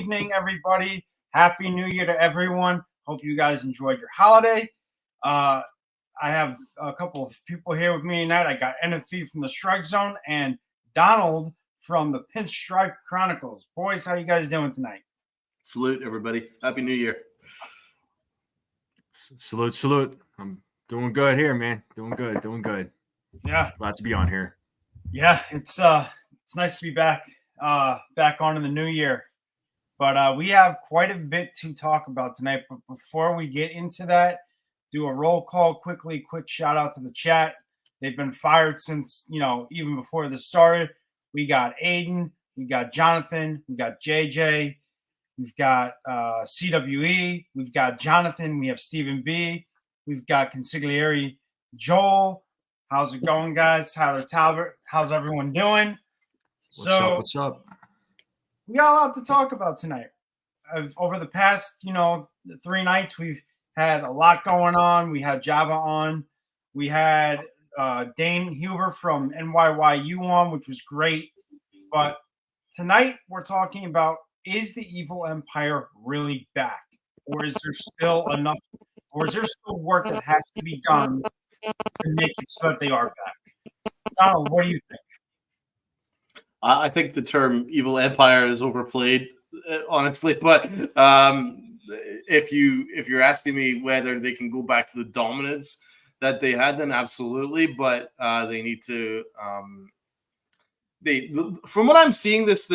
evening, everybody. Happy New Year to everyone. Hope you guys enjoyed your holiday. I have a couple of people here with me tonight. I got NFV from the Strike Zone and Donald from the Pinstripe Chronicles. Boys, how you guys doing tonight? Salute, everybody. Happy New Year. Salute. I'm doing good here, man. Doing good. Yeah. Glad to be on here. Yeah, it's nice to be back on in the new year. But we have quite a bit to talk about tonight. But before we get into that, do a roll call quickly. Quick shout out to the chat. They've been fired since, even before this started. We got Aiden, we got Jonathan, we got JJ, we've got CWE, we've got Jonathan, we have Stephen B, we've got Consigliere Joel. How's it going, guys? Tyler Talbot, how's everyone doing? What's up? We got a lot to talk about tonight. Over the past, 3 nights, we've had a lot going on. We had Joba on. We had Dane Huber from NYYU on, which was great. But tonight we're talking about, is the Evil Empire really back? Or is there still work that has to be done to make it so that they are back? Donald, what do you think? I think the term "evil empire" is overplayed, honestly. But if you're asking me whether they can go back to the dominance that they had, then absolutely. But they need to. From what I'm seeing this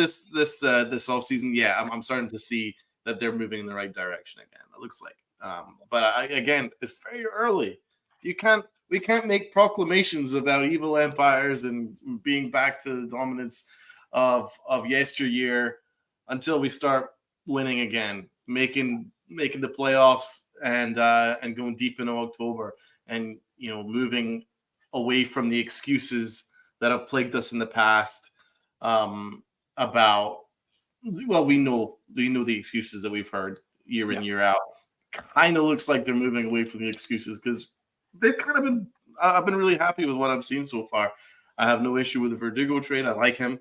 off season, I'm starting to see that they're moving in the right direction again. It looks like. But again, it's very early. We can't make proclamations about evil empires and being back to the dominance of yesteryear until we start winning again, making the playoffs and going deep into October, and moving away from the excuses that have plagued us in the past. About, well, we know the excuses that we've heard year in year out. Kind of looks like they're moving away from the excuses because they've kind of been. I've been really happy with what I've seen so far. I have no issue with the Verdugo trade. I like him.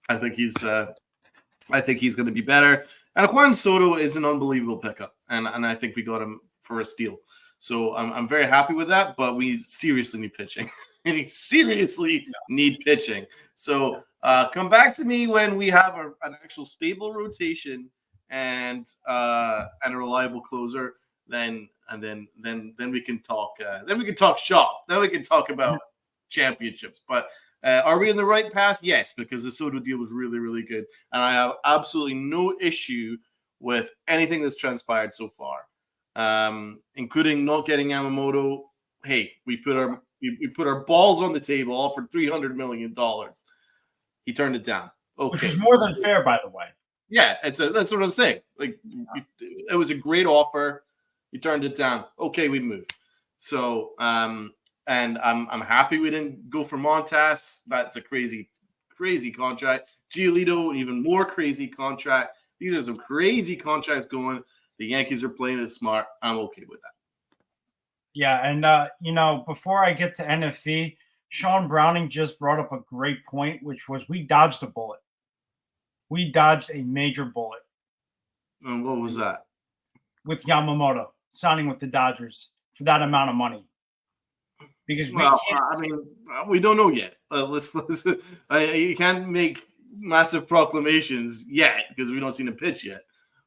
I think he's going to be better. And Juan Soto is an unbelievable pickup, and I think we got him for a steal. So I'm very happy with that. But we seriously need pitching. We seriously need pitching. So come back to me when we have an actual stable rotation and a reliable closer. Then we can talk. Then we can talk shop. Then we can talk about championships. But are we in the right path? Yes, because the Soto deal was really, really good, and I have absolutely no issue with anything that's transpired so far, including not getting Yamamoto. Hey, we put our balls on the table, offered $300 million. He turned it down. Okay, which is more than fair, by the way. Yeah, that's what I'm saying. Like, it was a great offer. He turned it down. Okay, we move. So, and I'm happy we didn't go for Montas. That's a crazy contract. Giolito, even more crazy contract. These are some crazy contracts going. The Yankees are playing it smart. I'm okay with that. Yeah, and before I get to NFV, Sean Browning just brought up a great point, which was we dodged a bullet. We dodged a major bullet. And what was that? With Yamamoto signing with the Dodgers for that amount of money. Because we don't know yet. Let's you can't make massive proclamations yet because we don't see the pitch yet.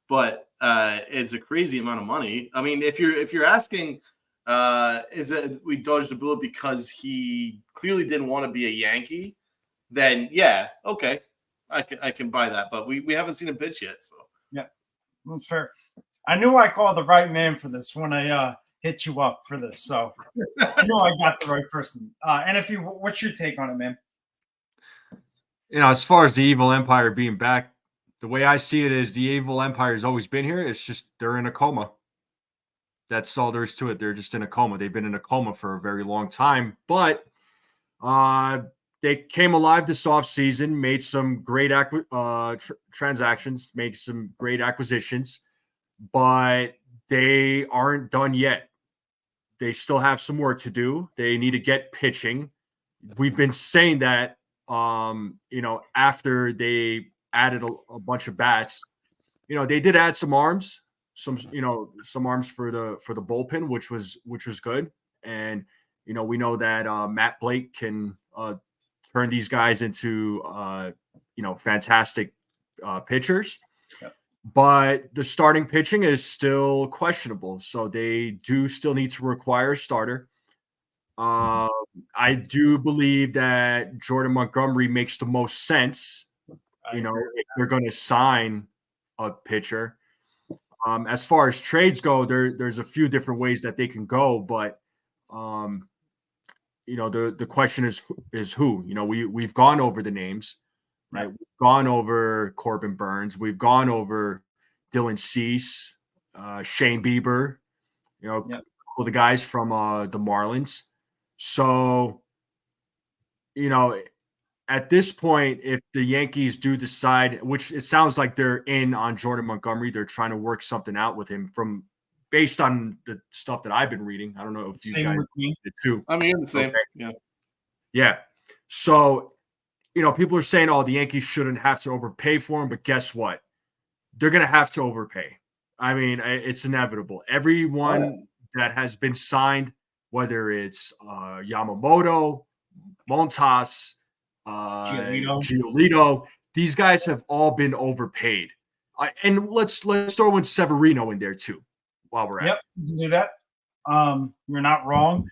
But it's a crazy amount of money. I mean, if you're asking, is it we dodged a bullet because he clearly didn't want to be a Yankee? Then yeah, okay, I can buy that. But we haven't seen a pitch yet, so yeah, that's fair. I knew I called the right man for this when I hit you up for this, so I know I got the right person. And if what's your take on it, man? As far as the Evil Empire being back, the way I see it is the Evil Empire has always been here. It's just they're in a coma. That's all there is to it. They're just in a coma. They've been in a coma for a very long time, but they came alive this offseason, made some great transactions, made some great acquisitions, but they aren't done yet. They still have some work to do. They need to get pitching. We've been saying that, after they added a bunch of bats, they did add some arms, some arms for the bullpen, which was good. And we know that Matt Blake can turn these guys into fantastic pitchers. Yep. But the starting pitching is still questionable, so they do still need to require a starter. I do believe that Jordan Montgomery makes the most sense. If they're going to sign a pitcher. As far as trades go, there's a few different ways that they can go, but the question is who. We've gone over the names, right? We've gone over Corbin Burns, we've gone over Dylan Cease, Shane Bieber, all the guys from the Marlins. So, at this point, if the Yankees do decide, which it sounds like they're in on Jordan Montgomery, they're trying to work something out with him based on the stuff that I've been reading. I don't know if you guys did too. I mean, the same. Okay. Yeah. So, people are saying, oh, the Yankees shouldn't have to overpay for him, but guess what? They're going to have to overpay. I mean, it's inevitable. Everyone that has been signed, whether it's Yamamoto, Montas, Giolito, these guys have all been overpaid. And let's throw in Severino in there too while we're at it. Yep, you can do that. You're not wrong.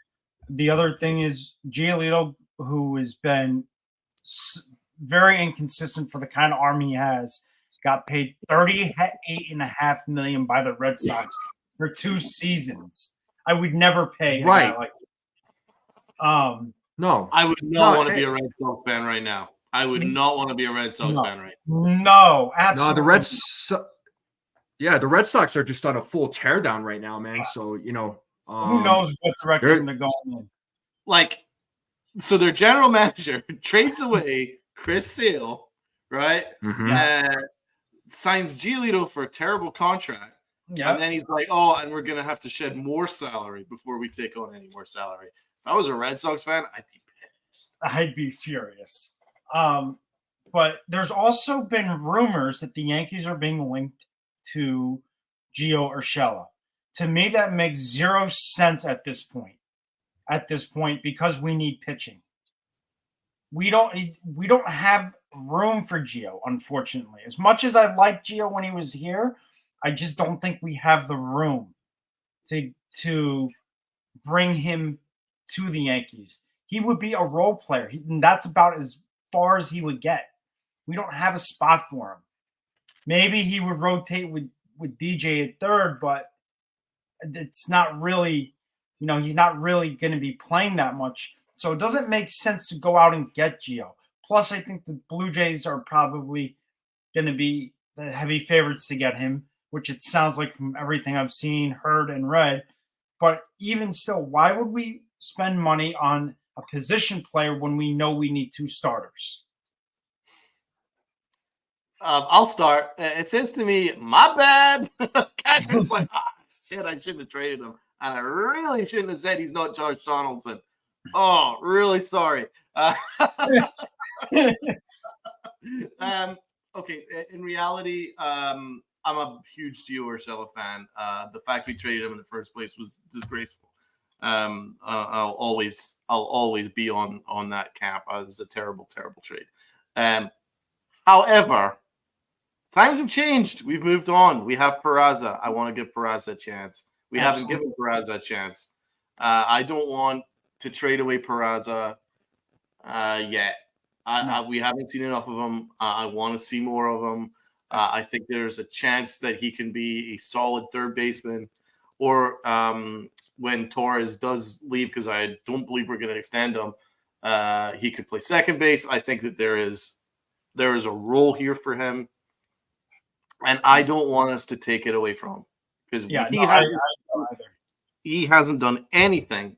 The other thing is Giolito, who has been very inconsistent for the kind of arm he has, got paid $38.5 million by the Red Sox for 2 seasons. I would never pay a guy like that. No, I would not want to be a Red Sox fan right now. I would not want to be a Red Sox fan right now. No, absolutely. No, the Red Sox are just on a full teardown right now, man. So who knows what direction they're going in? So their general manager trades away Chris Sale, right? Mm-hmm. Signs Giolito for a terrible contract. Yeah. And then he's like, oh, and we're going to have to shed more salary before we take on any more salary. If I was a Red Sox fan, I'd be pissed. I'd be furious. But there's also been rumors that the Yankees are being linked to Gio Urshela. To me, that makes 0 sense at this point. Because we need pitching. We don't have room for Gio, unfortunately. As much as I liked Gio when he was here, I just don't think we have the room to bring him to the Yankees. He would be a role player. And that's about as far as he would get. We don't have a spot for him. Maybe he would rotate with DJ at third, but it's not really, he's not really going to be playing that much. So it doesn't make sense to go out and get Gio. Plus, I think the Blue Jays are probably going to be the heavy favorites to get him, which it sounds like from everything I've seen, heard, and read. But even still, why would we spend money on a position player when we know we need 2 starters? I'll start. It says to me, my bad. Cashman's like, shit, I shouldn't have traded him. And I really shouldn't have said he's not Josh Donaldson. Oh, really sorry. Okay, in reality, I'm a huge Gio Urshela fan. The fact we traded him in the first place was disgraceful. I'll always be on that camp. It was a terrible, terrible trade. However, times have changed. We've moved on. We have Peraza. I want to give Peraza a chance. We haven't given Peraza a chance. I don't want to trade away Peraza yet. We haven't seen enough of him. I want to see more of him. I think there's a chance that he can be a solid third baseman, or when Torres does leave, because I don't believe we're going to extend him, he could play second base. I think that there is a role here for him, and I don't want us to take it away from him, because he hasn't done anything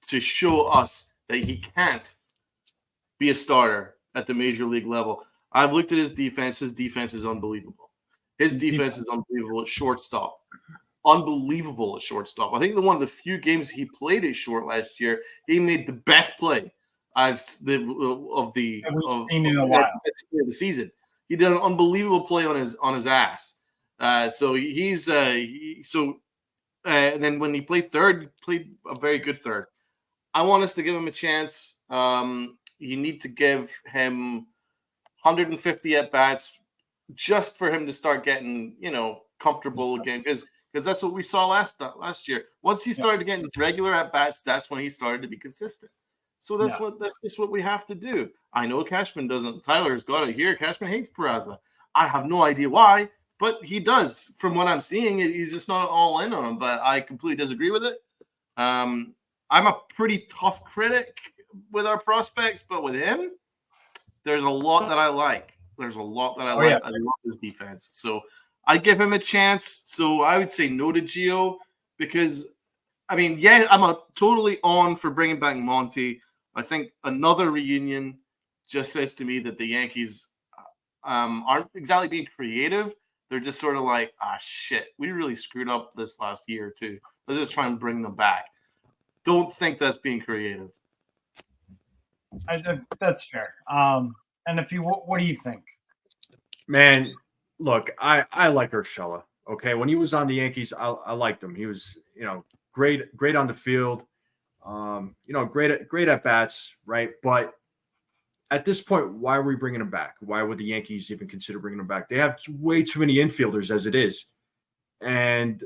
to show us that he can't be a starter at the major league level. I've looked at his defense. His defense is unbelievable. His defense is unbelievable at shortstop. Unbelievable at shortstop. I think one of the few games he played at short last year, he made the best play of the season. He did an unbelievable play on his ass. And then when he played third, he played a very good third. I want us to give him a chance. You need to give him 150 at bats just for him to start getting, comfortable again. Because that's what we saw last year. Once he started getting regular at bats, that's when he started to be consistent. So that's just what we have to do. I know Cashman doesn't. Tyler's got it here. Cashman hates Peraza. I have no idea why, but he does. From what I'm seeing, he's just not all in on him. But I completely disagree with it. I'm a pretty tough critic with our prospects, but with him, there's a lot that I like. There's a lot that I like. I love his defense. So I give him a chance. So I would say no to Gio because, I'm totally on for bringing back Monty. I think another reunion just says to me that the Yankees aren't exactly being creative. They're just sort of like, shit, we really screwed up this last year too. Let's just try and bring them back. Don't think that's being creative. That's fair. And what do you think? Man, look, I like Urshela. Okay, when he was on the Yankees, I liked him. He was, great on the field. Great at bats, right? But at this point, why are we bringing him back? Why would the Yankees even consider bringing him back? They have way too many infielders as it is, and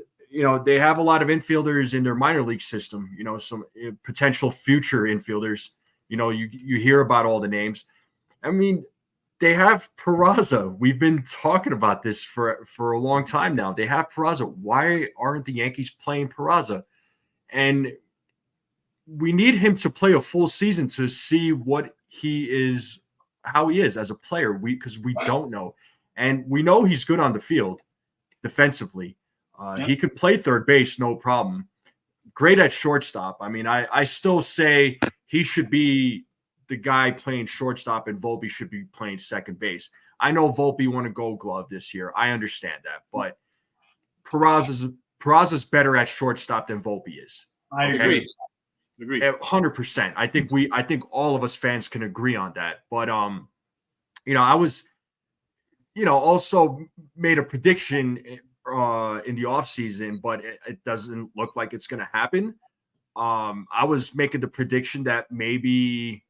they have a lot of infielders in their minor league system. Some potential future infielders. You hear about all the names. They have Peraza. We've been talking about this for a long time now. They have Peraza. Why aren't the Yankees playing Peraza? And we need him to play a full season to see how he is as a player. Because we don't know. And we know he's good on the field defensively. He could play third base, no problem. Great at shortstop. I still say he should be the guy playing shortstop and Volpe should be playing second base. I know Volpe won a Gold Glove this year. I understand that, but Peraza's better at shortstop than Volpe is. I agree. 100%. I think all of us fans can agree on that. But I was, also made a prediction in the offseason, but it doesn't look like it's going to happen. I was making the prediction that maybe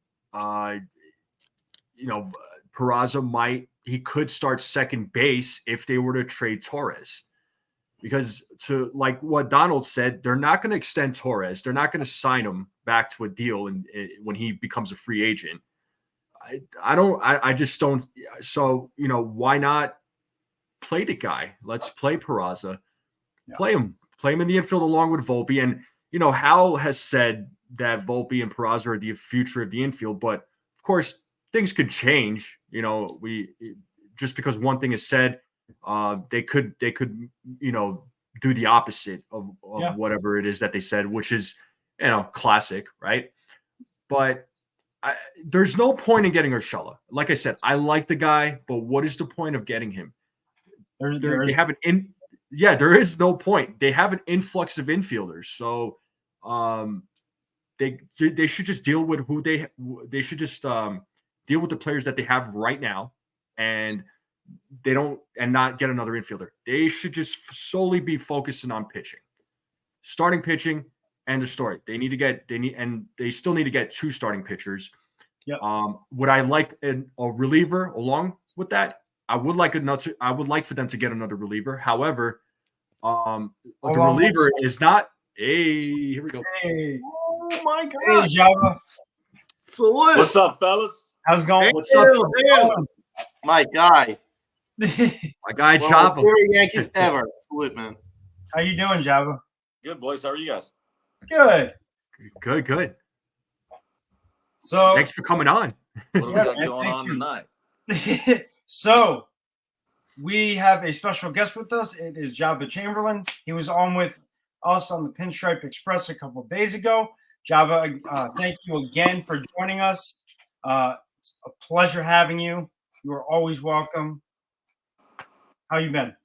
Peraza could start second base if they were to trade Torres. Because to like what Donald said, they're not going to extend Torres. They're not going to sign him back to a deal when he becomes a free agent. I just don't. So, why not play the guy? Let's play Peraza. Yeah. Play him in the infield along with Volpe. And, Hal has said that Volpe and Peraza are the future of the infield, but of course things could change. Just because one thing is said, they could do the opposite of whatever it is that they said, which is classic, right? But there's no point in getting Urshela. Like I said, I like the guy, but what is the point of getting him? There is no point. They have an influx of infielders, so they should just deal with they should just deal with the players that they have right now, and not get another infielder. They should just solely be focusing on pitching, starting pitching, and the story. They still need to get 2 starting pitchers. Yep. Would I like a reliever along with that? I would like for them to get another reliever. However, the reliever is not. Hey, here we go. Hey. Oh my God. Hey, Joba. Salute. What's up, fellas? How's it going? Hey, what's up? My guy. My guy, Joba. Favorite Yankees ever. Salute, man. How you doing, Joba? Good, boys. How are you guys? Good. Good. So thanks for coming on. What do we got going on tonight? So we have a special guest with us. It is Joba Chamberlain. He was on with us on the Pinstripe Express a couple of days ago. Joba, thank you again for joining us. It's a pleasure having you. You are always welcome. How you been?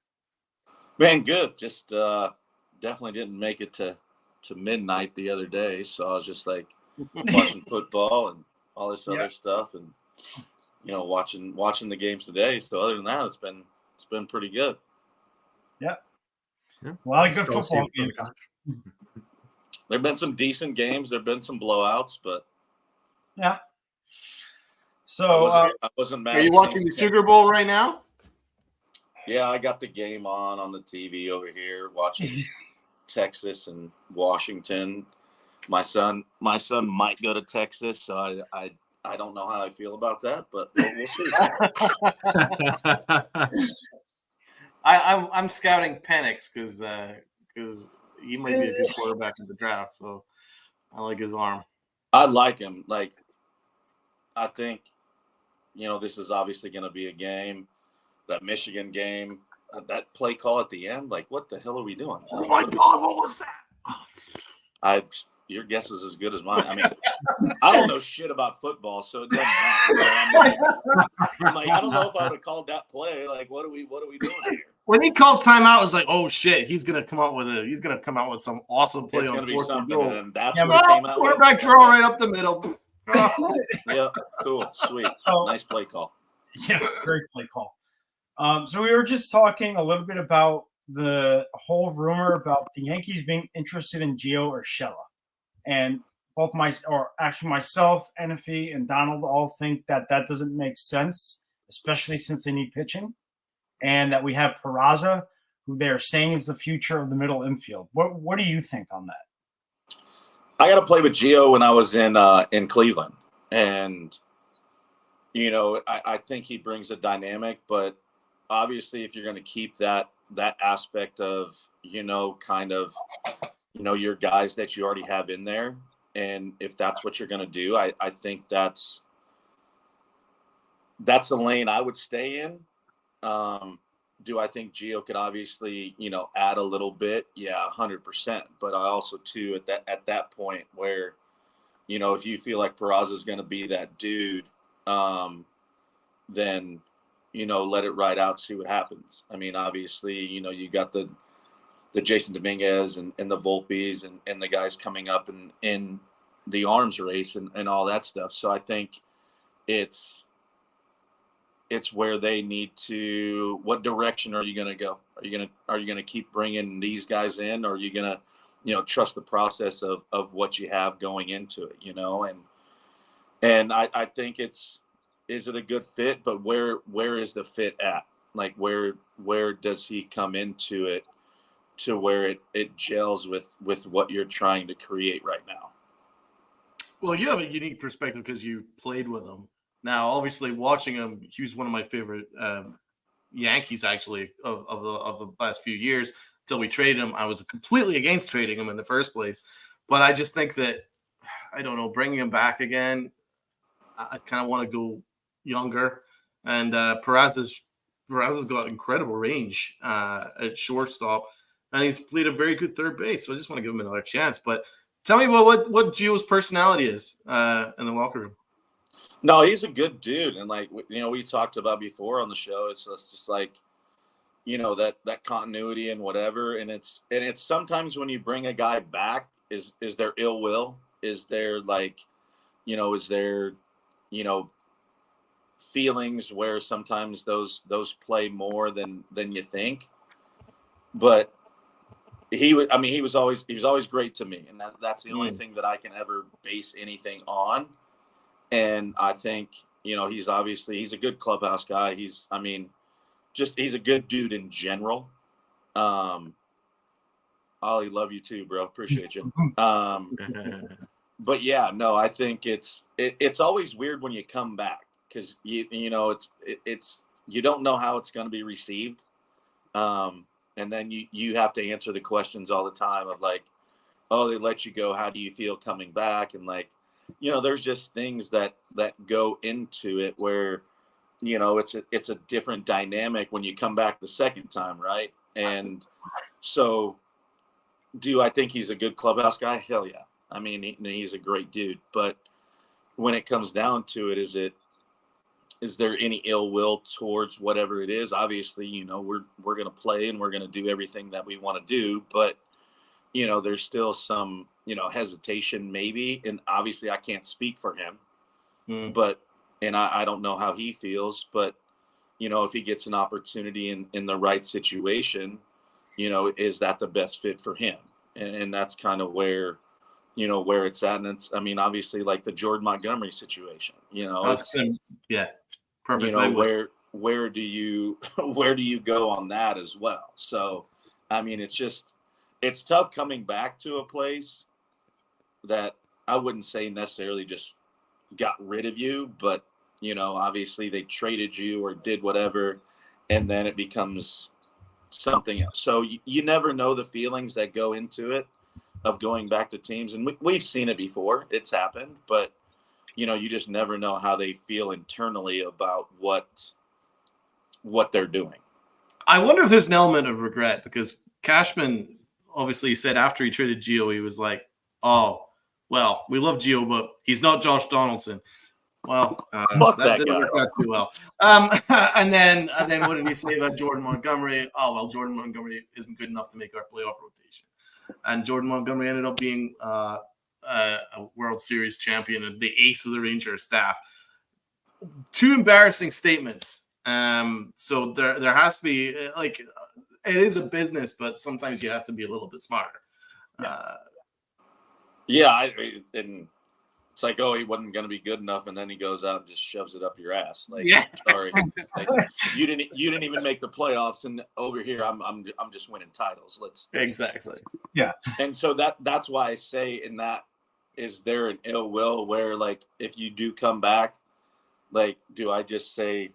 Man, good. Just definitely didn't make it to midnight the other day, so I was just like watching football and all this other stuff, and watching the games today. So other than that, it's been pretty good. Yeah. Yeah. A lot of good Still see football it on games. the couch. There've been some decent games. There've been some blowouts, but Yeah. I So wasn't mad. Are you seeing watching the Sugar Bowl right now? Yeah, I got the game on the TV over here, watching Texas and Washington. My son might go to Texas, so I don't know how I feel about that, but we'll see. I'm scouting Penix because he might be a good quarterback in the draft. So I like his arm. I like him. Like, I think, this is obviously going to be a game, that Michigan game, that play call at the end. Like, what the hell are we doing? Oh my God, what was that? Your guess is as good as mine. I mean, I don't know shit about football, so it doesn't matter. I'm like, I don't know if I would have called that play. Like, what are we doing here? When he called timeout, it was like, oh shit, he's gonna come out with some awesome play It's on going to be fourth and something, goal. and that's Yeah, what it came out with. Quarterback draw right up the middle. Yeah, cool, sweet, nice play call. Yeah, great play call. So we were just talking a little bit about the whole rumor about the Yankees being interested in Gio Urshela. And both myself, Enifi, and Donald all think that doesn't make sense, especially since they need pitching. And that we have Peraza, who they're saying is the future of the middle infield. What do you think on that? I got to play with Gio when I was in Cleveland. And, I think he brings a dynamic, but obviously if you're going to keep that aspect of, your guys that you already have in there, and if that's what you're going to do, I think that's the lane I would stay in. Do I think Gio could obviously, add a little bit? Yeah, 100%. But I also too at that point where, if you feel like Peraza is going to be that dude, then, let it ride out, see what happens. I mean, obviously, you got the Jason Dominguez and the Volpes and the guys coming up in the arms race and all that stuff. So I think it's where they need to. What direction are you going to go? Are you going to keep bringing these guys in, or are you going to, trust the process of what you have going into it, and I think is it a good fit, but where is the fit at? Like where does he come into it to where it gels with what you're trying to create right now? Well, you have a unique perspective because you played with him. Now, obviously, watching him, he was one of my favorite Yankees, actually, of the last few years. Until we traded him, I was completely against trading him in the first place. But I just think that, I don't know, bringing him back again, I kind of want to go younger. And Peraza's got incredible range at shortstop, and he's played a very good third base. So I just want to give him another chance. But tell me about what Gio's personality is in the locker room. No, he's a good dude, and like we talked about before on the show. It's just like that continuity and whatever, and it's sometimes when you bring a guy back, is there ill will? Is there is there feelings where sometimes those play more than you think? But he was always great to me, and that's the only thing that I can ever base anything on. And I think, he's a good clubhouse guy. He's a good dude in general. Ollie, love you too, bro. Appreciate you. But yeah, no, I think it's always weird when you come back because it's you don't know how it's going to be received. And then you have to answer the questions all the time of like, oh, they let you go. How do you feel coming back? And like, there's just things that go into it where, it's a different dynamic when you come back the second time. Right. And so do I think he's a good clubhouse guy? Hell yeah. I mean, he's a great dude, but when it comes down to it, is there any ill will towards whatever it is? Obviously, we're going to play and we're going to do everything that we want to do, but there's still some, hesitation maybe. And obviously I can't speak for him, but, and I don't know how he feels, but, if he gets an opportunity in the right situation, is that the best fit for him? And that's kind of where, where it's at. And it's, I mean, obviously like the Jordan Montgomery situation, yeah, perfect. Where do you where do you go on that as well? So, I mean, it's tough coming back to a place that I wouldn't say necessarily just got rid of you, but obviously they traded you or did whatever, and then it becomes something else. So you never know the feelings that go into it of going back to teams, and we've seen it before. It's happened, but you just never know how they feel internally about what they're doing. I wonder if there's an element of regret, because Cashman obviously said after he traded Gio, he was like, "Oh, well, we love Gio, but he's not Josh Donaldson." Well, that didn't work out too well. And then what did he say about Jordan Montgomery? Oh, well, Jordan Montgomery isn't good enough to make our playoff rotation. And Jordan Montgomery ended up being a World Series champion and the ace of the Rangers staff. Two embarrassing statements. So there has to be, like, it is a business, but sometimes you have to be a little bit smarter. And it's like, oh, he wasn't going to be good enough, and then he goes out and just shoves it up your ass. Like, sorry, like, you didn't even make the playoffs, and over here I'm just winning titles. Exactly. Yeah. And so that's why I say, in that, is there an ill will where, like, if you do come back, like, do I just say,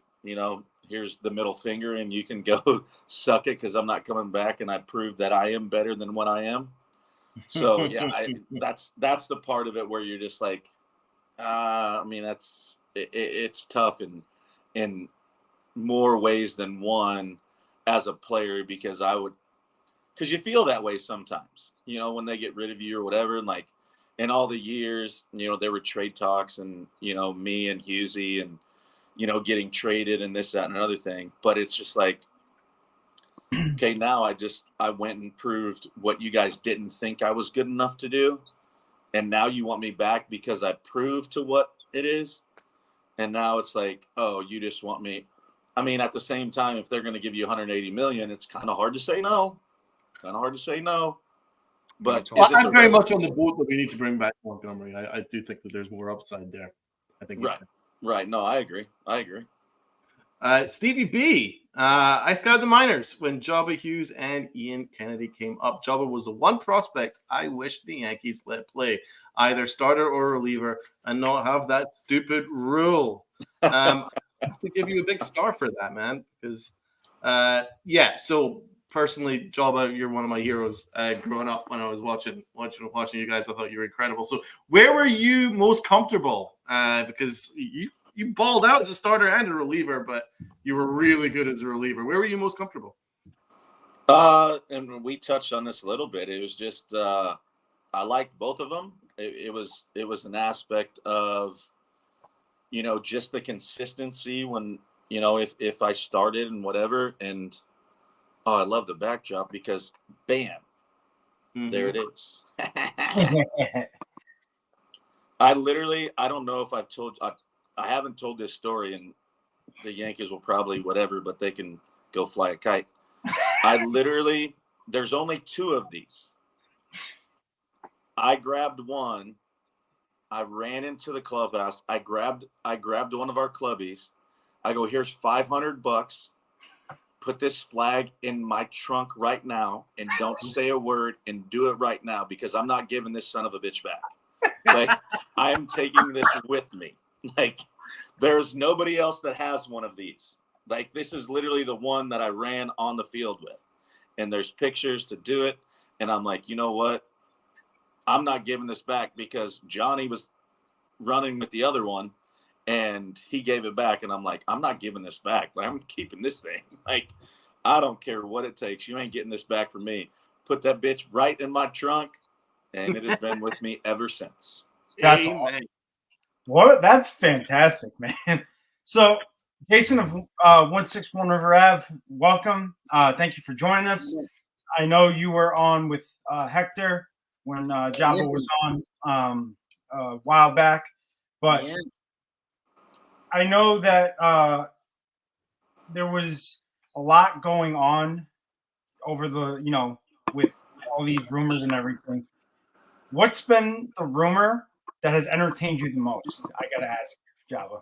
here's the middle finger and you can go suck it because I'm not coming back and I proved that I am better than what I am? So yeah, that's the part of it where you're just like, I mean, it's tough in more ways than one as a player, because you feel that way sometimes, when they get rid of you or whatever. And like, in all the years, there were trade talks, and me and Husey and getting traded and this, that, and another thing. But it's just like, okay, now I went and proved what you guys didn't think I was good enough to do. And now you want me back because I proved to what it is. And now it's like, oh, you just want me. I mean, at the same time, if they're going to give you $180 million, it's kind of hard to say no. But I'm very much on the boat that we need to bring back Montgomery. I do think that there's more upside there. I think right. No, I agree. Stevie B, I scouted the minors when Joba Hughes and Ian Kennedy came up. Joba was the one prospect I wish the Yankees let play, either starter or reliever, and not have that stupid rule. I have to give you a big star for that, man, because, so personally, Joba, you're one of my heroes growing up. When I was watching you guys, I thought you were incredible. So where were you most comfortable? Because you balled out as a starter and a reliever, but you were really good as a reliever. Where were you most comfortable? And we touched on this a little bit. It was just I liked both of them. It was an aspect of just the consistency when if I started and whatever. And I love the backdrop because bam, there it is. I don't know if I've told, I haven't told this story, and the Yankees will probably whatever, but they can go fly a kite. There's only two of these. I grabbed one. I ran into the clubhouse. I grabbed one of our clubbies. I go, here's $500. Put this flag in my trunk right now and don't say a word and do it right now, because I'm not giving this son of a bitch back. Like, I'm taking this with me. Like, there's nobody else that has one of these. Like, this is literally the one that I ran on the field with. And there's pictures to do it. And I'm like, you know what? I'm not giving this back, because Johnny was running with the other one and he gave it back. And I'm like, I'm not giving this back. Like, I'm keeping this thing. Like, I don't care what it takes. You ain't getting this back from me. Put that bitch right in my trunk. And it has been with me ever since. That's awesome. That's fantastic, man. So, Jason of 161 River Ave, welcome. Thank you for joining us. I know you were on with Hector when Joba was on a while back, but I know that there was a lot going on over the, with all these rumors and everything, what's been the rumor that has entertained you the most? I got to ask, Java.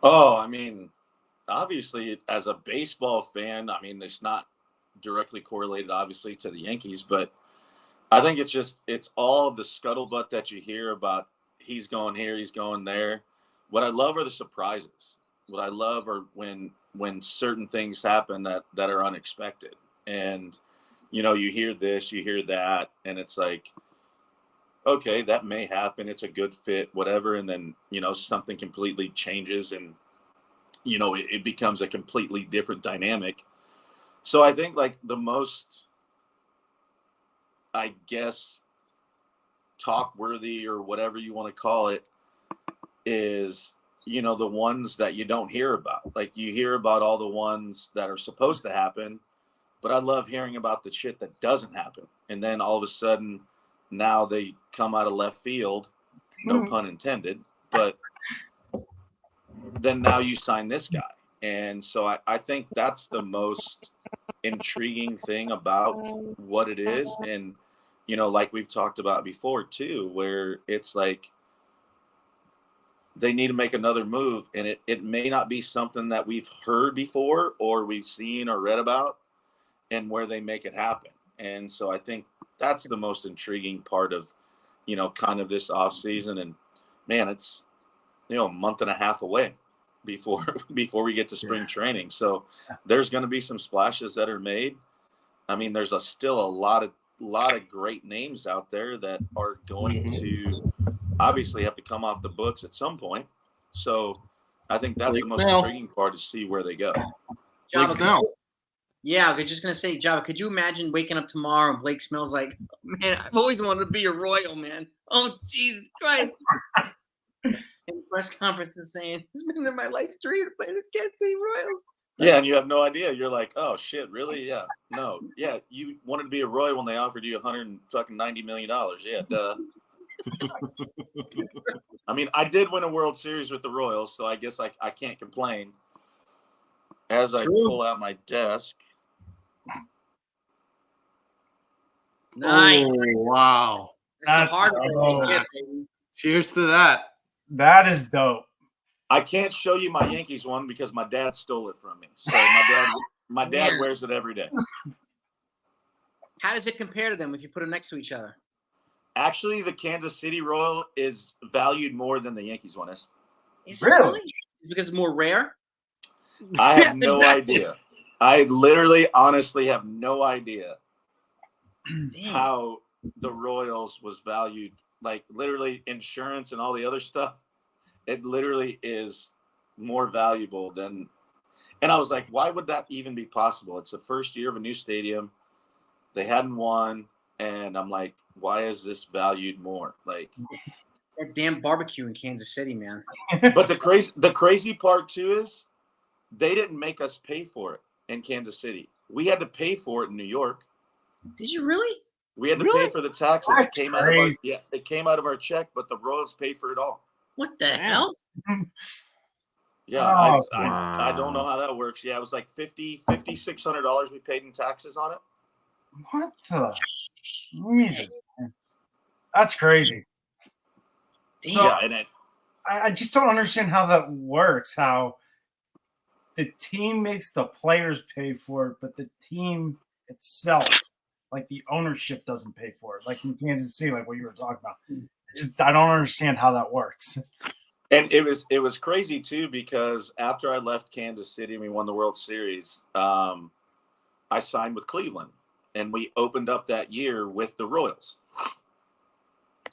Oh, I mean, obviously, as a baseball fan, I mean, it's not directly correlated, obviously, to the Yankees, but I think it's all the scuttlebutt that you hear about he's going here, he's going there. What I love are the surprises. What I love are when certain things happen that are unexpected. And, you hear this, you hear that, and it's like, okay, that may happen. It's a good fit, whatever. And then, something completely changes and, it becomes a completely different dynamic. So I think like the most, I guess, talk worthy or whatever you want to call it is, the ones that you don't hear about. Like you hear about all the ones that are supposed to happen, but I love hearing about the shit that doesn't happen. And then all of a sudden now they come out of left field, no pun intended, but then now you sign this guy. And so I think that's the most intriguing thing about what it is. And, like we've talked about before too, where it's like they need to make another move, and it may not be something that we've heard before or we've seen or read about, and where they make it happen. And so I think that's the most intriguing part of, kind of this off season. And man, it's, a month and a half away before we get to spring training. So there's going to be some splashes that are made. I mean, there's still a lot of great names out there that are going to obviously have to come off the books at some point. So I think that's the most intriguing part, to see where they go. Java, yeah, I was just going to say, Java, could you imagine waking up tomorrow and Blake Snell's like, man, I've always wanted to be a Royal, man. Oh, Jesus Christ. And the press conference is saying, it's been my life's dream to play the Kansas City Royals. Yeah, and you have no idea. You're like, oh, shit, really? Yeah. No. Yeah, you wanted to be a Royal when they offered you $190 million. Yeah, duh. I mean, I did win a World Series with the Royals, so I guess I can't complain. As I pull out my desk. Nice. Oh, wow. That's the hard one. Yeah, baby. Cheers to that. That is dope. I can't show you my Yankees one because my dad stole it from me. So my dad wears it every day. How does it compare to them if you put them next to each other? Actually, the Kansas City Royal is valued more than the Yankees one is. Is it really? Because it's more rare? I have no idea. I literally, honestly have no idea how the Royals was valued. Like literally insurance and all the other stuff. It literally is more valuable than, and I was like, why would that even be possible? It's the first year of a new stadium. They hadn't won. And I'm like, why is this valued more? Like that damn barbecue in Kansas City, man. But the crazy part too is they didn't make us pay for it in Kansas City. We had to pay for it in New York. Did you really? We had to pay for the taxes. It came out of our check, but the Royals paid for it all. What the hell? Yeah, I don't know how that works. Yeah, it was like $5,600 we paid in taxes on it. What the? Jesus, man. That's crazy. So, yeah, and I just don't understand how that works. How the team makes the players pay for it, but the team itself, like the ownership, doesn't pay for it. Like in Kansas City, like what you were talking about. I don't understand how that works. And it was crazy too, because after I left Kansas City and we won the World Series, I signed with Cleveland, and we opened up that year with the Royals.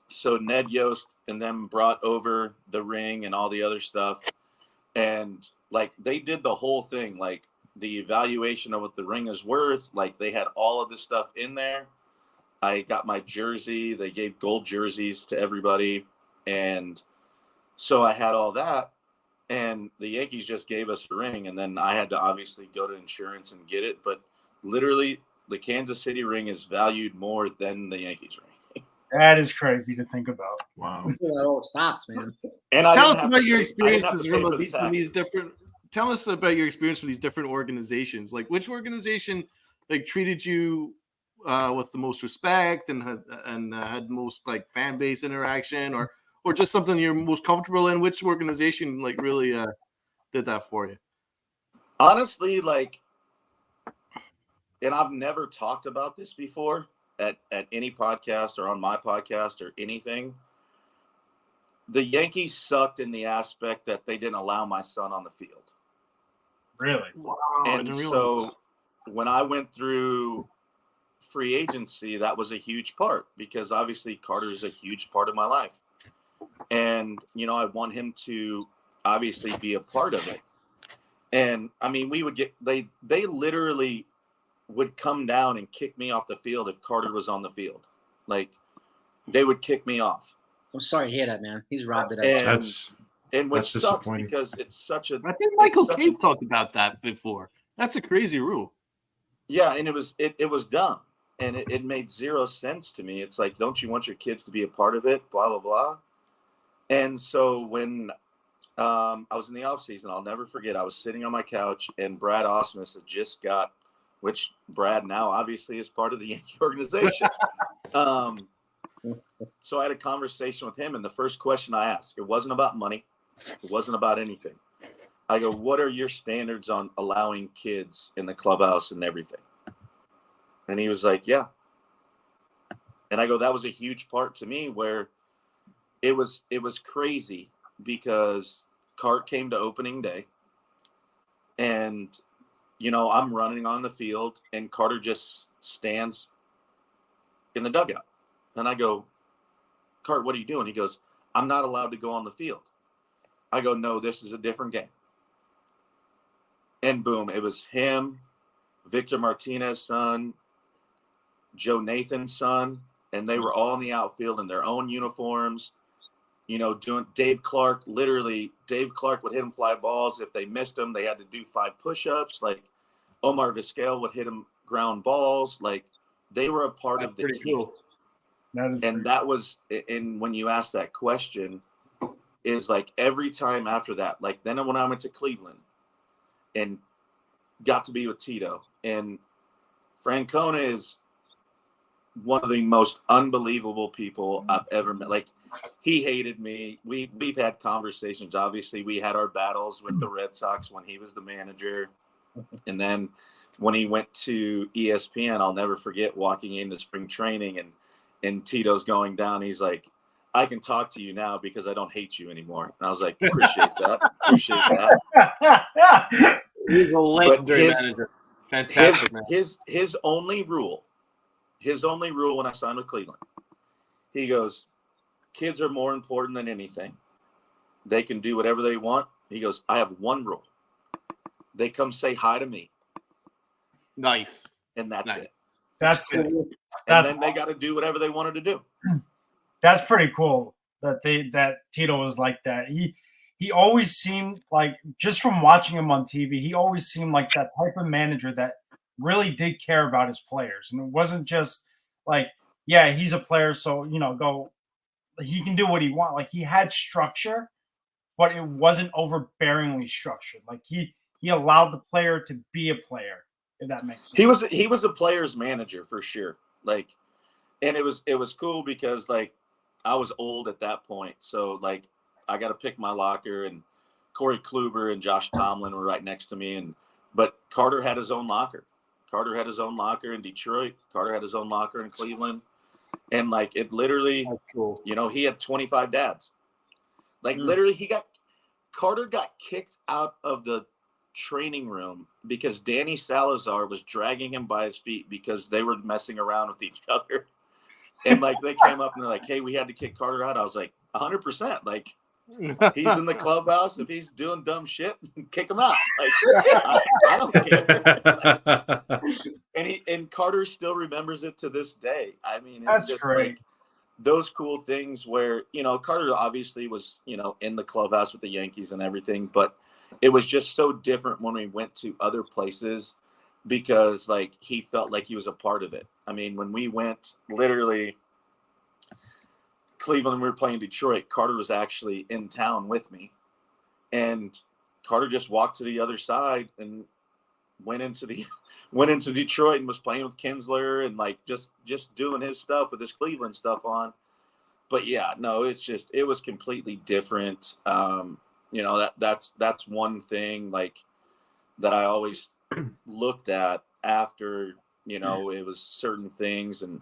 So Ned Yost and them brought over the ring and all the other stuff, and like they did the whole thing, like the evaluation of what the ring is worth. Like they had all of this stuff in there. I got my jersey. They gave gold jerseys to everybody. And so I had all that. And the Yankees just gave us a ring. And then I had to obviously go to insurance and get it. But literally, the Kansas City ring is valued more than the Yankees ring. That is crazy to think about. Wow. That all stops, man. And tell us about your experiences from these different. Tell us about your experience with these different organizations. Like, which organization like treated you with the most respect and had most like fan base interaction, or just something you're most comfortable in? Which organization like really did that for you? Honestly, like, and I've never talked about this before at any podcast or on my podcast or anything. The Yankees sucked in the aspect that they didn't allow my son on the field. Really? Wow, I And didn't realize. so when I went through free agency, that was a huge part, because obviously Carter is a huge part of my life. And, you know, I want him to obviously be a part of it. And I mean, we would get, they literally would come down and kick me off the field if Carter was on the field. Like, they would kick me off. I'm sorry to hear that, man. He's robbed it. And, That's which sucks disappointing. because it's such a. I think Michael Cave talked about that before. That's a crazy rule. Yeah, and it was dumb, and it made zero sense to me. It's like, don't you want your kids to be a part of it? Blah blah blah. And so when I was in the off season, I'll never forget. I was sitting on my couch, and Brad Osmus had just got, which Brad now obviously is part of the Yankee organization. So I had a conversation with him, and the first question I asked, it wasn't about money, it wasn't about anything. I go, what are your standards on allowing kids in the clubhouse and everything? And he was like, yeah. And I go, that was a huge part to me, where it was crazy, because Cart came to opening day, and, you know, I'm running on the field, and Carter just stands in the dugout. And I go, Cart, what are you doing? He goes, I'm not allowed to go on the field. I go, no, this is a different game. And boom, it was him, Victor Martinez's son, Joe Nathan's son, and they were all in the outfield in their own uniforms, you know, doing Dave Clark. Literally, Dave Clark would hit them fly balls. If they missed them, they had to do 5 push-ups. Like, Omar Vizquel would hit them ground balls. Like, they were a part of the Pretty team. cool. And that was, and when you asked that question, is like every time after that, like then when I went to Cleveland and got to be with Tito, and Francona is one of the most unbelievable people I've ever met. Like, he hated me. We've had conversations. Obviously, we had our battles with the Red Sox when he was the manager. And then when he went to ESPN, I'll never forget walking into spring training and Tito's going down. He's like, I can talk to you now because I don't hate you anymore. And I was like, appreciate that. Appreciate that. He's a legendary manager. Fantastic, man. His only rule when I signed with Cleveland, he goes, kids are more important than anything. They can do whatever they want. He goes, I have one rule. They come say hi to me. Nice. And that's it. That's it. And then they got to do whatever they wanted to do. That's pretty cool that Tito was like that. He always seemed like, just from watching him on TV, he always seemed like that type of manager that really did care about his players. And it wasn't just like, yeah, he's a player, so, you know, go, he can do what he wants. Like, he had structure, but it wasn't overbearingly structured. Like, he allowed the player to be a player, if that makes sense. He was a player's manager for sure. Like, and it was cool because, like, I was old at that point. So, like, I got to pick my locker, and Corey Kluber and Josh Tomlin were right next to me. But Carter had his own locker. Carter had his own locker in Detroit. Carter had his own locker in Cleveland. And, like, it literally, that's cool. You know, he had 25 dads. Like, literally, Carter got kicked out of the training room because Danny Salazar was dragging him by his feet because they were messing around with each other. And, like, they came up and they're like, hey, we had to kick Carter out. I was like, 100%. Like, he's in the clubhouse. If he's doing dumb shit, kick him out. Like, I don't care. And Carter still remembers it to this day. I mean, it's That's just great. like those cool things where, you know, Carter obviously was, you know, in the clubhouse with the Yankees and everything, but it was just so different when we went to other places because, like, he felt like he was a part of it. I mean, when we went, literally, Cleveland, we were playing Detroit, Carter was actually in town with me. And Carter just walked to the other side and went into Detroit and was playing with Kinsler and like just doing his stuff with his Cleveland stuff on. But yeah, no, it was completely different. That's one thing like that I always looked at after, it was certain things and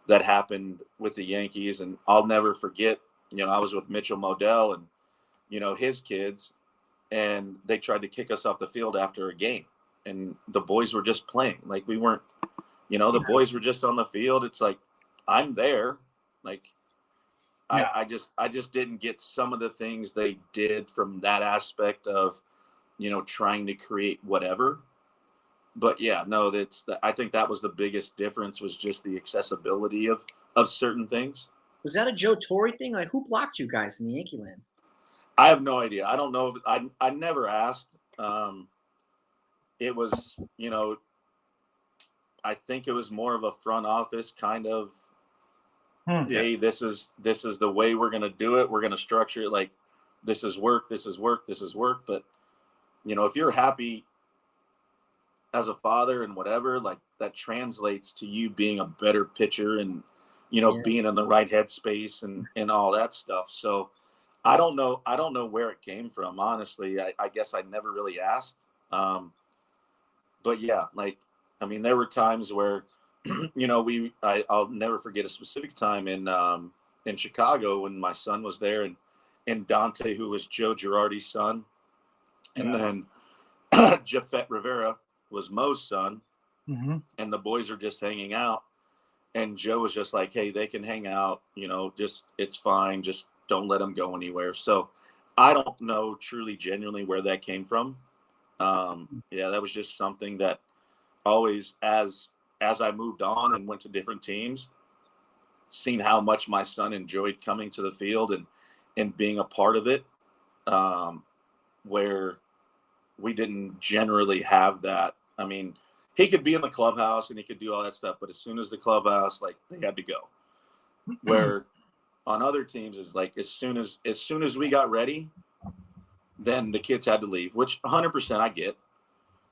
that happened with the Yankees. And I'll never forget, I was with Mitchell Modell and, his kids, and they tried to kick us off the field after a game. And the boys were just playing. Like we weren't, the boys were just on the field. It's like, I'm there. Like, yeah. I just didn't get some of the things they did from that aspect of, trying to create whatever. But yeah, no, I think that was the biggest difference, was just the accessibility of certain things. Was that a Joe Torre thing? Like, who blocked you guys in the Yankee land? I have no idea. I don't know if I never asked. It was, I think it was more of a front office kind of, hey, this is the way we're going to do it. We're going to structure it like this is work, this is work, this is work. But, if you're happy as a father and whatever, like that translates to you being a better pitcher and, being in the right headspace and all that stuff. So I don't know where it came from. Honestly, I guess I never really asked. But yeah, like, I mean, there were times where, I'll never forget a specific time in Chicago when my son was there and Dante, who was Joe Girardi's son. And then Jafet Rivera was Mo's son. Mm-hmm. And the boys are just hanging out. And Joe was just like, hey, they can hang out, just, it's fine. Just don't let them go anywhere. So I don't know truly, genuinely where that came from. That was just something that always, as I moved on and went to different teams, seen how much my son enjoyed coming to the field and being a part of it, where we didn't generally have that. I mean, he could be in the clubhouse and he could do all that stuff, but as soon as the clubhouse, like, they had to go. Where on other teams is like, as soon as we got ready, then the kids had to leave, which 100% I get.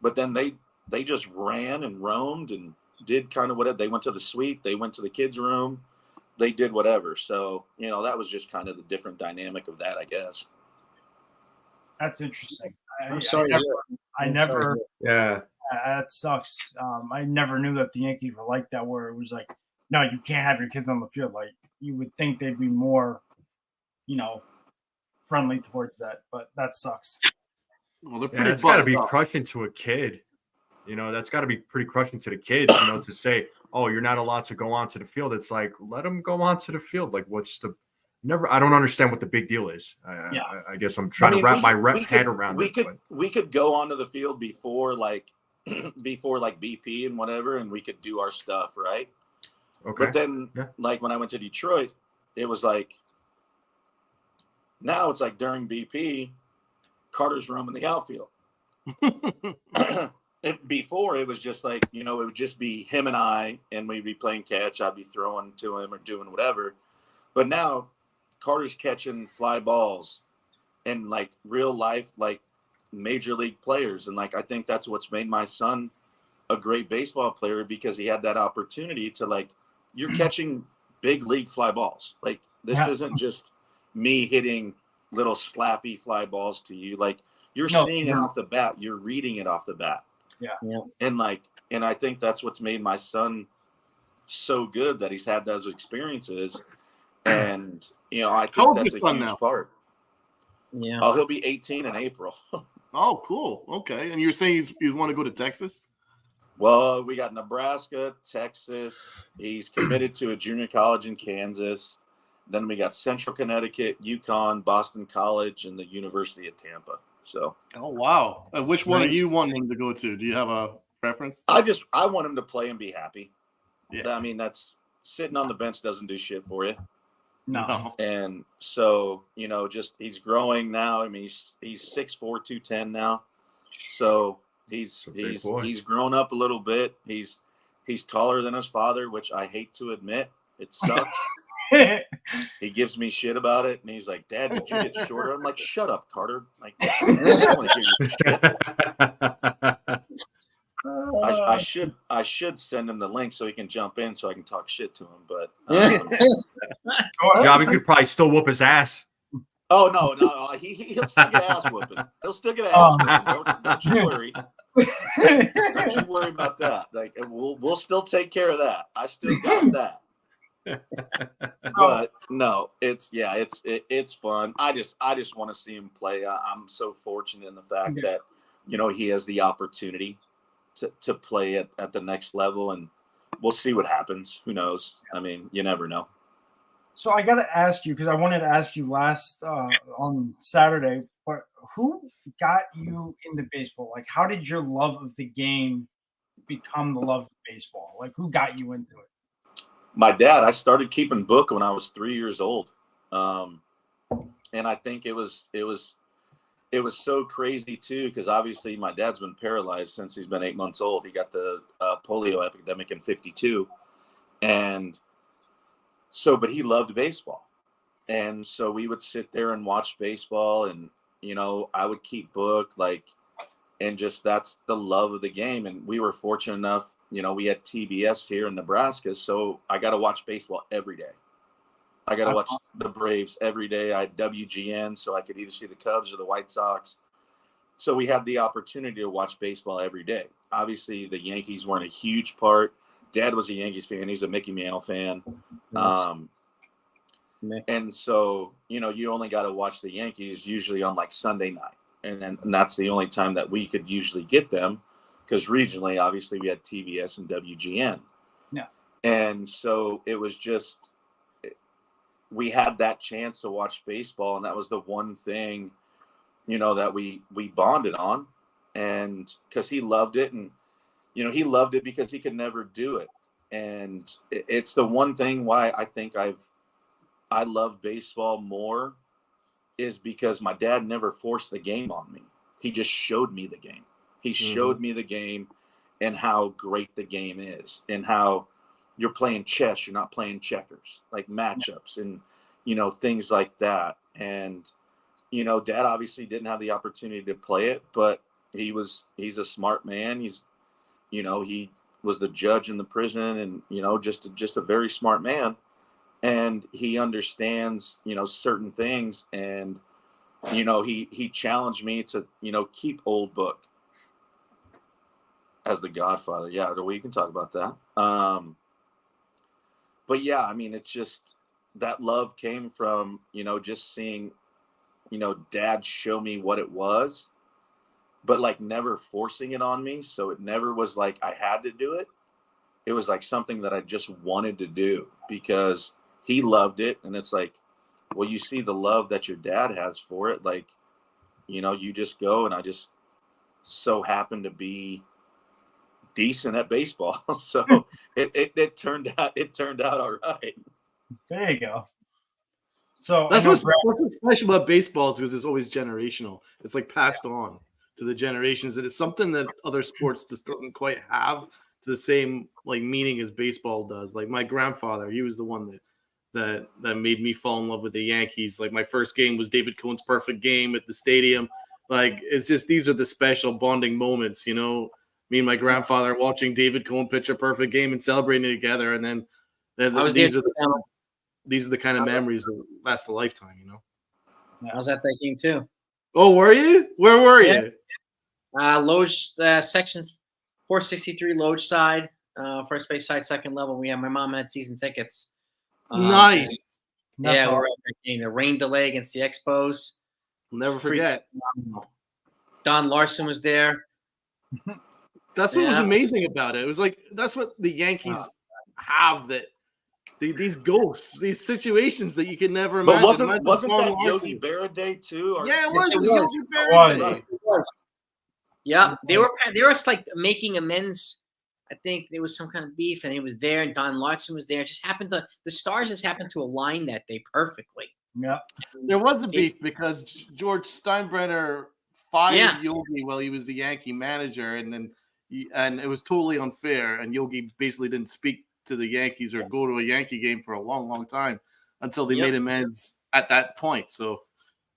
But then they just ran and roamed and did kind of whatever. They went to the suite, they went to the kids' room, they did whatever. So, that was just kind of the different dynamic of that, I guess. That's interesting. I'm sorry. Yeah. That sucks. I never knew that the Yankees were like that, where it was like, no, you can't have your kids on the field. Like, you would think they'd be more, friendly towards that, but that sucks. Well, they're pretty. It's got to be crushing to a kid. That's got to be pretty crushing to the kids. To say, oh, you're not allowed to go onto the field. It's like, let them go onto the field. Like, what's the? I don't understand what the big deal is. I guess I'm trying to wrap my head around it. We could go onto the field before BP and whatever, and we could do our stuff, right? Okay. But then, like, when I went to Detroit, it was like, now it's like during BP, Carter's roaming the outfield. Before, it was just like, it would just be him and I, and we'd be playing catch. I'd be throwing to him or doing whatever. But now Carter's catching fly balls and like real life, like major league players. And like, I think that's what's made my son a great baseball player, because he had that opportunity to, like, you're catching big league fly balls. Like, this isn't just me hitting little slappy fly balls to you. Like, you're seeing it off the bat. You're reading it off the bat. Yeah. And I think that's what's made my son so good, that he's had those experiences. And, I think that's a huge part. Yeah. Oh, he'll be 18 in April. Oh, cool. Okay. And you're saying he's want to go to Texas? Well, we got Nebraska, Texas. He's committed to a junior college in Kansas. Then we got Central Connecticut, UConn, Boston College, and the University of Tampa. So. Oh, wow. Which one are you wanting him to go to? Do you have a preference? I want him to play and be happy. Yeah. I mean, that's sitting on the bench doesn't do shit for you. No. And so, just he's growing now. I mean, he's 6'4", 210 now. So he's grown up a little bit. He's taller than his father, which I hate to admit. It sucks. He gives me shit about it, and he's like, "Dad, did you get shorter?" I'm like, "Shut up, Carter." Like, I don't want to hear your shit. I should send him the link so he can jump in so I can talk shit to him. But Job, he could probably still whoop his ass. oh no, he'll still get ass whooping. He'll still get ass whooping. Don't you worry. Don't you worry about that. Like we'll still take care of that. I still got that. But no, it's fun. I just want to see him play. I'm so fortunate in the fact that he has the opportunity to play at the next level, and we'll see what happens. Who knows? I mean, you never know. So I got to ask you, because I wanted to ask you last on Saturday, but who got you into baseball? Like, how did your love of the game become the love of baseball? Like, who got you into it? My dad. I started keeping book when I was 3 years old, and I think it was so crazy too, because obviously my dad's been paralyzed since he's been 8 months old. He got the polio epidemic in '52, and so, but he loved baseball. And so we would sit there and watch baseball, and, I would keep book, and just that's the love of the game. And we were fortunate enough, we had TBS here in Nebraska. So I got to watch baseball every day. I got to watch the Braves every day. I had WGN, so I could either see the Cubs or the White Sox. So we had the opportunity to watch baseball every day. Obviously, the Yankees weren't a huge part. Dad was a Yankees fan. He's a Mickey Mantle fan. Nice. And so, you only got to watch the Yankees usually on Sunday night. And that's the only time that we could usually get them, because regionally, obviously, we had TBS and WGN. Yeah. And so it was just, we had that chance to watch baseball. And that was the one thing, that we bonded on. And because he loved it, and he loved it because he could never do it. And it's the one thing why I think I love baseball more, is because my dad never forced the game on me. He just showed me the game. He showed me the game and how great the game is, and how you're playing chess. You're not playing checkers, like matchups and, things like that. And, Dad obviously didn't have the opportunity to play it, but he's a smart man. He was the judge in the prison, and, just a very smart man. And he understands, certain things. And, he challenged me to, keep old book as the Godfather. Yeah, we can talk about that. But yeah, I mean, it's just that love came from, just seeing, Dad show me what it was, but never forcing it on me. So it never was like I had to do it. It was like something that I just wanted to do because he loved it. And it's like, well, you see the love that your dad has for it. You just go, and I just so happened to be decent at baseball. So it turned out all right. There you go. So That's what's special about baseball, is because it's always generational. It's passed on to the generations. And it's something that other sports just doesn't quite have to the same meaning as baseball does. Like my grandfather, he was the one that made me fall in love with the Yankees. My first game was David Cohn's perfect game at the stadium. It's just, these are the special bonding moments, me and my grandfather watching David Cohn pitch a perfect game and celebrating together. And then these are the kind of memories that last a lifetime, I was at that game too. Oh, were you? Where were you? Loge, section 463, Loge side, first base side, second level. My mom had season tickets. Nice. We're at that game. The rain delay against the Expos. Never forget. Don Larson was there. That's what was amazing about it. It was that's what the Yankees have, that these ghosts, these situations that you could never imagine. But wasn't that Yogi Berra Day too? Yeah, it was Yogi Berra Day. Yeah, they were making amends. I think there was some kind of beef, and he was there, and Don Larson was there. It just happened the stars just happened to align that day perfectly. Yeah, there was a beef because George Steinbrenner fired Yogi while he was the Yankee manager, and it was totally unfair. And Yogi basically didn't speak to the Yankees or go to a Yankee game for a long, long time until they made amends at that point. So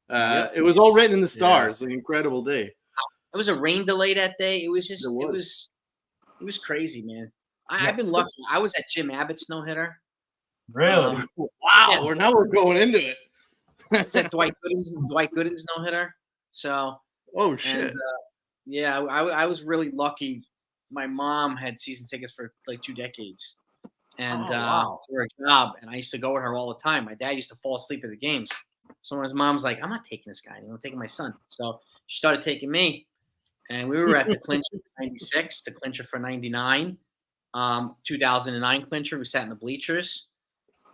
it was all written in the stars. An incredible day. It was a rain delay that day. It was just It was crazy, man. I've been lucky. I was at Jim Abbott's no hitter. Really? Wow, we're going into it. I was at Dwight Gooden's no hitter. So, Oh shit! and, yeah, I was really lucky. My mom had season tickets for like 2 decades, and for a job, and I used to go with her all the time. My dad used to fall asleep at the games, so when his mom's like, "I'm not taking this guy. I'm taking my son." So she started taking me, and we were at the clincher for '96, the clincher for '99, 2009 clincher. We sat in the bleachers.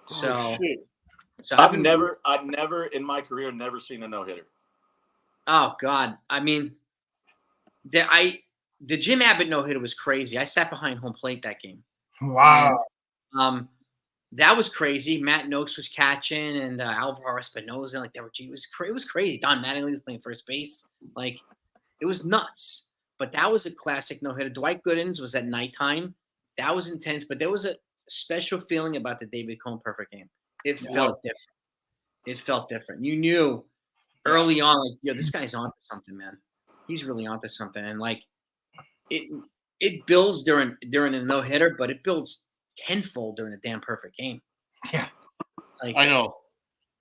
So, I've never in my career never seen a no hitter. Oh God, I mean, the Jim Abbott no hitter was crazy. I sat behind home plate that game. Wow. And, that was crazy. Matt Noakes was catching, and Alvaro Espinosa, like it was crazy. Don Mattingly was playing first base. Like it was nuts. But that was a classic no hitter. Dwight Gooden's was at nighttime. That was intense, but there was a special feeling about the David Cone perfect game. It felt different. It felt different. You knew early on, like, yo, this guy's onto something, man. He's really onto something, and like it builds during a no hitter, but it builds tenfold during a damn perfect game. Yeah, like, I know.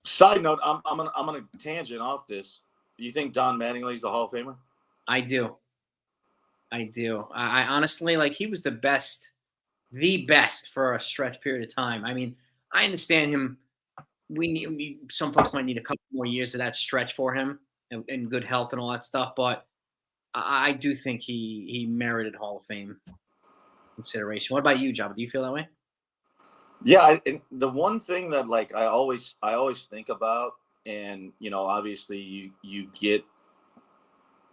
Side note: I'm gonna tangent off this. Do you think Don Mattingly's a Hall of Famer? I do. I honestly, like, he was the best for a stretch period of time. I mean, I understand him. Some folks might need a couple more years of that stretch for him and good health and all that stuff, but I do think he merited Hall of Fame consideration. What about you, Joba? Do you feel that way? Yeah, the one thing that like I always think about, and obviously you get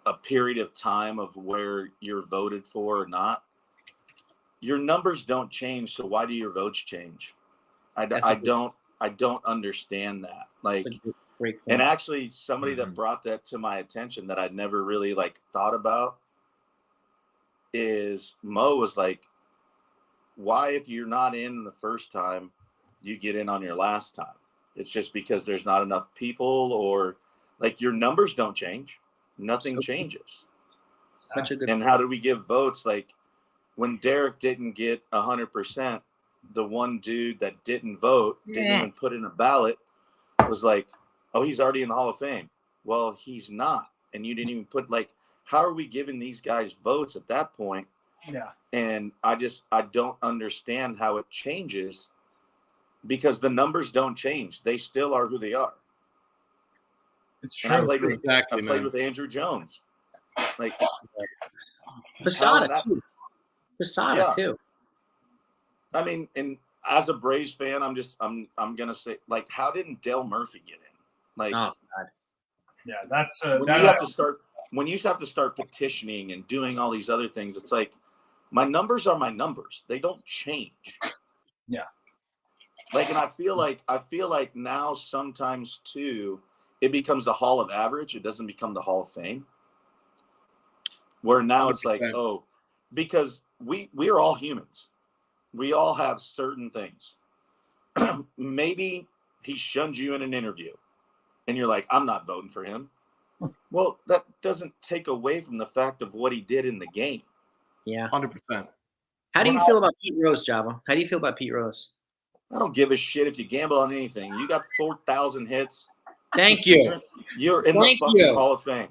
a period of time of where you're voted for or not. Your numbers don't change, so why do your votes change? I don't understand that. Like, and actually somebody that brought that to my attention that I'd never really like thought about is Mo was like, why, if you're not in the first time, you get in on your last time? It's just because there's not enough people, or like your numbers don't change. Nothing changes. And how do we give votes? Like when Derek didn't get 100%, the one dude that didn't vote, didn't even put in a ballot, was like, oh, he's already in the Hall of Fame. Well, he's not. And you didn't even put, like, how are we giving these guys votes at that point? Yeah. And I don't understand how it changes, because the numbers don't change. They still are who they are. It's true. And I played with Andrew Jones. Like Posada too. I mean, and as a Braves fan, I'm gonna say, like, how didn't Dale Murphy get in? Like, oh God. Yeah, that's when you have to start petitioning and doing all these other things. It's like, my numbers are my numbers; they don't change. Yeah. Like, and I feel like now sometimes too, it becomes the Hall of Average. It doesn't become the Hall of Fame. Where now 100%. It's like, oh, because we're all humans. We all have certain things. Maybe he shunned you in an interview and you're like, I'm not voting for him. Well, that doesn't take away from the fact of what he did in the game. Yeah. 100%. How do you feel about Pete Rose, Joba? How do you feel about Pete Rose? I don't give a shit if you gamble on anything. You got 4,000 hits. Thank you. You're in the fucking Hall of Fame.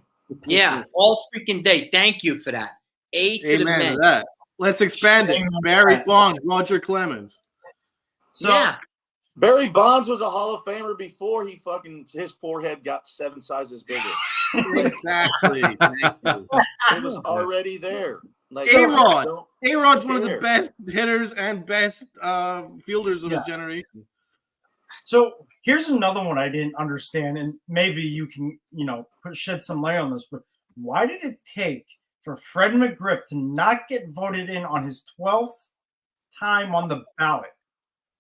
Yeah, all freaking day. Thank you for that. A to the men. That. Let's expand it. Barry Bonds, Roger Clemens. So, yeah. Barry Bonds was a Hall of Famer before his forehead got 7 sizes bigger. Exactly. Thank you. It was already there. Like, A-Rod. A-Rod's one of the best hitters and best fielders of his generation. So here's another one I didn't understand, and maybe you can, shed some light on this. But why did it take for Fred McGriff to not get voted in on his 12th time on the ballot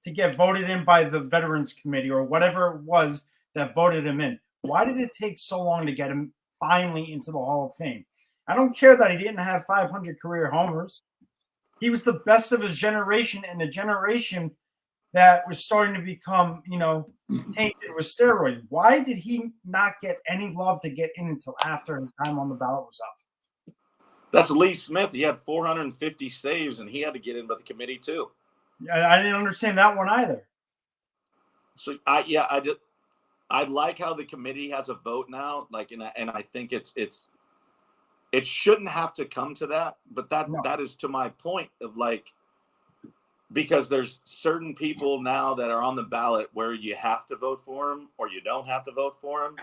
to get voted in by the Veterans Committee or whatever it was that voted him in? Why did it take so long to get him finally into the Hall of Fame? I don't care that he didn't have 500 career homers. He was the best of his generation, and the generation that was starting to become, tainted with steroids. Why did he not get any love to get in until after his time on the ballot was up? That's Lee Smith. He had 450 saves, and he had to get in by the committee too. Yeah, I didn't understand that one either. So I like how the committee has a vote now. Like, and I think it shouldn't have to come to that, but that is to my point of like, because there's certain people now that are on the ballot where you have to vote for them or you don't have to vote for them.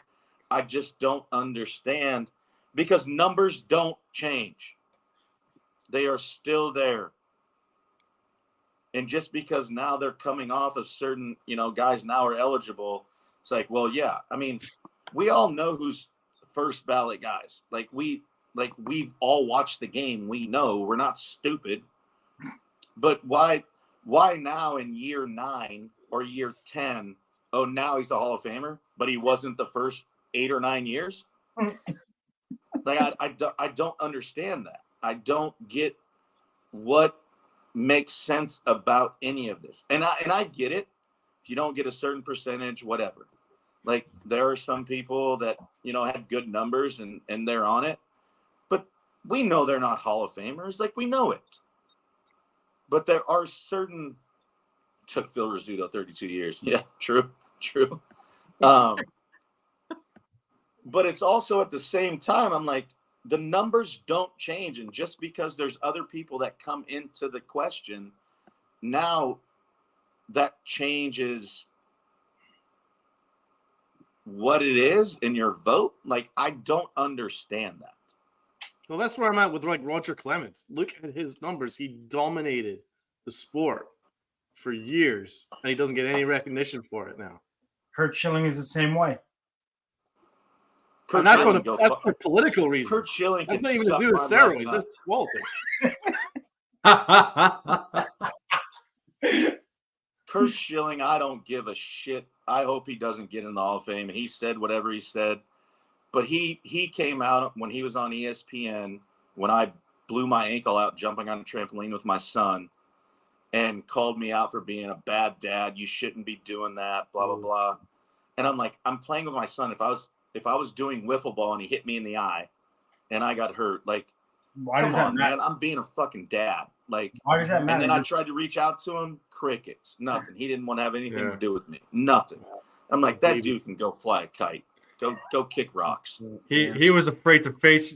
I just don't understand, because numbers don't change. They are still there. And just because now they're coming off of certain, guys now are eligible, it's like, well, yeah. I mean, we all know who's first ballot guys. Like we've all watched the game. We know, we're not stupid. But why now in year 9 or year 10? Oh, now he's a Hall of Famer, but he wasn't the first 8 or 9 years. Like I don't understand that. I don't get what makes sense about any of this. And I get it. If you don't get a certain percentage, whatever. Like there are some people that, had good numbers and they're on it, but we know they're not Hall of Famers. Like we know it. But there are certain, took Phil Rizzuto 32 years. Yeah, true. But it's also at the same time, I'm like, the numbers don't change. And just because there's other people that come into the question, now that changes what it is in your vote. Like, I don't understand that. Well, that's where I'm at with like Roger Clemens. Look at his numbers. He dominated the sport for years, and he doesn't get any recognition for it now. Kurt Schilling is the same way. And that's for political reasons. Kurt Schilling that's can not even to do with steroids. That's politics. Kurt Schilling, I don't give a shit. I hope he doesn't get in the Hall of Fame. And he said whatever he said. But he came out when he was on ESPN, when I blew my ankle out jumping on a trampoline with my son, and called me out for being a bad dad. You shouldn't be doing that, blah, blah, blah. And I'm like, I'm playing with my son. If I was doing wiffle ball and he hit me in the eye and I got hurt, like, why does that matter? Man, I'm being a fucking dad. Like, why does that matter? And then I tried to reach out to him, crickets, nothing. He didn't want to have anything to do with me, nothing. I'm like, that dude can go fly a kite, go kick rocks. He was afraid to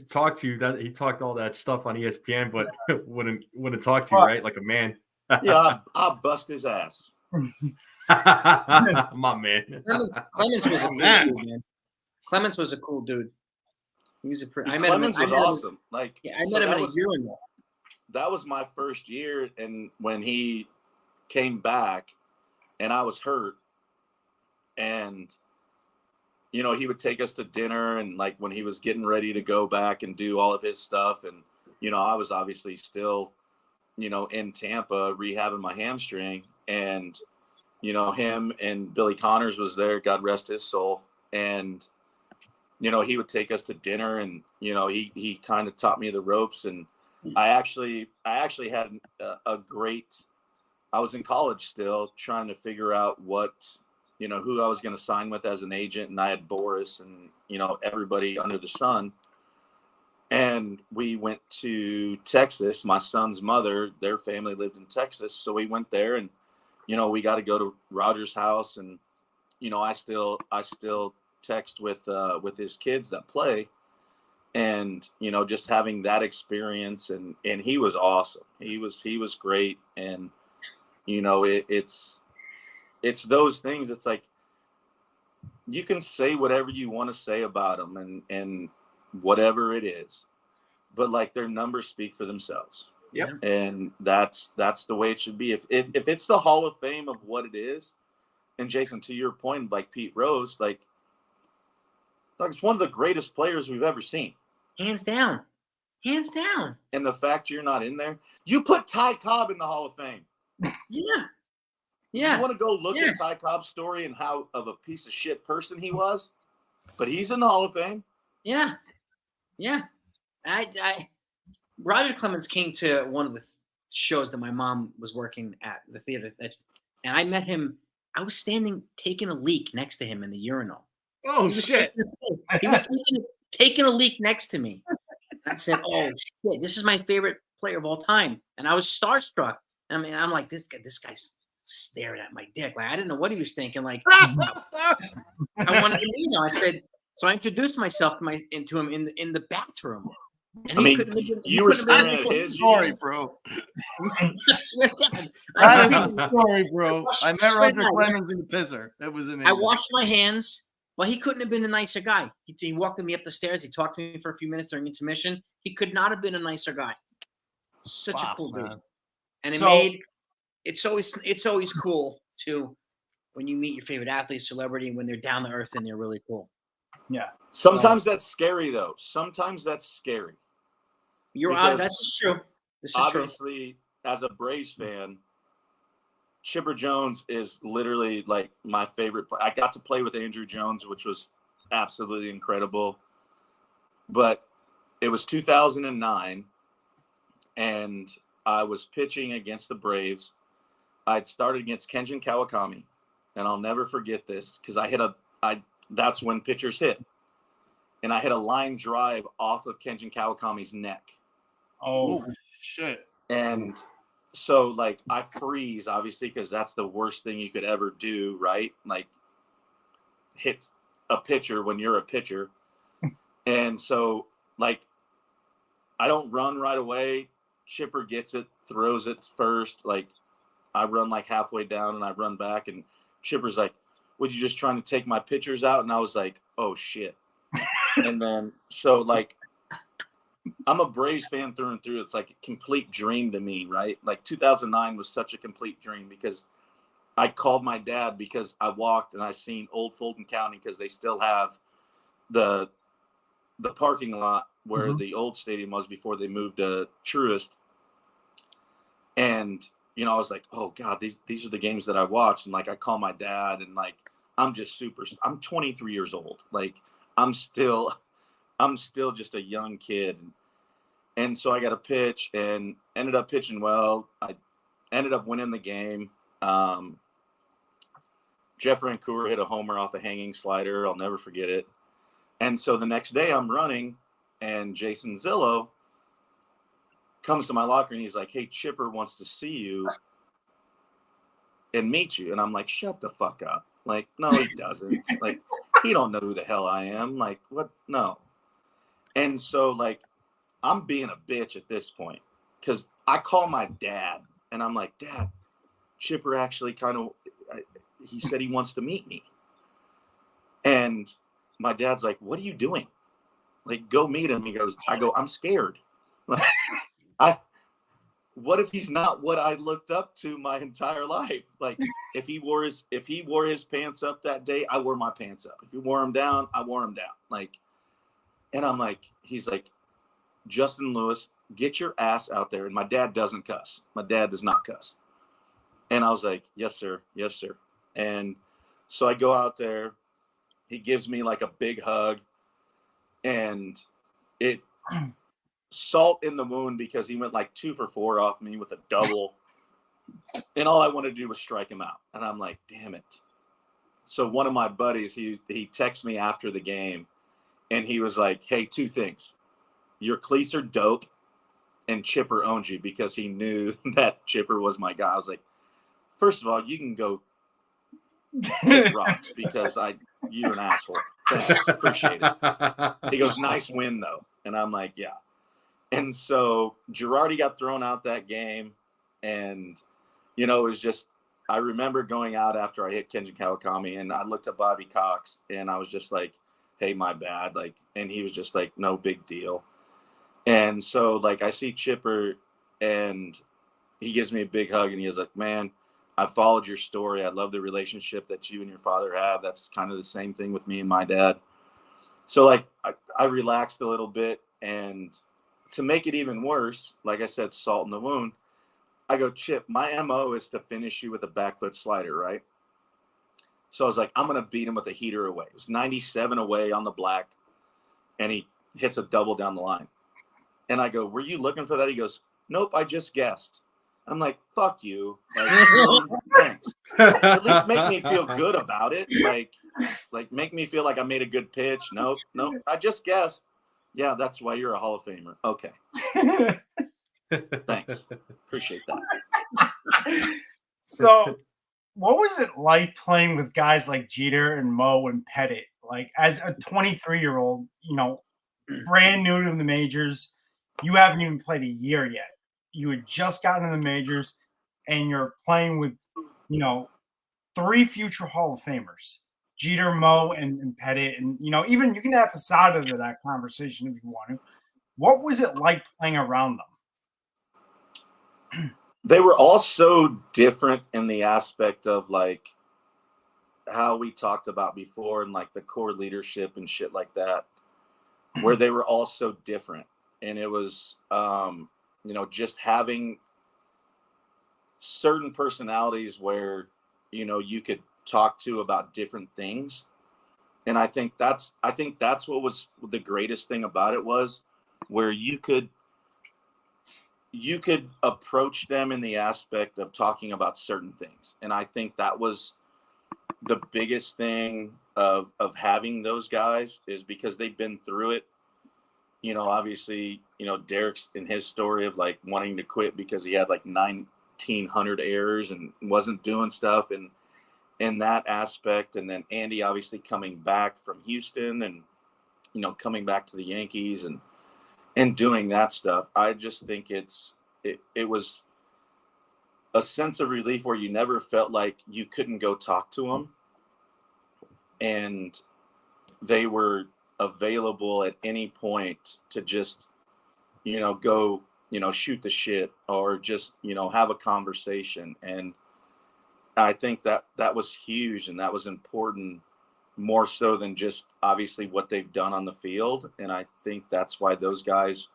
talk to you. That he talked all that stuff on ESPN, but wouldn't talk to you, right? Like a man. Yeah, I'll bust his ass. My man. Clemens was a cool dude, man. Clemens was a cool dude. He was Clemens was awesome. Like, I met him in a year ago. That was my first year, and when he came back, and I was hurt, and he would take us to dinner, and like when he was getting ready to go back and do all of his stuff, and I was obviously still, in Tampa rehabbing my hamstring, and him and Billy Connors was there, God rest his soul, and he would take us to dinner, and he kind of taught me the ropes, and I actually had a great. I was in college still, trying to figure out what who I was going to sign with as an agent, and I had Boris and everybody under the sun. And we went to Texas. My son's mother, their family lived in Texas, so we went there, and we got to go to Roger's house, and I still text with his kids that play, and just having that experience, and he was awesome. He was great, and it's those things. It's like you can say whatever you want to say about them, and whatever it is, but like their numbers speak for themselves. Yep. And that's the way it should be. If it's the Hall of Fame of what it is, and Jason, to your point, like Pete Rose, like it's one of the greatest players we've ever seen. Hands down. And the fact you're not in there, you put Ty Cobb in the Hall of Fame. Yeah. You want to go look at Ty Cobb's story and how of a piece of shit person he was, but he's in the Hall of Fame. Yeah. Roger Clemens came to one of the shows that my mom was working at the theater, and I met him. I was taking a leak next to him in the urinal. Oh shit! He was taking a leak next to me. I said, "Oh shit, this is my favorite player of all time," and I was starstruck. I mean, I'm like, this guy's staring at my dick. Like I didn't know what he was thinking. Like I wanted to, I said, so I introduced myself to him in the bathroom, and I mean, couldn't have been, you were couldn't have staring been at his. Story, bro. I swear to God. That is I, a story, bro. I met swear to Roger God. Clemens in the pisser. That was I amazing. washed my hands. Well, he couldn't have been a nicer guy. He walked me up the stairs. He talked to me for a few minutes during intermission. He could not have been a nicer guy. Such a cool dude. And it's always cool to when you meet your favorite athlete, celebrity, and when they're down to earth and they're really cool. Yeah. Sometimes that's scary, though. Sometimes that's scary. That's true. This is true. Obviously, as a Braves fan, Chipper Jones is literally like my favorite. I got to play with Andrew Jones, which was absolutely incredible. But it was 2009, and I was pitching against the Braves. I'd started against Kenjin Kawakami, and I'll never forget this because that's when pitchers hit. And I hit a line drive off of Kenjin Kawakami's neck. Oh, shit. And so, like, I freeze, obviously, because that's the worst thing you could ever do, right? Like, hit a pitcher when you're a pitcher. And so, like, I don't run right away. Chipper gets it, throws it first. Like, I run like halfway down and I run back. And Chipper's like, "Would you just trying to take my pitchers out?" And I was like, "Oh, shit." And then, so, like, I'm a Braves fan through and through. It's like a complete dream to me, right? Like 2009 was such a complete dream because I called my dad because I walked and I seen Old Fulton County because they still have the parking lot where the old stadium was before they moved to Truist. And, I was like, oh God, these are the games that I watched. And like, I call my dad and like, I'm 23 years old. Like I'm still just a young kid. And so I got a pitch and ended up pitching well. I ended up winning the game. Jeff Rancour hit a homer off a hanging slider. I'll never forget it. And so the next day I'm running and Jason Zillow comes to my locker and he's like, "Hey, Chipper wants to see you and meet you." And I'm like, "Shut the fuck up." Like, no, he doesn't. Like, he don't know who the hell I am. Like, what? No. And so, like, I'm being a bitch at this point because I call my dad and I'm like, "Dad, Chipper actually he said he wants to meet me." And my dad's like, "What are you doing? Like, go meet him." I go, "I'm scared." What if he's not what I looked up to my entire life? Like, if he wore his pants up that day, I wore my pants up. If he wore them down, I wore them down. Like, and I'm like, he's like, "Justin Lewis, get your ass out there." And my dad doesn't cuss. My dad does not cuss. And I was like, "Yes, sir. Yes, sir." And so I go out there. He gives me like a big hug, and it salt in the wound because he went like 2 for 4 off me with a double. And all I wanted to do was strike him out. And I'm like, damn it. So one of my buddies, he texted me after the game and he was like, "Hey, 2 things. Your cleats are dope and Chipper owns you," because he knew that Chipper was my guy. I was like, "First of all, you can go hit rocks because you're an asshole. Thanks. Appreciate it." He goes, "Nice win though." And I'm like, "Yeah." And so Girardi got thrown out that game. And, it was just, I remember going out after I hit Kenjin Kawakami and I looked at Bobby Cox and I was just like, "Hey, my bad." Like, and he was just like, "No big deal." And so like, I see Chipper and he gives me a big hug and he was like, "Man, I followed your story. I love the relationship that you and your father have. That's kind of the same thing with me and my dad." So like, I relaxed a little bit, and to make it even worse, like I said, salt in the wound, I go, "Chip, my MO is to finish you with a back foot slider, right?" So I was like, I'm going to beat him with a heater away. It was 97 away on the black, and he hits a double down the line. And I go, "Were you looking for that?" He goes, "Nope, I just guessed." I'm like, "Fuck you." Like, thanks. At least make me feel good about it. Like make me feel like I made a good pitch. Nope. I just guessed. Yeah, that's why you're a Hall of Famer. Okay. Thanks. Appreciate that. So, what was it like playing with guys like Jeter and Mo and Pettit? Like, as a 23-year-old, brand new to the majors, you haven't even played a year yet. You had just gotten to the majors, and you're playing with, 3 future Hall of Famers. Jeter, Mo, and Pettit, and even you can add Posada to that conversation if you want to. What was it like playing around them? They were all so different in the aspect of like how we talked about before, and like the core leadership and shit like that, where they were all so different. And it was, just having certain personalities where, you could talk to about different things. And I think that's what was the greatest thing about it, was where you could approach them in the aspect of talking about certain things. And I think that was the biggest thing of having those guys, is because they've been through it. Obviously, Derek's in his story of like wanting to quit because he had like 1,900 errors and wasn't doing stuff, and in that aspect. And then Andy obviously coming back from Houston and, coming back to the Yankees and doing that stuff. I just think it was a sense of relief where you never felt like you couldn't go talk to them, and they were available at any point to just, go, shoot the shit, or just, have a conversation. And I think that was huge, and that was important, more so than just obviously what they've done on the field. And I think that's why those guys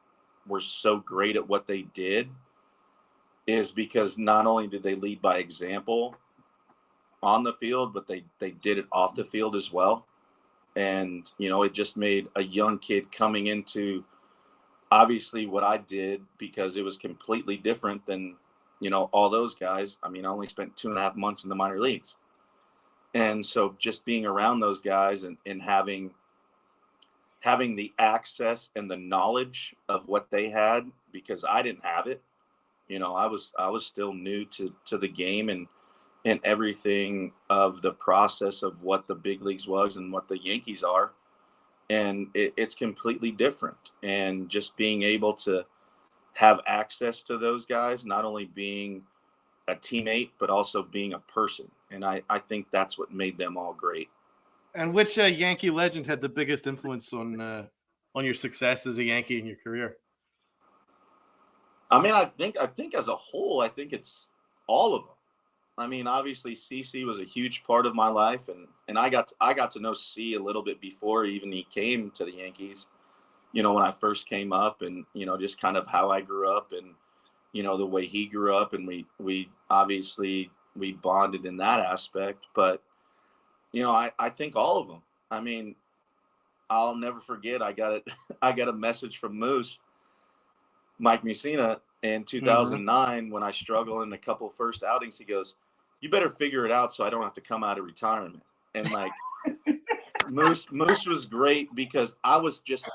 were so great at what they did, is because not only did they lead by example on the field, but they did it off the field as well. And, it just made a young kid coming into obviously what I did, because it was completely different than, all those guys. I mean, I only spent 2.5 months in the minor leagues. And so just being around those guys and having the access and the knowledge of what they had, because I didn't have it. I was still new to the game and everything of the process of what the big leagues was and what the Yankees are. And it's completely different. And just being able to have access to those guys, not only being a teammate, but also being a person. And I think that's what made them all great. And which Yankee legend had the biggest influence on your success as a Yankee in your career? I mean, I think as a whole, I think it's all of them. I mean, obviously CC was a huge part of my life, and I got to know C a little bit before even he came to the Yankees, when I first came up, and, just kind of how I grew up, and, the way he grew up, and we obviously we bonded in that aspect. But, I think all of them. I mean, I'll never forget, I got a message from Mike Mussina in 2009 when I struggled in a couple first outings. He goes, "You better figure it out so I don't have to come out of retirement." And like Moose was great, because I was just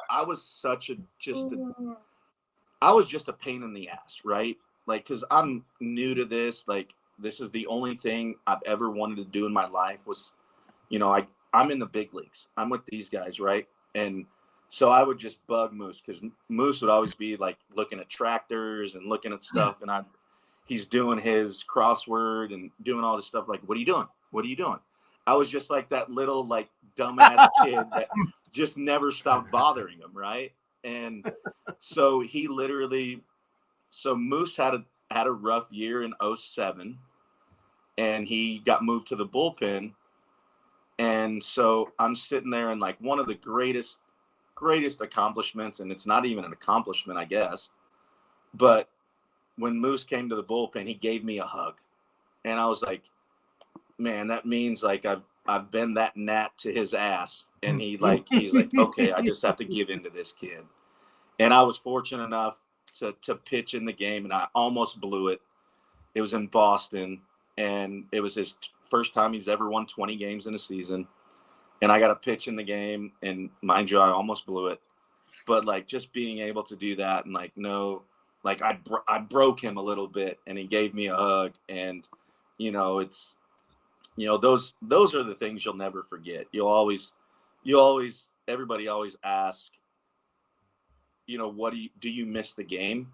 a pain in the ass, right? Like, because I'm new to this. Like, this is the only thing I've ever wanted to do in my life was, I'm in the big leagues. I'm with these guys, right? And so I would just bug Moose, because Moose would always be like looking at tractors and looking at stuff. And he's doing his crossword and doing all this stuff. Like, what are you doing? What are you doing? I was just like that little like dumbass kid that just never stopped bothering him, right? And so Moose had a rough year in 2007, and he got moved to the bullpen. And so I'm sitting there, and like one of the greatest accomplishments, and it's not even an accomplishment, I guess, but when Moose came to the bullpen, he gave me a hug. And I was like, man, that means like I've been that gnat to his ass. And he's like, okay, I just have to give in to this kid. And I was fortunate enough to pitch in the game, and I almost blew it. It was in Boston, and it was his first time he's ever won 20 games in a season. And I got a pitch in the game, and mind you, I almost blew it. but like just being able to do that and like no, like I broke him a little bit and he gave me a hug, and it's those are the things you'll never forget. Everybody always ask, what do you miss the game?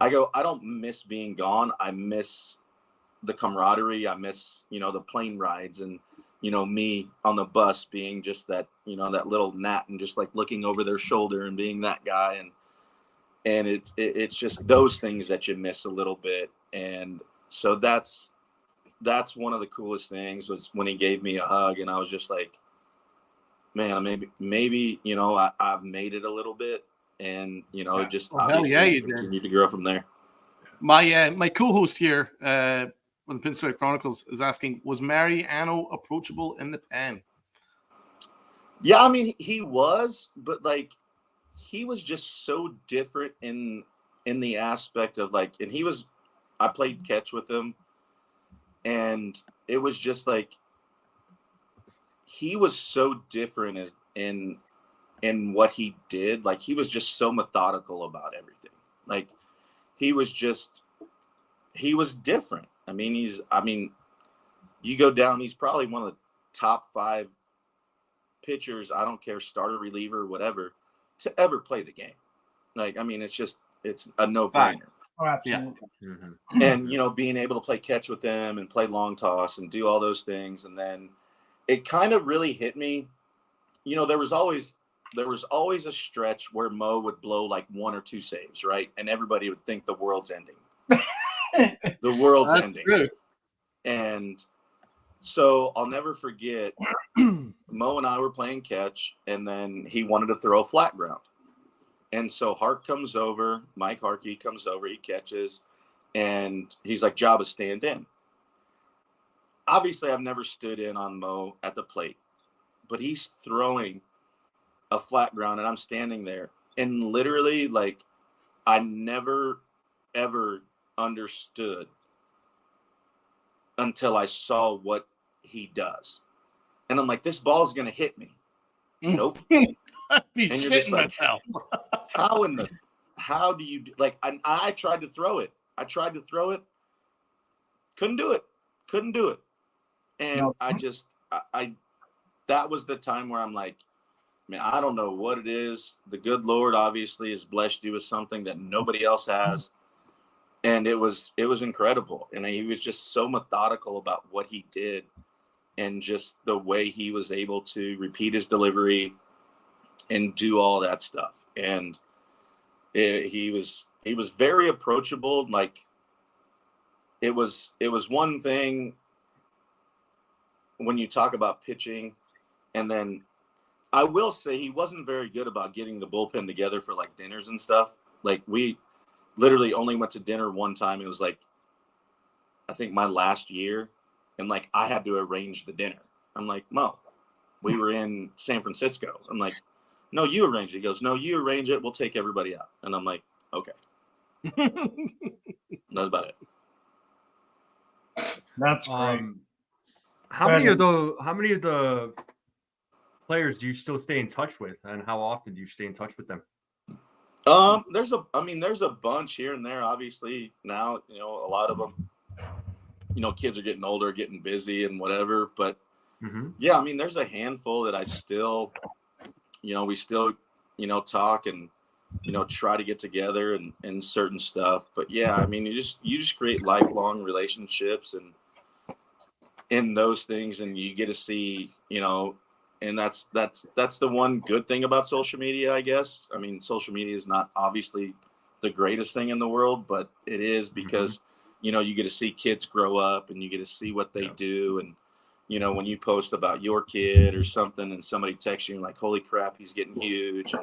I go, I don't miss being gone. I miss the camaraderie. I miss, the plane rides and, me on the bus being just that, that little gnat and just like looking over their shoulder and being that guy. And it's just those things that you miss a little bit. And so that's one of the coolest things was when he gave me a hug, and I was just like, man, maybe, I've made it a little bit, and, just obviously continue to grow from there. My co-host here, with the Pinstripe Chronicles, is asking, was Mariano approachable in the pen? Yeah, I mean, he was, but like, he was just so different in the aspect of like, and I played catch with him, and it was just like, he was so different in what he did. Like, he was just so methodical about everything. Like, he was different. I mean, you go down, he's probably one of the top 5 pitchers, I don't care, starter, reliever, whatever, to ever play the game. Like, I mean, it's a no-brainer. Oh, absolutely. Yeah. Mm-hmm. And, being able to play catch with him and play long toss and do all those things. And then it kind of really hit me. There was always a stretch where Mo would blow like 1 or 2 saves, right? And everybody would think the world's ending. The world's ending. True. And so I'll never forget, Mo and I were playing catch, and then he wanted to throw a flat ground. And so Mike Harkey comes over, he catches, and he's like, Joba, stand in. Obviously, I've never stood in on Mo at the plate, but he's throwing a flat ground, and I'm standing there. And literally, like, I never, ever understood until I saw what he does. And I'm like, this ball's going to hit me. Nope. I'd be and you're shitting just like, myself. how do you, like, I tried to throw it. Couldn't do it. And nope. I that was the time where I'm like, man, I don't know what it is. The good Lord obviously has blessed you with something that nobody else has. And it was incredible. And he was just so methodical about what he did, and just the way he was able to repeat his delivery and do all that stuff. And he was very approachable. Like, it was one thing when you talk about pitching, and then I will say he wasn't very good about getting the bullpen together for like dinners and stuff. Like, we literally only went to dinner one time. It was like, I think my last year, and like, I had to arrange the dinner. I'm like, Mo, we were in San Francisco. I'm like, no, you arrange it. He goes, no, you arrange it. We'll take everybody out. And I'm like, okay. That's about it. That's great. How many of the players do you still stay in touch with, and how often do you stay in touch with them? There's a bunch here and there. Obviously now, a lot of them, kids are getting older, getting busy and whatever, but yeah, I mean, there's a handful that I still, we still, talk and, try to get together and certain stuff. But yeah, I mean, you just create lifelong relationships and in those things, and you get to see, and that's the one good thing about social media, I guess. I mean, social media is not obviously the greatest thing in the world, but it is because, you get to see kids grow up, and you get to see what they do. And, when you post about your kid or something and somebody texts you like, holy crap, he's getting huge.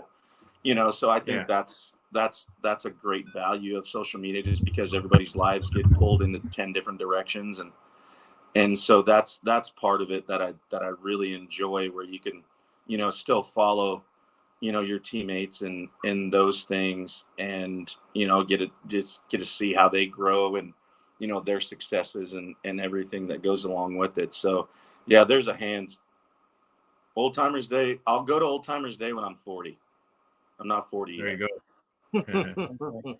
And, so I think that's a great value of social media, just because everybody's lives get pulled into 10 different directions. And so that's part of it that I really enjoy, where you can, still follow, your teammates and those things, and, get to see how they grow and, their successes and everything that goes along with it. So yeah, there's a hands. Old Timers Day. I'll go to Old Timers Day when I'm 40. I'm not 40 There yet. you go. It's-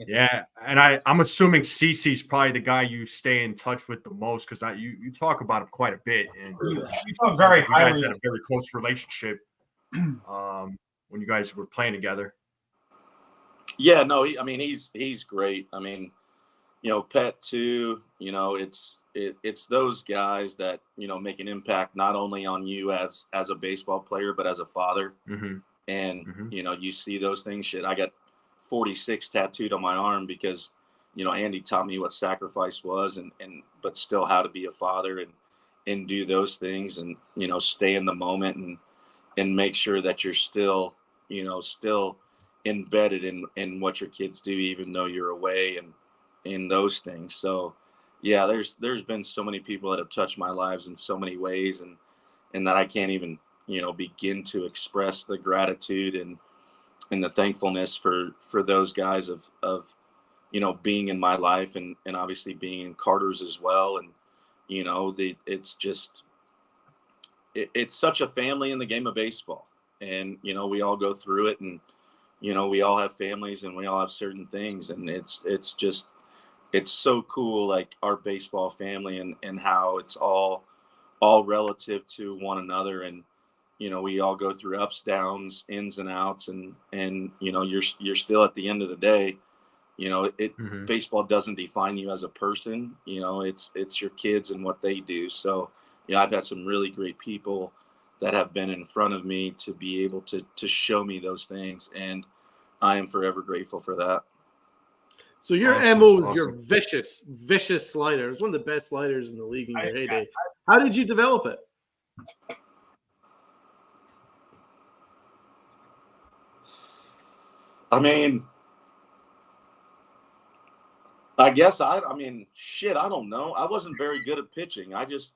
Yeah, and I'm assuming CC's probably the guy you stay in touch with the most because you talk about him quite a bit, and You it talk sounds very like you guys highly. had a very close relationship when you guys were playing together. Yeah, no, he's great. I mean, Pet too. It's those guys that make an impact not only on you as a baseball player, but as a father. Mm-hmm. And Mm-hmm. you see those things. Shit, I got 46 tattooed on my arm because Andy taught me what sacrifice was, and but still how to be a father and do those things, and stay in the moment and make sure that you're still still embedded in what your kids do, even though you're away, and in those things. So yeah, there's been so many people that have touched my lives in so many ways, and that I can't even begin to express the gratitude and the thankfulness for those guys of being in my life, and obviously being in Carter's as well. And it's just it's such a family in the game of baseball, and we all go through it, and we all have families, and we all have certain things, and it's just it's so cool, like our baseball family, and how it's all relative to one another. And we all go through ups, downs, ins and outs, and you're still, at the end of the day, Mm-hmm. baseball doesn't define you as a person. It's your kids and what they do. So I've had some really great people that have been in front of me to be able to show me those things, and I am forever grateful for that. So your Awesome, MO is awesome. your vicious slider. It's one of the best sliders in the league in your I- heyday. How did you develop it? I mean, I guess I mean, shit, I don't know. I wasn't very good at pitching. I just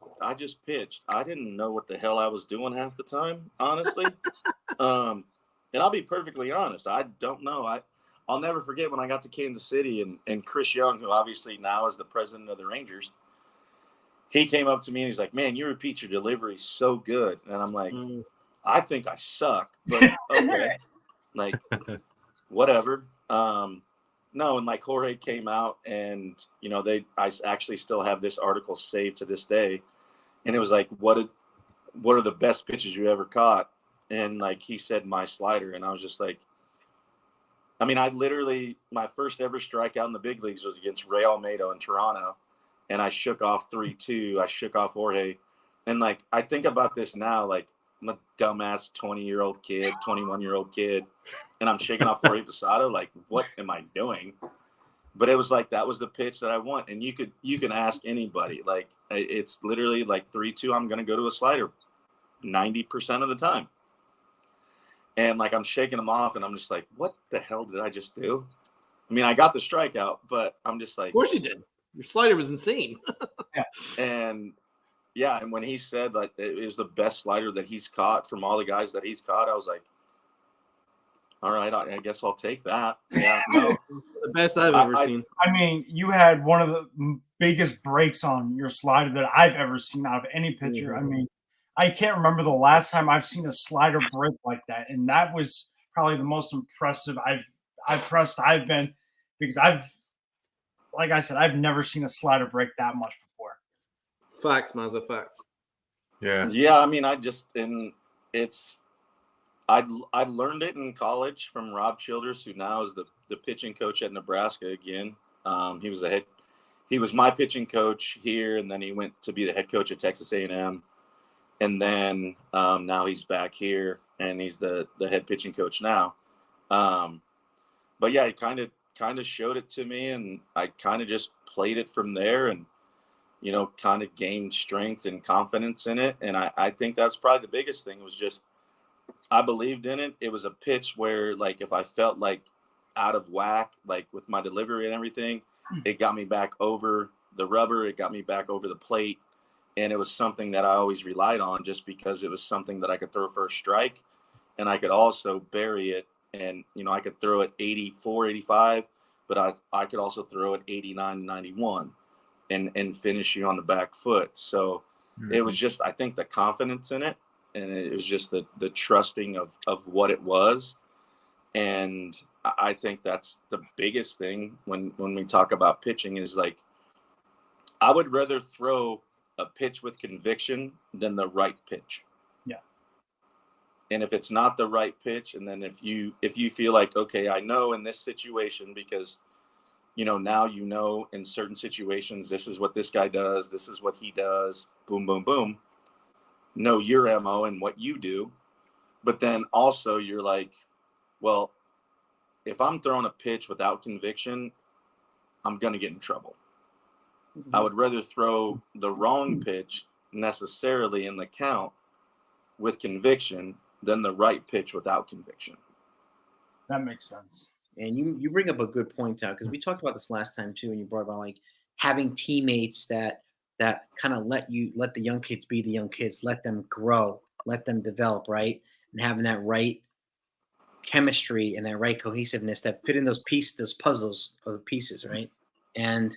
pitched. I didn't know what the hell I was doing half the time, honestly. And I'll be perfectly honest. I don't know. I'll never forget when I got to Kansas City, and Chris Young, who obviously now is the president of the Rangers, he came up to me and he's like, "Man, you repeat your delivery so good." And I'm like, "I think I suck, but okay." Like, whatever. No, and like Jorge came out, and I actually still have this article saved to this day, and it was like, what are the best pitches you ever caught? And like he said, my slider, and I was just like, I mean, I literally, my first ever strikeout in the big leagues was against Ray Almeida in Toronto, and I shook off 3-2. I shook off Jorge, and like I think about this now, like I'm a dumbass 20-year-old kid, 21-year-old kid, and I'm shaking off Jorge Posada. Like, what am I doing? But it was like, that was the pitch that I want. And you can ask anybody. Like, it's literally like 3-2. I'm gonna go to a slider 90% of the time. And like I'm shaking them off, and I'm just like, what the hell did I just do? I mean, I got the strikeout, but I'm just like, Of course you did. Your slider was insane. and yeah, and when he said like it was the best slider that he's caught from all the guys that he's caught, I was like, all right, I guess I'll take that. Yeah, no. The best I've ever seen. I mean, you had one of the biggest breaks on your slider that I've ever seen out of any pitcher. I mean, I can't remember the last time I've seen a slider break like that, and that was probably the most impressive I've been, because like I said, I've never seen a slider break that much before. Facts, Mazza, facts. Yeah. I mean, I learned it in college from Rob Childress, who now is the pitching coach at Nebraska again. He was my pitching coach here, and then he went to be the head coach at Texas A&M, and then now he's back here, and he's the head pitching coach now. But yeah, he kind of showed it to me, and I kind of just played it from there, and kind of gained strength and confidence in it. And I think that's probably the biggest thing, was just I believed in it. It was a pitch where, like, if I felt like out of whack, like with my delivery and everything, it got me back over the rubber. It got me back over the plate. And it was something that I always relied on, just because it was something that I could throw for a strike, and I could also bury it. And, I could throw it 84, 85, but I could also throw it 89, 91 and finish you on the back foot. So it was just, I think, the confidence in it. And it was just the trusting of what it was. And I think that's the biggest thing when we talk about pitching is like, I would rather throw a pitch with conviction than the right pitch. Yeah. And if it's not the right pitch, and then if you feel like, okay, I know in this situation, because now in certain situations, this is what this guy does, this is what he does, boom, boom, boom. Know your MO and what you do. But then also you're like, well, if I'm throwing a pitch without conviction, I'm going to get in trouble. I would rather throw the wrong pitch necessarily in the count with conviction than the right pitch without conviction. That makes sense. And you bring up a good point out, because we talked about this last time too, and you brought about like having teammates that kind of let the young kids be the young kids, let them grow, let them develop, right? And having that right chemistry and that right cohesiveness that fit in those puzzles of pieces, right? And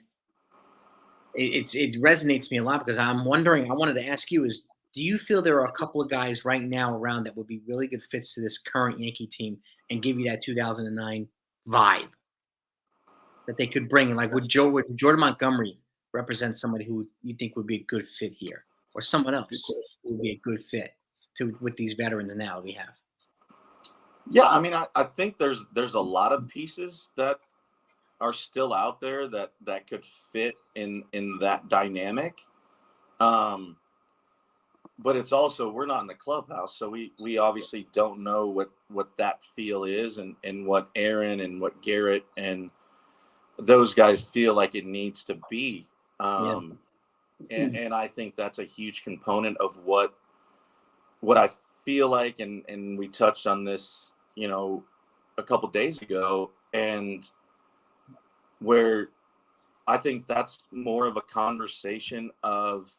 it resonates me a lot, because I'm wondering, I wanted to ask you is, do you feel there are a couple of guys right now around that would be really good fits to this current Yankee team and give you that 2009 vibe that they could bring? And like, would Jordan Montgomery represent somebody who you think would be a good fit here, or someone else who would be a good fit with these veterans now we have? Yeah, I mean, I think there's a lot of pieces that are still out there that could fit in that dynamic. But it's also, we're not in the clubhouse, so we obviously don't know what that feel is, and what Aaron and what Garrett and those guys feel like it needs to be. And I think that's a huge component of what I feel like, and we touched on this, a couple days ago, and where I think that's more of a conversation of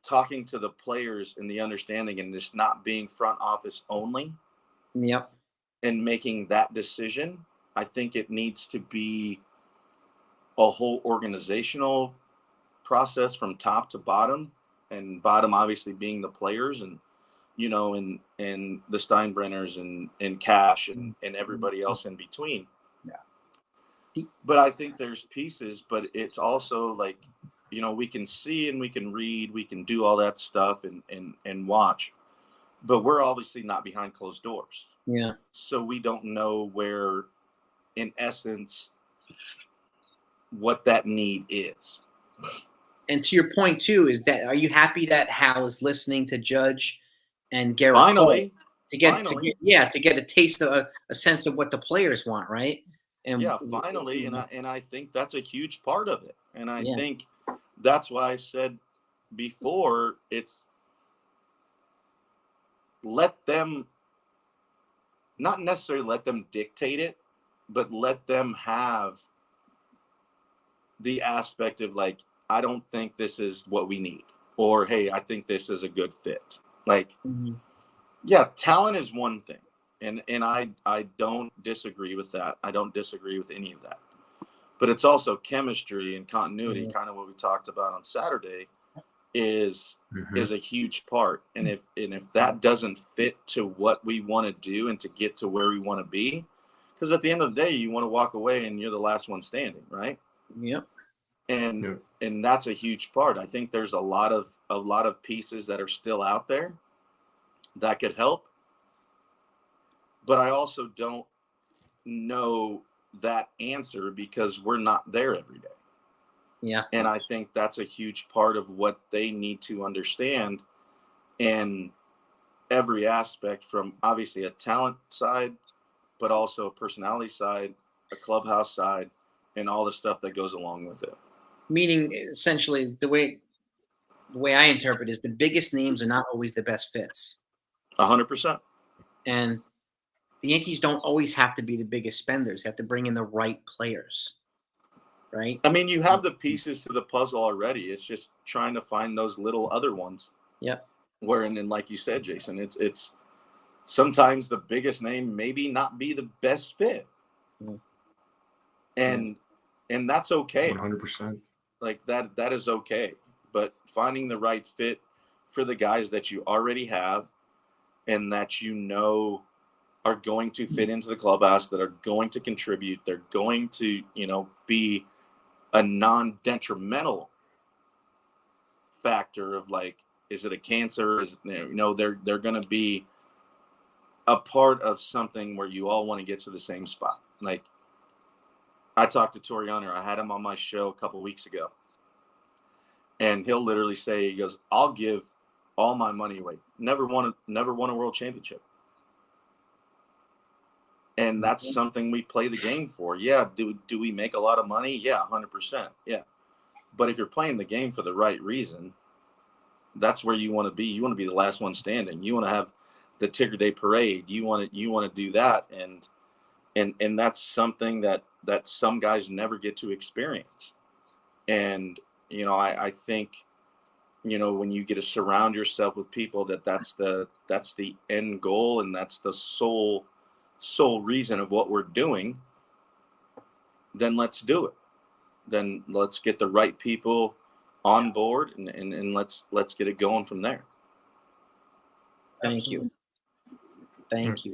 talking to the players and the understanding, and just not being front office only. Yep. And making that decision. I think it needs to be a whole organizational process from top to bottom, and bottom obviously being the players, and and the Steinbrenners and Cash and everybody else in between. Yeah. But I think there's pieces, but it's also like, we can see and we can read, we can do all that stuff and watch, but we're obviously not behind closed doors. Yeah. So we don't know where, in essence, what that need is. And to your point too, is that, are you happy that Hal is listening to Judge and Garrett Finally, to get a taste of a sense of what the players want, right? And finally, and I think that's a huge part of it. And I Yeah. think that's why I said before, it's let them, not necessarily let them dictate it, but let them have the aspect of like, I don't think this is what we need, or hey, I think this is a good fit. Like, yeah, talent is one thing, and I don't disagree with that. I don't disagree with any of that. But it's also chemistry and continuity, kind of what we talked about on Saturday, is a huge part. And if that doesn't fit to what we want to do and to get to where we want to be, because at the end of the day, you want to walk away and you're the last one standing, right? Yep. And that's a huge part. I think there's a lot of pieces that are still out there that could help, but I also don't know that answer because we're not there every day. Yeah. And I think that's a huge part of what they need to understand, in every aspect, from obviously a talent side, but also a personality side, a clubhouse side, and all the stuff that goes along with it. Meaning, essentially, the way I interpret is the biggest names are not always the best fits. 100%. And the Yankees don't always have to be the biggest spenders. They have to bring in the right players, right? I mean, you have the pieces to the puzzle already. It's just trying to find those little other ones. Yep. And then, like you said, Jason, it's sometimes the biggest name maybe not be the best fit. And that's okay. 100%. Like that is okay. But finding the right fit for the guys that you already have and that are going to fit into the clubhouse, that are going to contribute. They're going to, be a non-detrimental factor of like, is it a cancer? They're going to be a part of something where you all want to get to the same spot. Like, I talked to Toriano. I had him on my show a couple weeks ago, and he'll literally say, he goes, "I'll give all my money away. Never won a world championship." And that's something we play the game for. Yeah. Do we make a lot of money? Yeah, 100%. Yeah. But if you're playing the game for the right reason, that's where you want to be. You want to be the last one standing. You want to have the ticker day parade. You want to do that. And that's something that some guys never get to experience. And, I think, when you get to surround yourself with people that's the end goal, and that's the sole reason of what we're doing, then let's do it. Then let's get the right people on board, and let's get it going from there. Thank you. Thank you.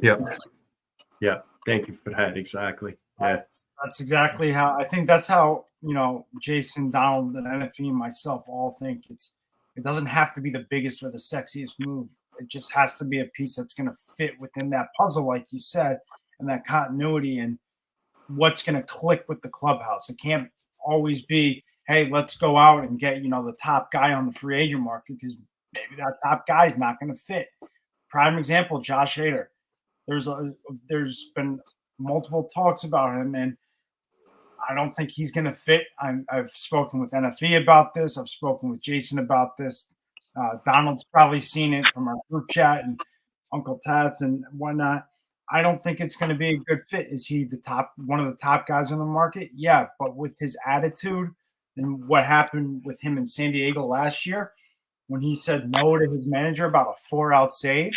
Yeah. Thank you for that. Exactly. Yeah. That's exactly how I think. That's how Jason, Donald, and NFE and myself all think. It doesn't have to be the biggest or the sexiest move. It just has to be a piece that's going to fit within that puzzle, like you said, and that continuity and what's going to click with the clubhouse. It can't always be, hey, let's go out and get the top guy on the free agent market, because maybe that top guy is not going to fit. Prime example, Josh Hader. There's been multiple talks about him, and I don't think he's going to fit. I've spoken with NFE about this. I've spoken with Jason about this. Donald's probably seen it from our group chat and Uncle Tats and whatnot. I don't think it's going to be a good fit. Is he one of the top guys on the market? Yeah, but with his attitude and what happened with him in San Diego last year, when he said no to his manager about a 4-out save,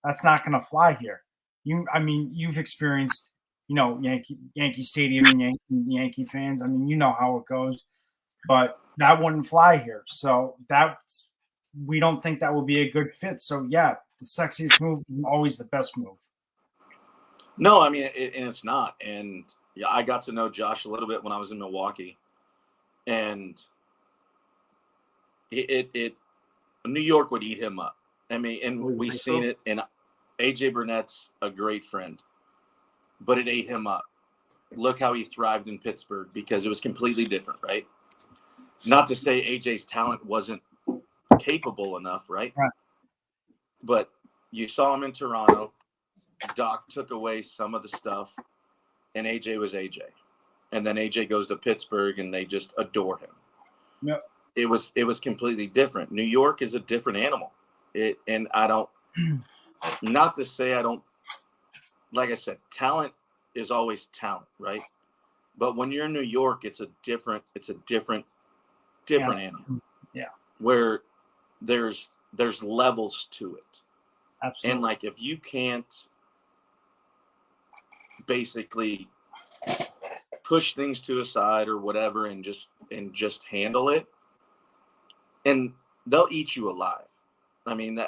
that's not going to fly here. You've experienced, Yankee Stadium and Yankee fans. You know how it goes, but that wouldn't fly here. So we don't think that will be a good fit. So yeah, the sexiest move is always the best move. No, and it's not. And yeah, I got to know Josh a little bit when I was in Milwaukee, and New York would eat him up. We've seen it. And AJ Burnett's a great friend, but it ate him up. Look how he thrived in Pittsburgh, because it was completely different, right? Not to say AJ's talent wasn't capable enough, right? But you saw him in Toronto. Doc took away some of the stuff, and AJ was AJ. And then AJ goes to Pittsburgh, and they just adore him. Yep. It was completely different. New York is a different animal. And I don't, not to say I don't, like I said, talent is always talent, right? But when you're in New York, it's a different animal. Yeah. Where there's levels to it. Absolutely. And like, if you can't basically push things to a side or whatever and just handle it, and they'll eat you alive.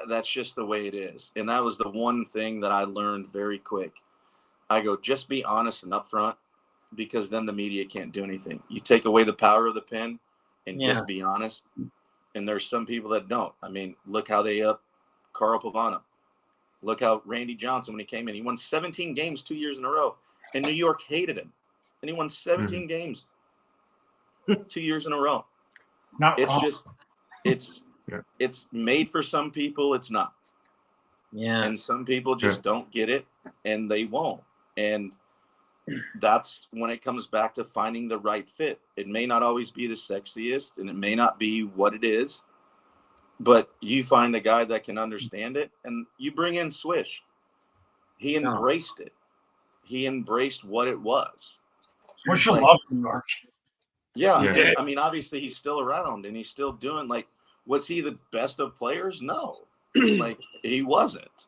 That's just the way it is. And that was the one thing that I learned very quick. I go, just be honest and upfront, because then the media can't do anything. You take away the power of the pen and just be honest. And there's some people that don't. Look how they up Carl Pavano. Look how Randy Johnson, when he came in, he won 17 games 2 years in a row, and New York hated him. And he won 17 games 2 years in a row. It's made for some people. It's not. Yeah. And some people just don't get it, and they won't. And that's when it comes back to finding the right fit. It may not always be the sexiest, and it may not be what it is, but you find a guy that can understand it, and you bring in Swish. He embraced it. He embraced what it was. Swish loves New York. Yeah. Obviously he's still around, and he's still doing, like, was he the best of players? No. Like, he wasn't.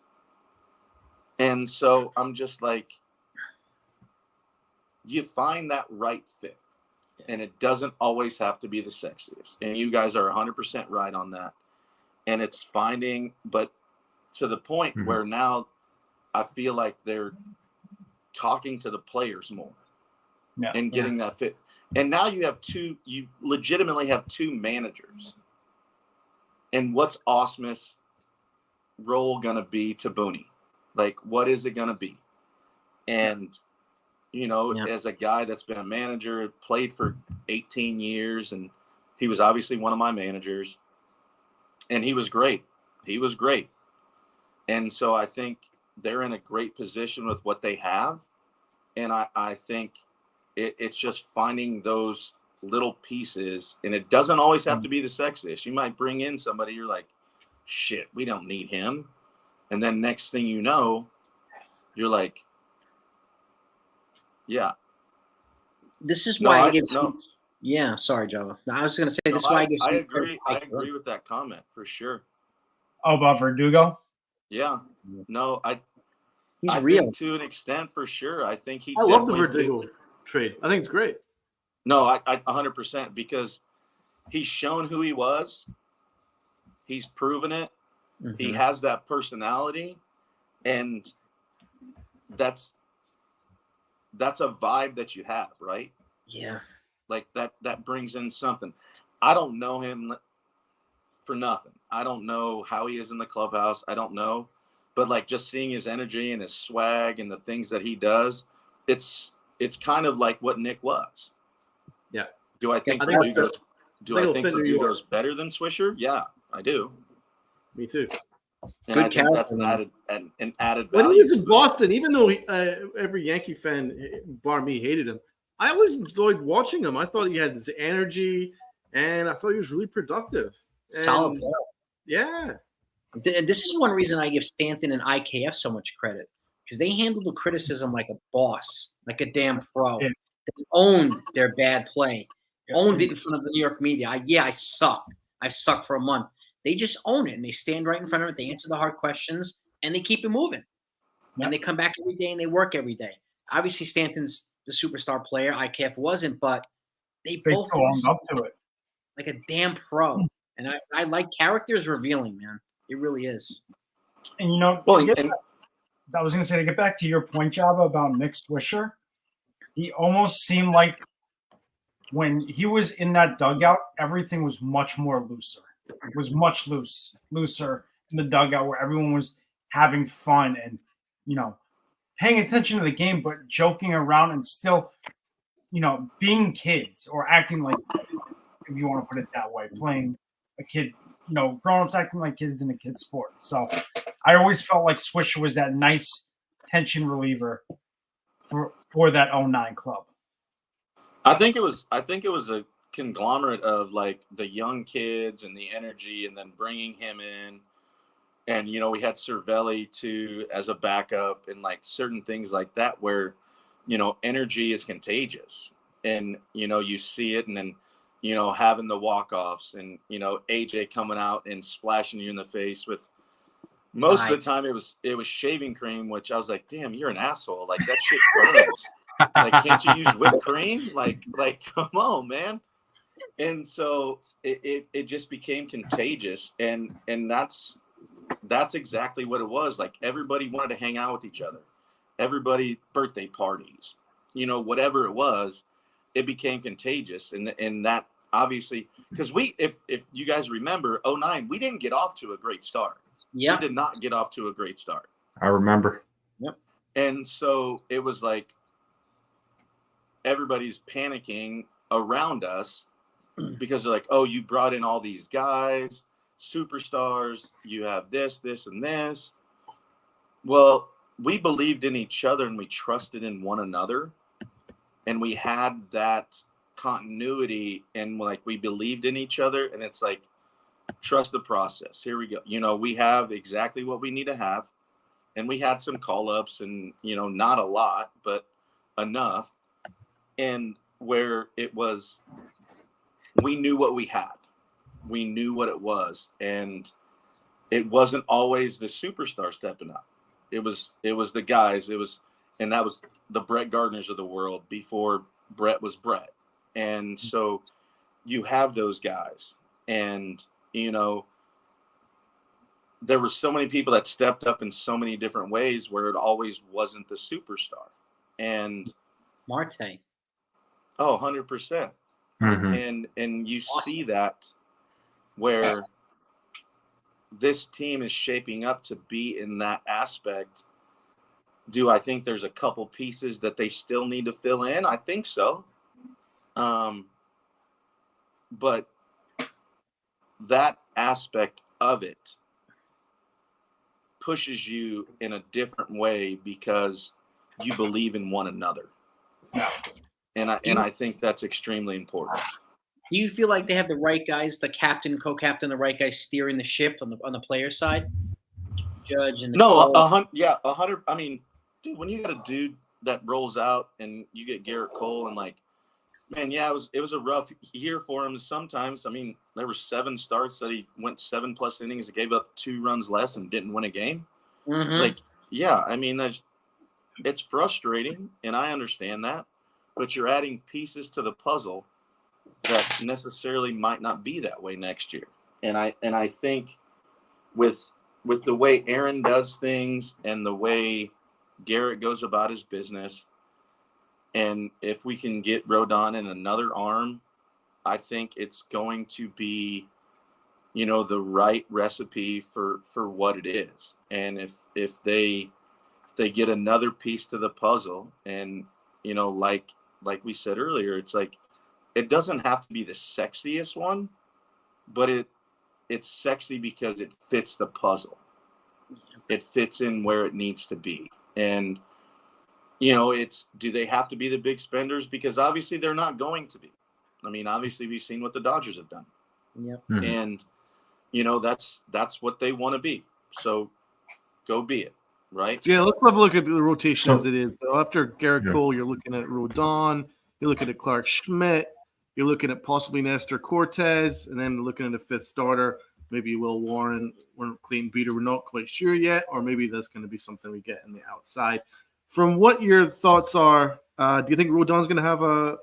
And so I'm just like, you find that right fit, and it doesn't always have to be the sexiest. And you guys are 100% right on that. And it's finding, but to the point where now I feel like they're talking to the players more and getting that fit. And now you legitimately have two managers. And what's Osmus' role going to be to Booney? Like, what is it going to be? And, as a guy that's been a manager, played for 18 years, and he was obviously one of my managers, and he was great. And so I think they're in a great position with what they have. And I think it's just finding those little pieces, and it doesn't always have to be the sexiest. You might bring in somebody, you're like, shit, we don't need him. And then next thing you know, you're like, yeah. This is why I give yeah, sorry, Joba. I was going to say this is why I give I agree with that comment for sure. Oh, about Verdugo? Yeah. No, he's I real think to an extent for sure. I think I love the Verdugo trade. I think it's great. No, I 100%, because he's shown who he was. He's proven it. Mm-hmm. He has that personality, and that's a vibe that you have, right? Yeah. Like that brings in something. I don't know him for nothing. I don't know how he is in the clubhouse. I don't know. But like just seeing his energy and his swag and the things that he does, it's kind of like what Nick was. Yeah. Do I think Verdugo's better than Swisher? Yeah, I do. Me too. And I think that's an added value. When he was in Boston, even though every Yankee fan, bar me, hated him, I always enjoyed watching him. I thought he had this energy, and I thought he was really productive. Solid player. Yeah. This is one reason I give Stanton and IKF so much credit, because they handled the criticism like a boss, like a damn pro. Yeah. They owned their bad play, owned it in front of the New York media. I sucked. I sucked for a month. They just own it, and they stand right in front of it. They answer the hard questions, and they keep it moving. Yep. And they come back every day, and they work every day. Obviously, Stanton's the superstar player. IKF wasn't, but they both owned up to it like a damn pro. And I like characters revealing, man. It really is. And I was going to say, to get back to your point, Joba, about Nick Swisher, he almost seemed like when he was in that dugout, everything was much more looser. It was much looser in the dugout, where everyone was having fun and, paying attention to the game, but joking around and still, being kids or acting like, if you want to put it that way, playing a kid, grown-ups acting like kids in a kid's sport. So I always felt like Swisher was that nice tension reliever for that 09 club. I think it was a conglomerate of like the young kids and the energy, and then bringing him in, and we had Cervelli too as a backup, and like certain things like that where energy is contagious, and you see it, and then having the walk-offs, and AJ coming out and splashing you in the face with, most of the time it was shaving cream, which I was like, damn, you're an asshole, like that shit burns. Like, can't you use whipped cream? Like come on, man. And so it just became contagious, and that's exactly what it was. Like, everybody wanted to hang out with each other. Everybody, birthday parties, whatever it was, it became contagious. And that obviously, because if you guys remember 09, we didn't get off to a great start. Yeah. We did not get off to a great start. I remember. Yep. And so it was like everybody's panicking around us because they're like, oh, you brought in all these guys, superstars, you have this, and this. Well, we believed in each other, and we trusted in one another, and we had that continuity, and like we believed in each other, and it's like, trust the process. Here we go. We have exactly what we need to have, and we had some call-ups, and not a lot, but enough, and where it was, we knew what we had. We knew what it was, and it wasn't always the superstar stepping up. It was the guys. And that was the Brett Gardners of the world before Brett was Brett. And so you have those guys, and there were so many people that stepped up in so many different ways where it always wasn't the superstar. And Marte. 100%. And you see that where this team is shaping up to be in that aspect. Do I think there's a couple pieces that they still need to fill in? I think so. But that aspect of it pushes you in a different way because you believe in one another. And I think that's extremely important. Do you feel like they have the right guys, the captain, co-captain, the right guys steering the ship on the player side? Judge and No, 100. I mean, dude, when you got a dude that rolls out and you get Garrett Cole and like, man, yeah, it was a rough year for him. Sometimes, I mean, there were 7 starts that he went 7+ innings, gave up 2 runs less, and didn't win a game. Like, yeah, I mean, it's frustrating, and I understand that, but you're adding pieces to the puzzle that necessarily might not be that way next year. And I think with the way Aaron does things and the way Garrett goes about his business, and if we can get Rodon in another arm, I think it's going to be, the right recipe for what it is. And if they get another piece to the puzzle, and like we said earlier, it's like it doesn't have to be the sexiest one, but it's sexy because it fits the puzzle. It fits in where it needs to be. And do they have to be the big spenders? Because obviously they're not going to be. I mean, obviously we've seen what the Dodgers have done. Yep. And, that's what they want to be. So go be it, right? So, yeah, let's have a look at the rotation as it is. So after Garrett Cole, you're looking at Rodon, you're looking at Clark Schmidt, you're looking at possibly Nestor Cortez, and then looking at a 5th starter, maybe Will Warren or Clayton Beater. We're not quite sure yet, or maybe that's going to be something we get in the outside. From what your thoughts are, do you think Rodon's going to have a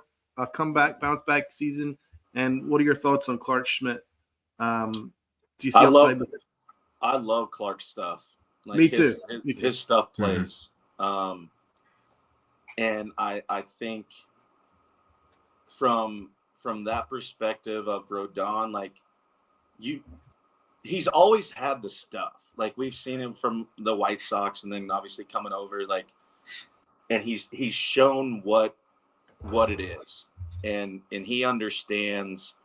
comeback, bounce back season? And what are your thoughts on Clark Schmidt? Do you see outside? I love Clark's stuff. Like Me too. His stuff plays. And I think from that perspective of Rodon, like he's always had the stuff. Like we've seen him from the White Sox, and then obviously coming over, like, and he's shown what it is, and he understands,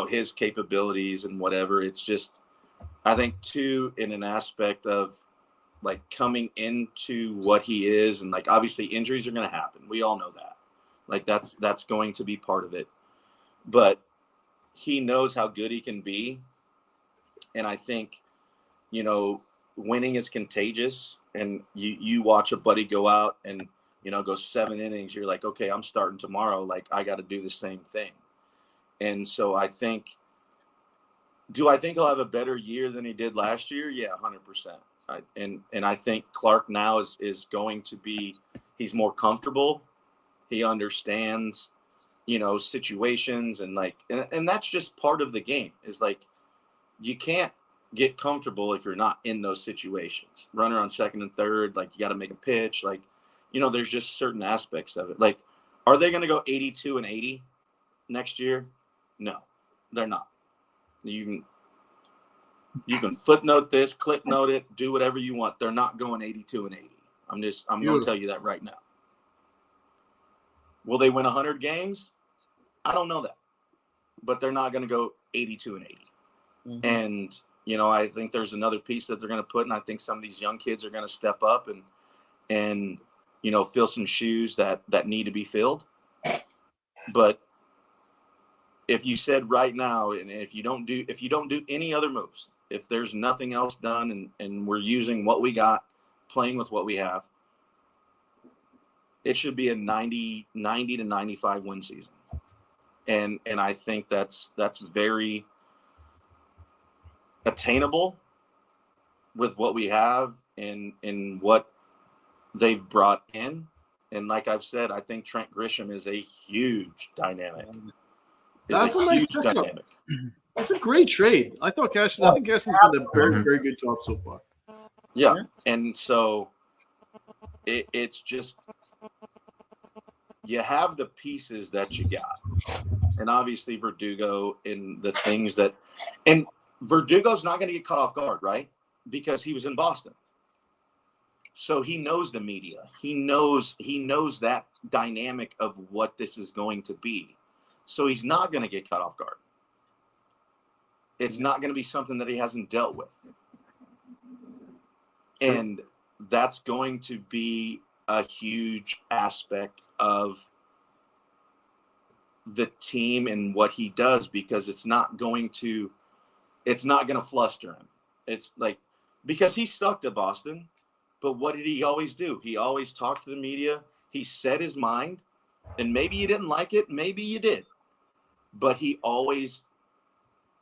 his capabilities and whatever. It's just, I think too, in an aspect of like coming into what he is, and like obviously injuries are going to happen. We all know that. Like that's going to be part of it, but he knows how good he can be. And I think, winning is contagious, and you watch a buddy go out and, go 7 innings. You're like, okay, I'm starting tomorrow. Like I got to do the same thing. And so I think he'll have a better year than he did last year? Yeah, 100%. And I think Clark now is going to be, he's more comfortable. He understands, situations, and like, and that's just part of the game. Is like, you can't get comfortable if you're not in those situations. Runner on second and third, like you got to make a pitch. Like, there's just certain aspects of it. Like, are they going to go 82 and 80 next year? No, they're not. You can footnote this, clip note it, do whatever you want. They're not going 82 and 80. I'm going to tell you that right now. Will they win 100 games? I don't know that, but they're not going to go 82 and 80. And, I think there's another piece that they're going to put, and I think some of these young kids are going to step up and fill some shoes that need to be filled. But if you said right now, and if you don't do any other moves, if there's nothing else done, and we're using what we got, playing with what we have, it should be a 90 to 95 win season. And I think that's very attainable with what we have and what they've brought in. And like I've said, I think Trent Grisham is a huge dynamic. That's a nice pickup. It's a great trade. I think Cashman's done a very, very good job so far. Yeah. And so it's just you have the pieces that you got. And obviously Verdugo and the things that – and Verdugo's not going to get caught off guard, right? Because he was in Boston. So he knows the media. He knows that dynamic of what this is going to be. So he's not going to get caught off guard. It's not going to be something that he hasn't dealt with. And that's going to be a huge aspect of the team and what he does, because it's not going to fluster him. It's like, because he sucked at Boston, but what did he always do? He always talked to the media. He said his mind, and maybe you didn't like it, maybe you did, but he always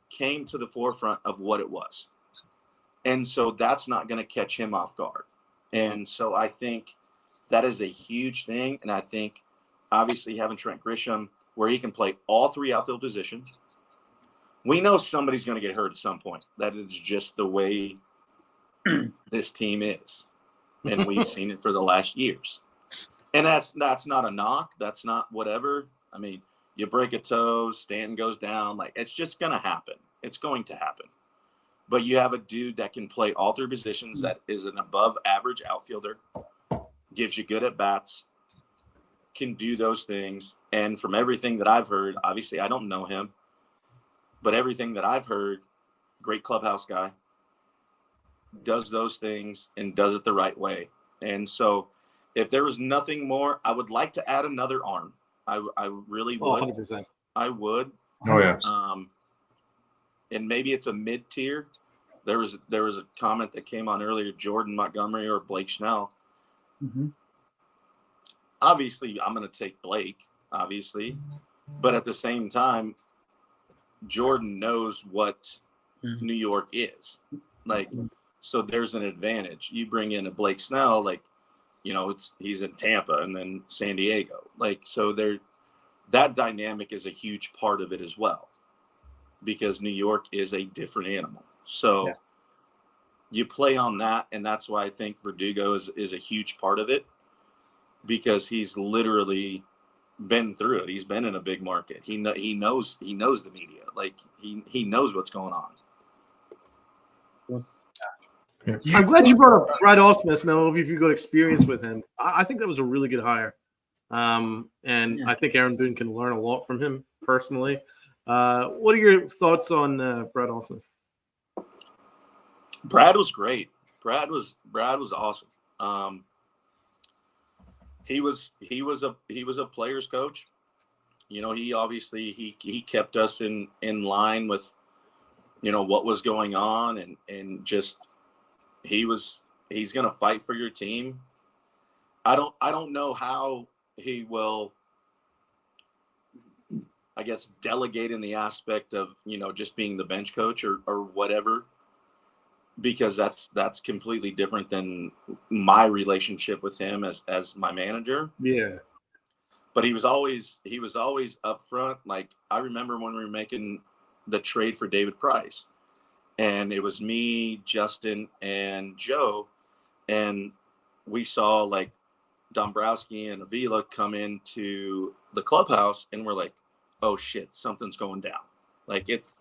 came to the forefront of what it was. And so that's not going to catch him off guard. And so I think that is a huge thing. And I think obviously having Trent Grisham, where he can play all three outfield positions. We know somebody's going to get hurt at some point. That is just the way this team is. And we've seen it for the last years. And that's not a knock. That's not whatever. I mean, you break a toe, Stanton goes down. Like, it's just going to happen. It's going to happen. But you have a dude that can play all three positions, that is an above average outfielder, gives you good at bats, can do those things. And from everything that I've heard, obviously I don't know him, but everything that I've heard, great clubhouse guy, does those things and does it the right way. And so if there was nothing more, I would like to add another arm. I really would. 100%. I would. Oh yeah. And maybe it's a mid-tier. There was a comment that came on earlier, Jordan Montgomery or Blake Snell. Mm-hmm. Obviously, I'm going to take Blake, obviously. But at the same time, Jordan knows what New York is. Like, so there's an advantage. You bring in a Blake Snell, like, you know, he's in Tampa and then San Diego. Like, so that dynamic is a huge part of it as well, because New York is a different animal. So you play on that, and that's why I think Verdugo is a huge part of it, because he's literally been through it. He's been in a big market. He knows the media. Like, he knows what's going on. I'm glad you brought up Brad Ausmus. Now, if you've got experience with him, I think that was a really good hire. And I think Aaron Boone can learn a lot from him personally. What are your thoughts on Brad Ausmus? Brad was great. Brad was awesome. He was a player's coach. You know, he obviously he kept us in line with, you know, what was going on, and just he's going to fight for your team. I don't know how he will, I guess, delegate in the aspect of, you know, just being the bench coach or whatever, because that's completely different than my relationship with him as my manager. Yeah. But he was always up front. Like, I remember when we were making the trade for David Price, and it was me, Justin, and Joe, and we saw like Dombrowski and Avila come into the clubhouse, and we're like, oh shit, something's going down. Like, it's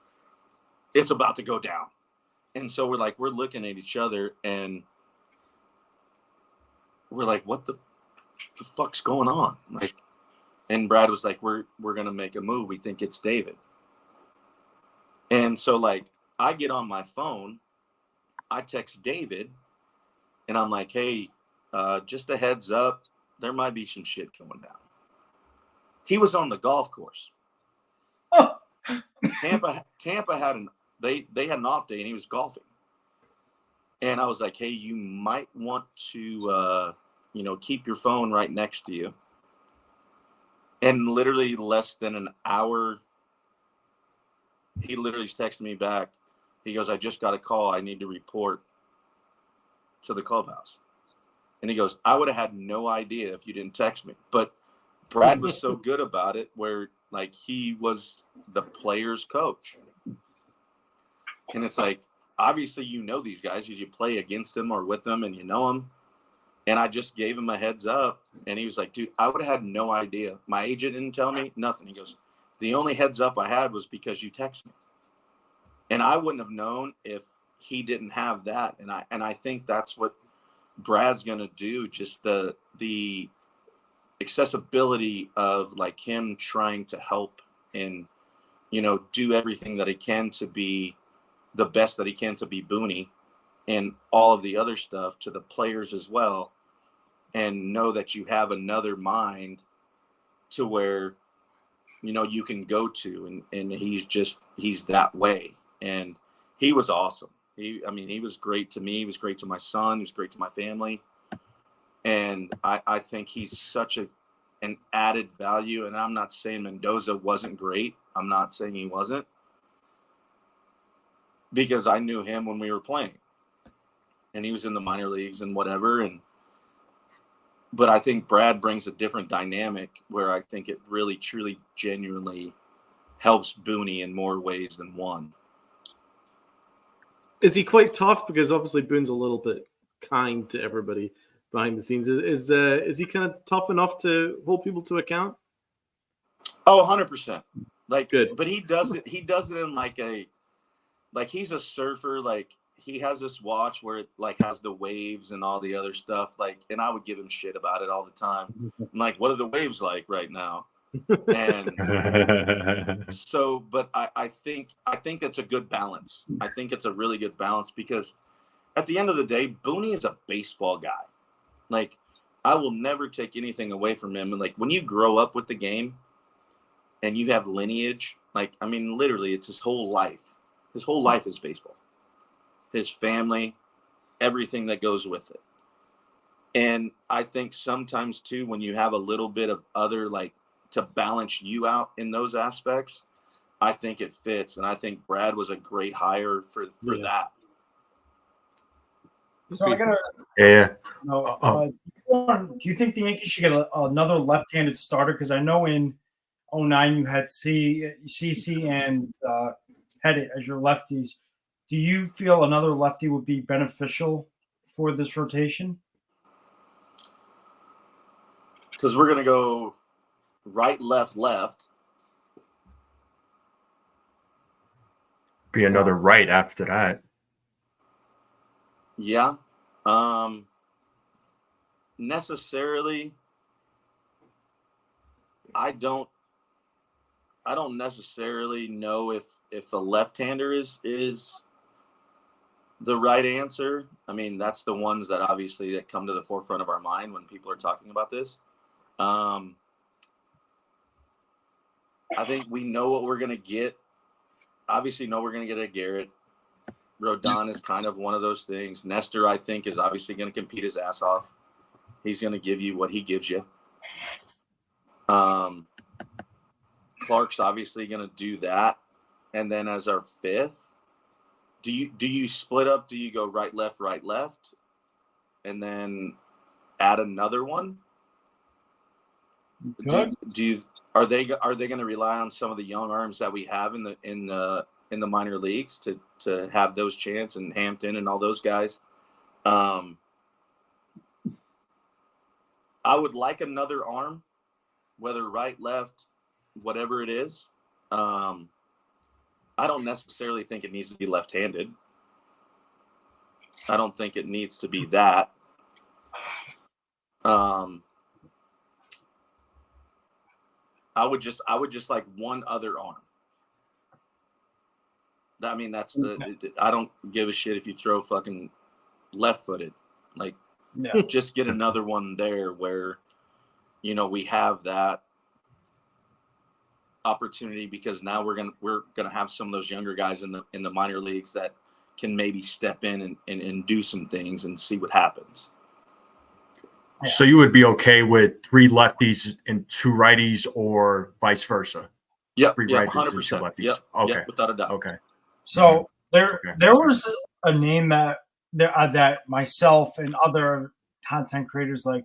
about to go down. And so we're looking at each other, and we're like, what the fuck's going on? Like, and Brad was like, we're going to make a move. We think it's David. And so, like, I get on my phone, I text David, and I'm like, hey, just a heads up, there might be some shit going down. He was on the golf course. Tampa had they had an off day, and he was golfing. And I was like, hey, you might want to, keep your phone right next to you. And literally less than an hour, he literally texted me back. He goes, I just got a call. I need to report to the clubhouse. And he goes, I would have had no idea if you didn't text me. But Brad was so good about it, where, like, he was the player's coach. And it's like, obviously, you know these guys because you play against them or with them and you know them. And I just gave him a heads up. And he was like, dude, I would have had no idea. My agent didn't tell me nothing. He goes, the only heads up I had was because you text me. And I wouldn't have known if he didn't have that. And I think that's what Brad's going to do. Just the accessibility of like him trying to help and, do everything that he can to be the best that he can to be Booney and all of the other stuff to the players as well. And know that you have another mind to where, you can go to. And he's that way. And he was awesome. He was great to me. He was great to my son. He was great to my family. And I think he's such an added value. And I'm not saying Mendoza wasn't great. I'm not saying he wasn't. Because I knew him when we were playing. And he was in the minor leagues and whatever. But I think Brad brings a different dynamic where I think it really, truly, genuinely helps Booney in more ways than one. Is he quite tough? Because obviously Boone's a little bit kind to everybody behind the scenes. Is he kind of tough enough to hold people to account? Oh, 100%. Like, good. But he does it in like he's a surfer. Like he has this watch where it like has the waves and all the other stuff. Like, and I would give him shit about it all the time. I'm like, what are the waves like right now? And so, but I think it's a good balance. I think it's a really good balance because at the end of the day, Booney is a baseball guy. Like, I will never take anything away from him. And like when you grow up with the game and you have lineage, like, I mean, literally it's his whole life. His whole life is baseball. His family, everything that goes with it. And I think sometimes too, when you have a little bit of other, like, to balance you out in those aspects, I think it fits. And I think Brad was a great hire for that. So I gotta. Yeah. Do you think the Yankees should get another left-handed starter? Because I know in 2009 you had CC and Pettit as your lefties. Do you feel another lefty would be beneficial for this rotation? Because we're gonna go right, left, left. Be another right after that. Yeah. Necessarily, I don't necessarily know if a left-hander is the right answer. I mean, that's the ones that obviously that come to the forefront of our mind when people are talking about this. I think we know what we're going to get. Obviously, know we're going to get a Garrett. Rodon is kind of one of those things. Nestor, I think, is obviously going to compete his ass off. He's going to give you what he gives you. Clark's obviously going to do that. And then as our fifth, do you split up? Do you go right, left, and then add another one? Are they going to rely on some of the young arms that we have in the minor leagues to have those chance, and Hampton and all those guys? I would like another arm, whether right, left, whatever it is. I don't necessarily think it needs to be left-handed. I don't think it needs to be that. I would just like one other arm. I mean, I don't give a shit if you throw fucking left-footed. Like, just get another one there where, we have that opportunity, because now we're gonna have some of those younger guys in the minor leagues that can maybe step in and do some things and see what happens. So you would be okay with 3 lefties and 2 righties, or vice versa? Yep. 3 righties 100%. and 2 lefties. Yep. Okay. Yep, without a doubt. Okay. So there was a name that myself and other content creators like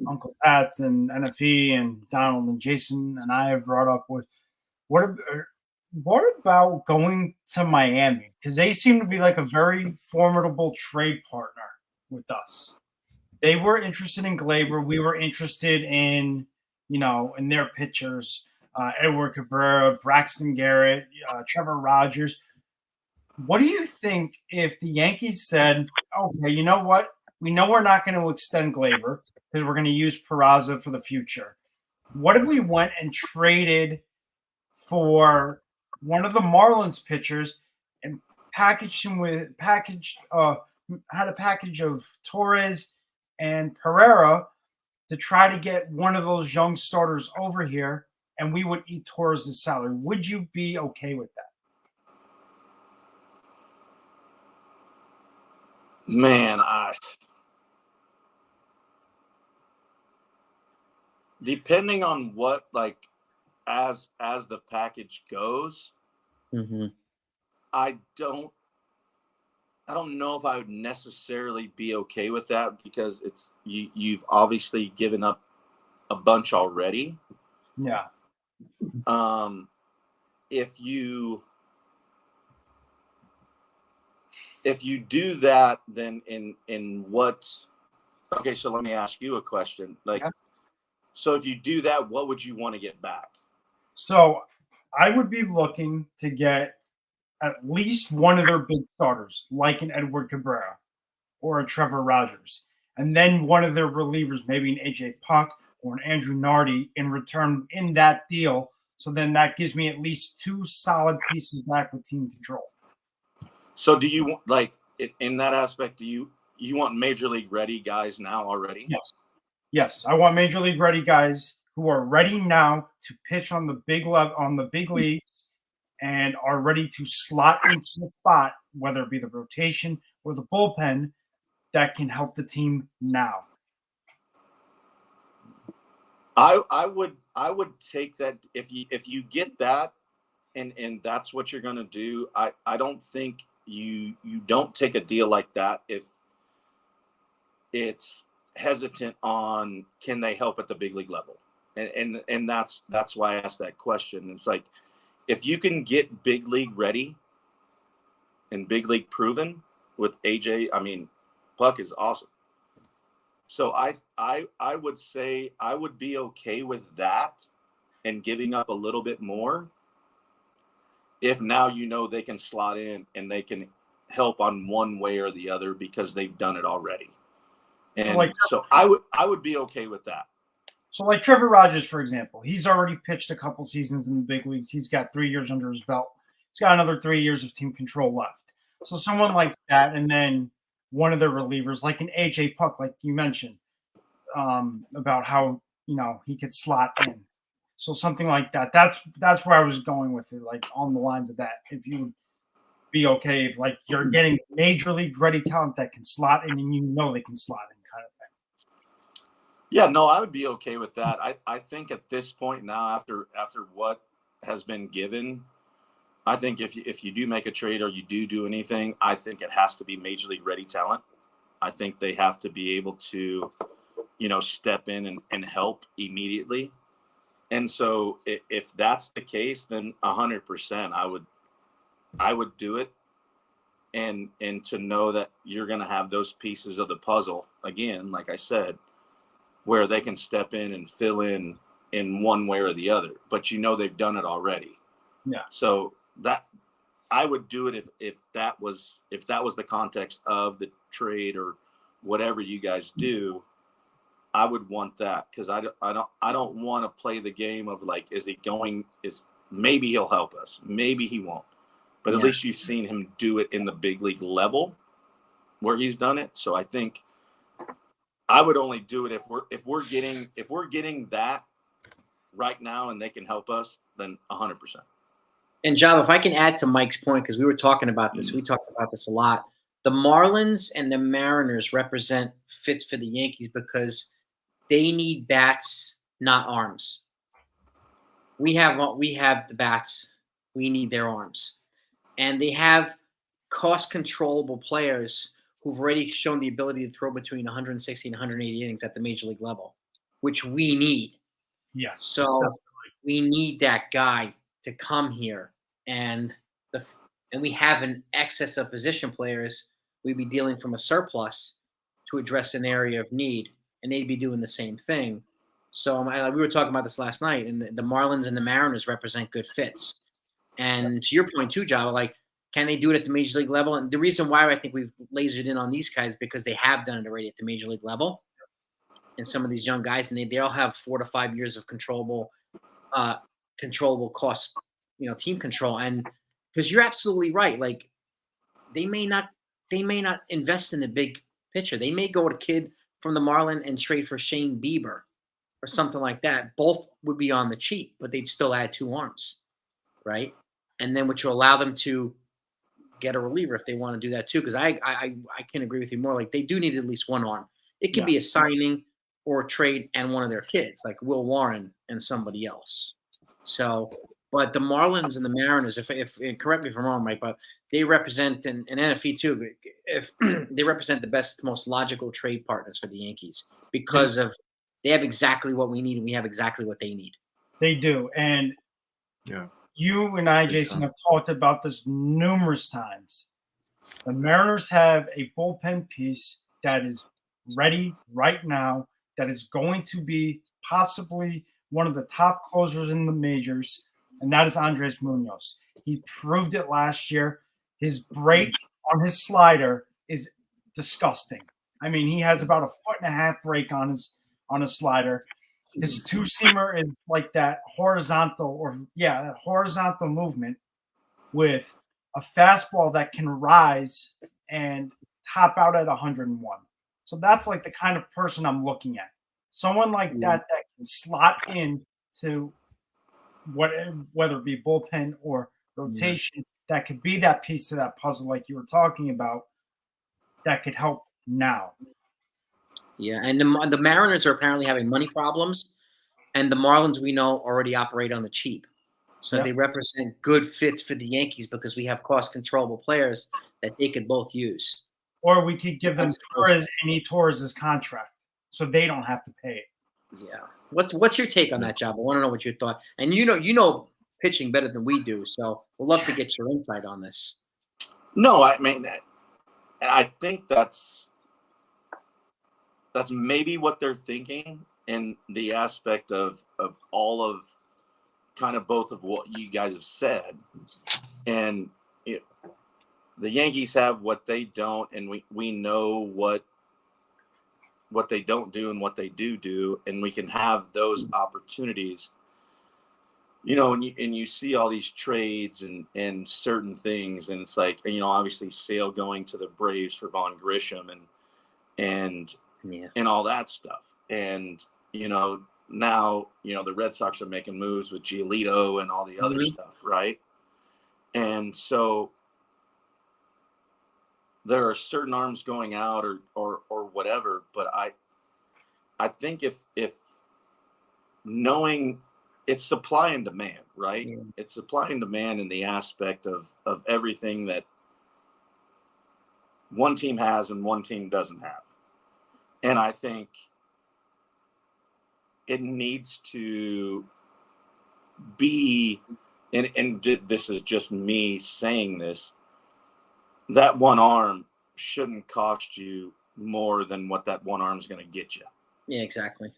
Uncle Pat's and NFE and Donald and Jason and I have brought up with. what about going to Miami? Because they seem to be like a very formidable trade partner with us. They were interested in Glaber. We were interested in, in their pitchers, Edward Cabrera, Braxton Garrett, Trevor Rogers. What do you think if the Yankees said, okay, you know what? We know we're not going to extend Glaber because we're going to use Peraza for the future. What if we went and traded for one of the Marlins pitchers and had a package of Torres and Pereira to try to get one of those young starters over here, and we would eat Torres' salary? Would you be okay with that? Man, depending on what, like, as the package goes, I don't know if I would necessarily be okay with that, because you've obviously given up a bunch already. Yeah. If you do that, then in what? Okay, so let me ask you a question. Like, so if you do that, what would you want to get back? So I would be looking to get at least one of their big starters, like an Edward Cabrera or a Trevor Rogers, and then one of their relievers, maybe an AJ Puck or an Andrew Nardi, in return in that deal. So then that gives me at least two solid pieces back with team control. So do you, like, in that aspect, do you want major league ready guys now already? Yes. I want major league ready guys who are ready now to pitch on the big leagues and are ready to slot into the spot, whether it be the rotation or the bullpen, that can help the team now. I would take that if you get that, and that's what you're going to do. I don't think you don't take a deal like that if it's hesitant on can they help at the big league level, and that's why I asked that question. It's like, if you can get big league ready and big league proven with AJ, I mean, Puck is awesome. So I would say I would be okay with that and giving up a little bit more if now they can slot in and they can help on one way or the other because they've done it already. And so I would be okay with that. So like Trevor Rogers, for example, he's already pitched a couple seasons in the big leagues. He's got 3 years under his belt. He's got another 3 years of team control left. So someone like that, and then one of the relievers, like an AJ Puck, like you mentioned, about how he could slot in. So something like that. That's where I was going with it, like on the lines of that. If you would be okay if like you're getting major league ready talent that can slot in, and they can slot in, kind of thing. Yeah, no, I would be okay with that. I think at this point now, after what has been given, I think if you do make a trade or you do anything, I think it has to be major league ready talent. I think they have to be able to, step in and help immediately. And so if that's the case, then 100% I would do it. And to know that you're going to have those pieces of the puzzle, again, like I said, where they can step in and fill in one way or the other, but they've done it already. Yeah. So that I would do it if that was the context of the trade or whatever you guys do. I would want that, because I don't want to play the game of like, maybe he'll help us, maybe he won't, but at least you've seen him do it in the big league level where he's done it. So I think I would only do it if we're getting that right now and they can help us, then 100%. And Joba, if I can add to Mike's point, because we were talking about this, we talked about this a lot. The Marlins and the Mariners represent fits for the Yankees because they need bats, not arms. We have the bats. We need their arms. And they have cost-controllable players who've already shown the ability to throw between 160 and 180 innings at the major league level, which we need. Yes. So we need that guy to come here and and we have an excess of position players, we'd be dealing from a surplus to address an area of need, and they'd be doing the same thing. So we were talking about this last night, and the Marlins and the Mariners represent good fits. And to your point too, Java, like, can they do it at the major league level? And the reason why I think we've lasered in on these guys because they have done it already at the major league level. And some of these young guys, and they all have 4 to 5 years of controllable cost, team control. And because you're absolutely right, like they may not invest in the big picture. They may go to kid from the Marlin and trade for Shane Bieber or something like that. Both would be on the cheap, but they'd still add 2 arms, right? And then which will allow them to get a reliever if they want to do that too. Because I can agree with you more. Like they do need at least 1 arm. It could be a signing or a trade and one of their kids, like Will Warren and somebody else. So, but the Marlins and the Mariners, if correct me if I'm wrong, Mike, but they represent and NFE too. If they represent the best, most logical trade partners for the Yankees because of they have exactly what we need and we have exactly what they need. They do, and you and I, Jason, have talked about this numerous times. The Mariners have a bullpen piece that is ready right now, that is going to be possibly one of the top closers in the majors, and that is Andres Munoz. He proved it last year. His break on his slider is disgusting. I mean, he has about a 1.5 break on his slider. His 2-seamer is like that horizontal movement with a fastball that can rise and top out at 101. So that's like the kind of person I'm looking at. Someone like that can slot in to whether it be bullpen or rotation, that could be that piece to that puzzle like you were talking about that could help now. Yeah, and the Mariners are apparently having money problems, and the Marlins we know already operate on the cheap. So they represent good fits for the Yankees because we have cost controllable players that they could both use. Or we could give them Torres and Torres' contract so they don't have to pay it. Yeah. What's your take on that, Job? I want to know what your thought. And you know pitching better than we do, so we'd love to get your insight on this. No, I mean, I think that's maybe what they're thinking in the aspect of all of kind of both of what you guys have said. And the Yankees have what they don't, and we know what they don't do and what they do, and we can have those opportunities. And you see all these trades and certain things, and it's like, obviously Sale going to the Braves for Vaughn Grisham and all that stuff. And, now, the Red Sox are making moves with Giolito and all the other stuff, right? And so there are certain arms going out or whatever, but I think if knowing it's supply and demand, right? Yeah. It's supply and demand in the aspect of everything that one team has and one team doesn't have. And I think it needs to be, and this is just me saying this, that one arm shouldn't cost you more than what that one arm is going to get you. Yeah, exactly.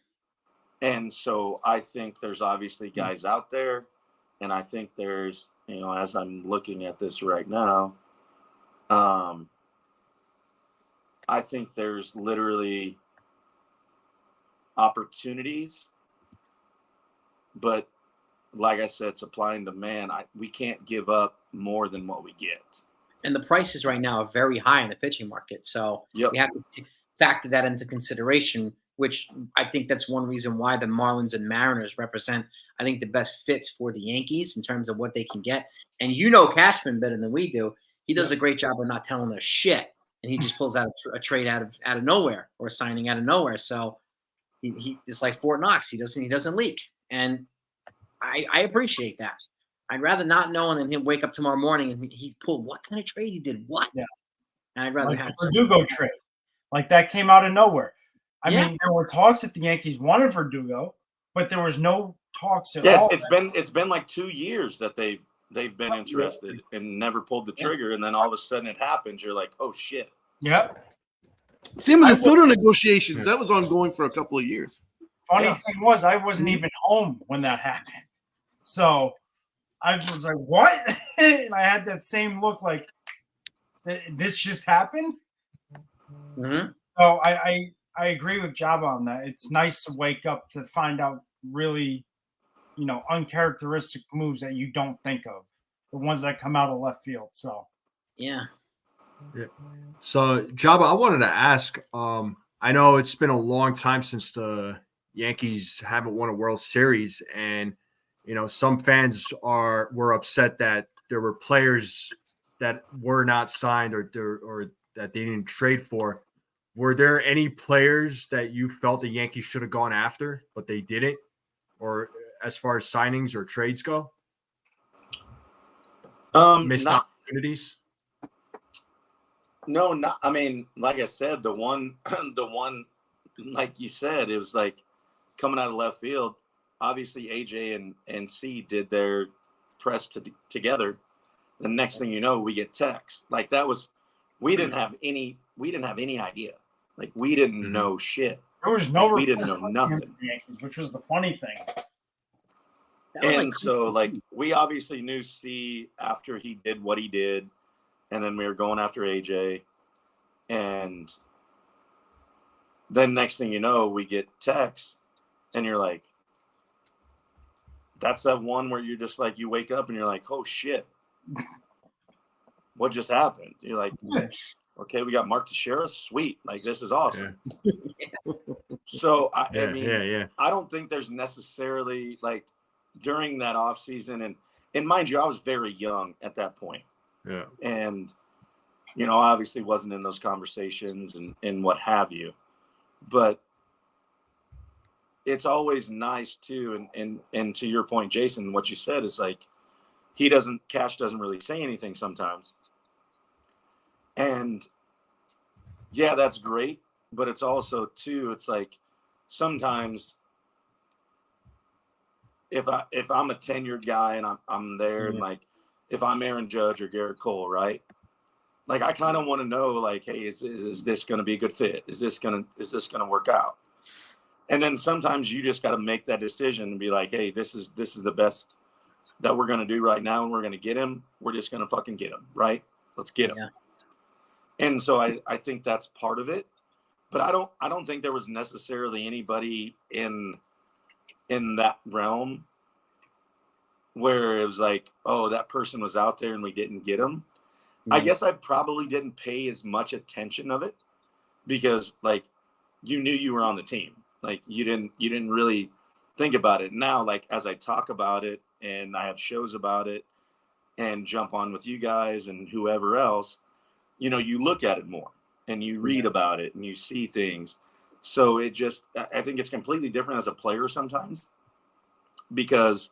And so I think there's obviously guys out there, and I think there's, as I'm looking at this right now, I think there's literally opportunities, but like I said, supply and demand, we can't give up more than what we get. And the prices right now are very high in the pitching market. So we have to factor that into consideration, which I think that's one reason why the Marlins and Mariners represent, I think, the best fits for the Yankees in terms of what they can get. And Cashman better than we do. He does a great job of not telling us shit, and he just pulls out a trade out of nowhere or a signing out of nowhere. So he it's like Fort Knox. He doesn't leak, and I appreciate that. I'd rather not know and then him wake up tomorrow morning and he pulled what kind of trade he did what. Yeah, and I'd rather have the Verdugo trade, like that came out of nowhere. I mean, there were talks that the Yankees wanted Verdugo, but there was no talks at all. It's been like 2 years that they've they've been interested and never pulled the trigger, and then all of a sudden it happens. You're like, oh shit. Yep. Same with the Soto negotiations. That was ongoing for a couple of years. Funny thing was, I wasn't even home when that happened. So I was like, what? And I had that same look like, this just happened? Mm-hmm. So I agree with Joba on that. It's nice to wake up to find out really, uncharacteristic moves that you don't think of. The ones that come out of left field. So Yeah. So, Joba, I wanted to ask. I know it's been a long time since the Yankees haven't won a World Series, and some fans were upset that there were players that were not signed or that they didn't trade for. Were there any players that you felt the Yankees should have gone after, but they didn't, or as far as signings or trades go? Missed opportunities. No, not. I mean, like I said, the one, like you said, it was like coming out of left field. Obviously, AJ and C did their press together. The next thing you know, we get text. Like that was, we didn't have any idea. Like we didn't know shit. There was no. We didn't know nothing. The Yankees, which was the funny thing. And so, like, we obviously knew C after he did what he did. And then we were going after AJ. And then next thing you know, we get text. And you're like, that's that one where you're just like, you wake up and you're like, oh, shit. What just happened? You're like, okay, we got Mark Teixeira. Sweet. Like, this is awesome. Yeah. So, I mean, I don't think there's necessarily, like, during that offseason. And mind you, I was very young at that point. Yeah. And, obviously wasn't in those conversations and what have you. But it's always nice too. And to your point, Jason, what you said is like, Cash doesn't really say anything sometimes. And yeah, that's great. But it's also too, it's like sometimes if I'm a tenured guy and I'm there and like, if I'm Aaron Judge or Garrett Cole, right? Like I kind of want to know, like, hey, is this going to be a good fit? Is this going to work out? And then sometimes you just got to make that decision and be like, hey, this is the best that we're going to do right now, and we're going to get him. We're just going to fucking get him, right? Let's get him. Yeah. And so I think that's part of it, but I don't think there was necessarily anybody in that realm where it was like, oh, that person was out there and we didn't get him. I guess I probably didn't pay as much attention of it because like you knew you were on the team. Like you didn't really think about it. Now, like as I talk about it and I have shows about it and jump on with you guys and whoever else, you look at it more and you read about it and you see things. So I think it's completely different as a player sometimes because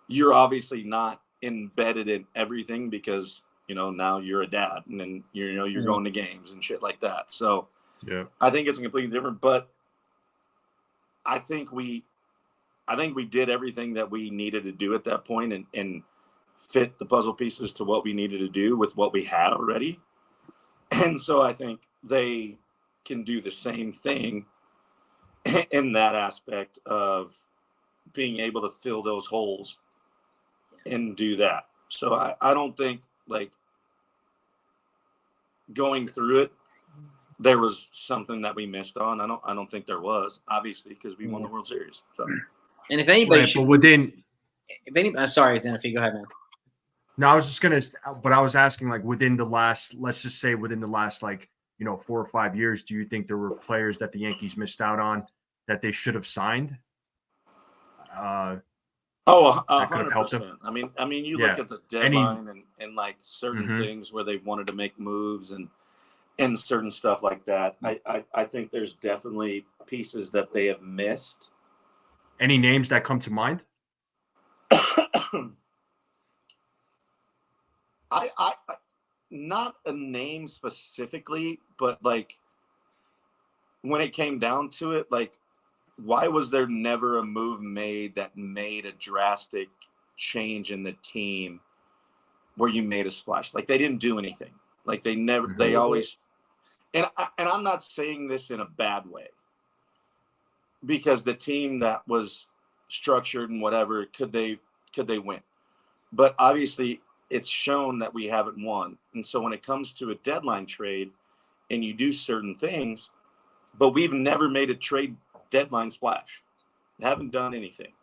you're obviously not embedded in everything because now you're a dad and then you're going to games and shit like that. So yeah, I think it's completely different. But I think we did everything that we needed to do at that point and fit the puzzle pieces to what we needed to do with what we had already. And so I think they can do the same thing in that aspect of being able to fill those holes and do that. So I don't think like going through it, there was something that we missed on. I don't think there was, obviously, because we won the World Series. So, and if anybody sorry, then if you go ahead, man. No, I was just but I was asking like within the last 4 or 5 years, do you think there were players that the Yankees missed out on that they should have signed? Oh, 100%. I mean, you look at the deadline and like certain things where they wanted to make moves and certain stuff like that. I think there's definitely pieces that they have missed. Any names that come to mind? I not a name specifically, but like when it came down to it, like why was there never a move made that made a drastic change in the team where you made a splash. Like they didn't do anything. Like they never, they always, and I'm not saying this in a bad way, because the team that was structured and whatever, could they win? But obviously it's shown that we haven't won. And so when it comes to a deadline trade and you do certain things, but we've never made a trade deadline splash. Haven't done anything.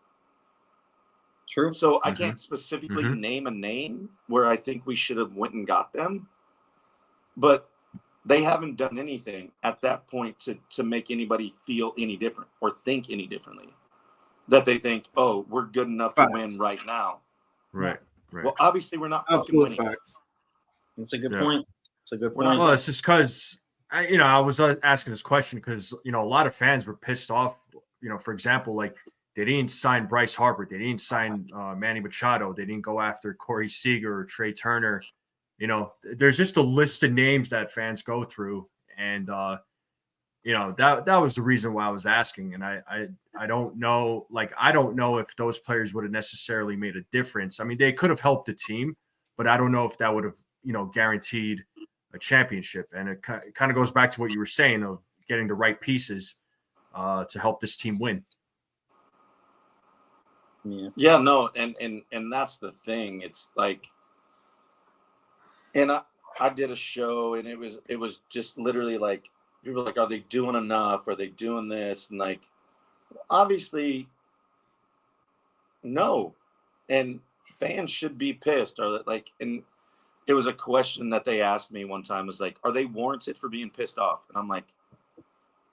True. So I can't specifically name a name where I think we should have went and got them, but they haven't done anything at that point to make anybody feel any different or think any differently, that they think, oh, we're good enough to win right now. Right. Right. Well, obviously we're not fucking winning. That's a good point. It's a good point. Well, it's just because I was asking this question because a lot of fans were pissed off. For example, like they didn't sign Bryce Harper, they didn't sign Manny Machado, they didn't go after Corey Seager or Trey Turner. There's just a list of names that fans go through, and that was the reason why I was asking. And I don't know, I don't know if those players would have necessarily made a difference. I mean, they could have helped the team, but I don't know if that would have guaranteed a championship. And it kind of goes back to what you were saying of getting the right pieces to help this team win. Yeah, no, and that's the thing. It's like, and I did a show, and it was just literally like, people were like, are they doing enough? Are they doing this? And like, obviously, no. And fans should be pissed. Or like, and it was a question that they asked me one time, was like, are they warranted for being pissed off? And I'm like,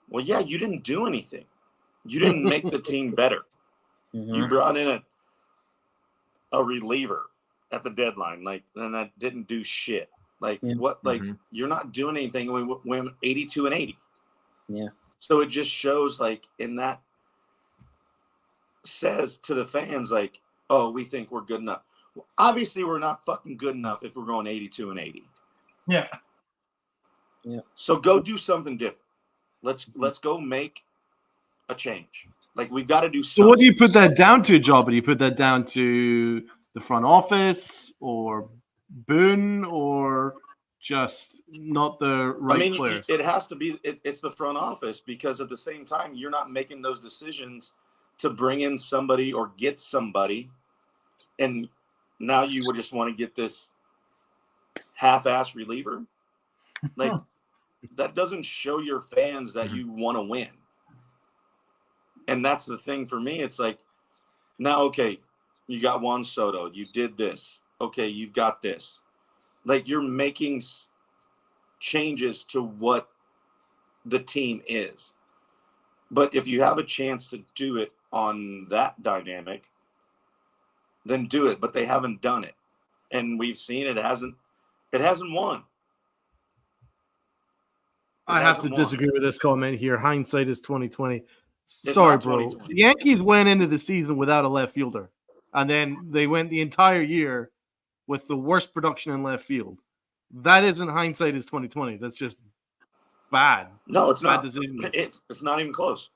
well, yeah, you didn't do anything. You didn't make the team better. You brought in a reliever at the deadline, and that didn't do shit. You're not doing anything when we went 82-80. Yeah. So it just shows, and that says to the fans, oh, we think we're good enough. Well, obviously, we're not fucking good enough if we're going 82-80. Yeah. Yeah. So go do something different. Let's go make a change. We've got to do something. So what do you put that down to, Joba? Do you put that down to the front office or Boone, or just not the right players? It has to be. It's the front office, because at the same time, you're not making those decisions to bring in somebody or get somebody, and now you would just want to get this half-ass reliever. That doesn't show your fans that you want to win. And that's the thing for me. It's like, now, okay, you got Juan Soto. You did this. Okay, you've got this. You're making changes to what the team is. But if you have a chance to do it on that dynamic, then do it. But they haven't done it. And we've seen it hasn't won. I have to disagree with this comment here. Hindsight is 2020. Sorry, bro. The Yankees went into the season without a left fielder, and then they went the entire year with the worst production in left field. That isn't hindsight is 2020. That's just bad. No, it's bad not. Decision. It's not even close.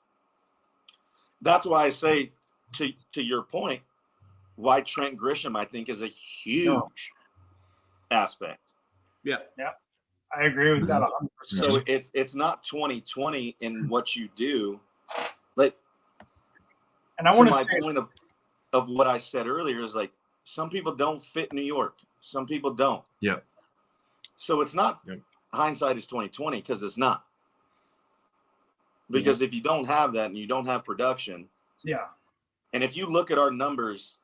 That's why I say, to your point, why Trent Grisham, I think, is a huge aspect. Yeah. Yeah. I agree with that 100%. So it's not 2020 in what you do. And I want to my say, point of what I said earlier is, some people don't fit New York. Some people don't. Yeah. So it's not hindsight is 2020, because it's not. Because if you don't have that and you don't have production, and if you look at our numbers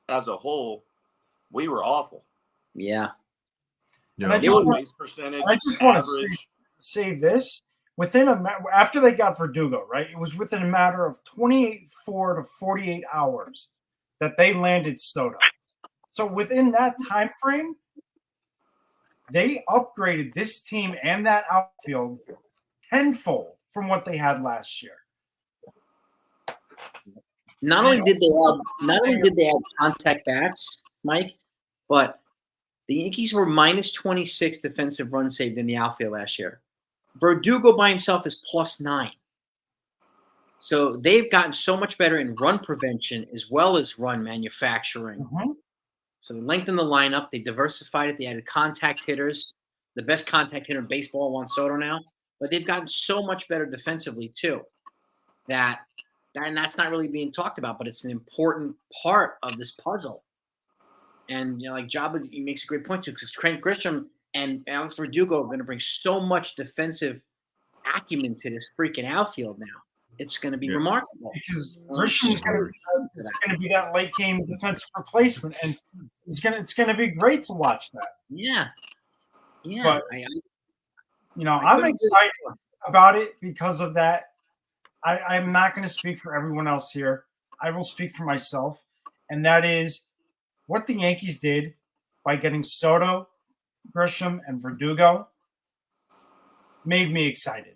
as a whole, we were awful. Yeah. And I just want to say this. After they got Verdugo, right? It was within a matter of 24 to 48 hours that they landed Soto. So within that time frame, they upgraded this team and that outfield tenfold from what they had last year. Not only did they add contact bats, Mike, but the Yankees were minus 26 defensive runs saved in the outfield last year. Verdugo by himself is +9. So they've gotten so much better in run prevention as well as run manufacturing. Mm-hmm. So they lengthened the lineup. They diversified it. They added contact hitters. The best contact hitter in baseball, Juan Soto now. But they've gotten so much better defensively too. And that's not really being talked about, but it's an important part of this puzzle. And like Joba, he makes a great point too, because Trent Grisham and Alex Verdugo are going to bring so much defensive acumen to this freaking outfield now. It's going to be remarkable. Because Grisham is going to be that late game defensive replacement, and it's going to be great to watch that. Yeah. But, I'm excited about it because of that. I'm not going to speak for everyone else here. I will speak for myself, and that is what the Yankees did by getting Soto, Grisham, and Verdugo made me excited.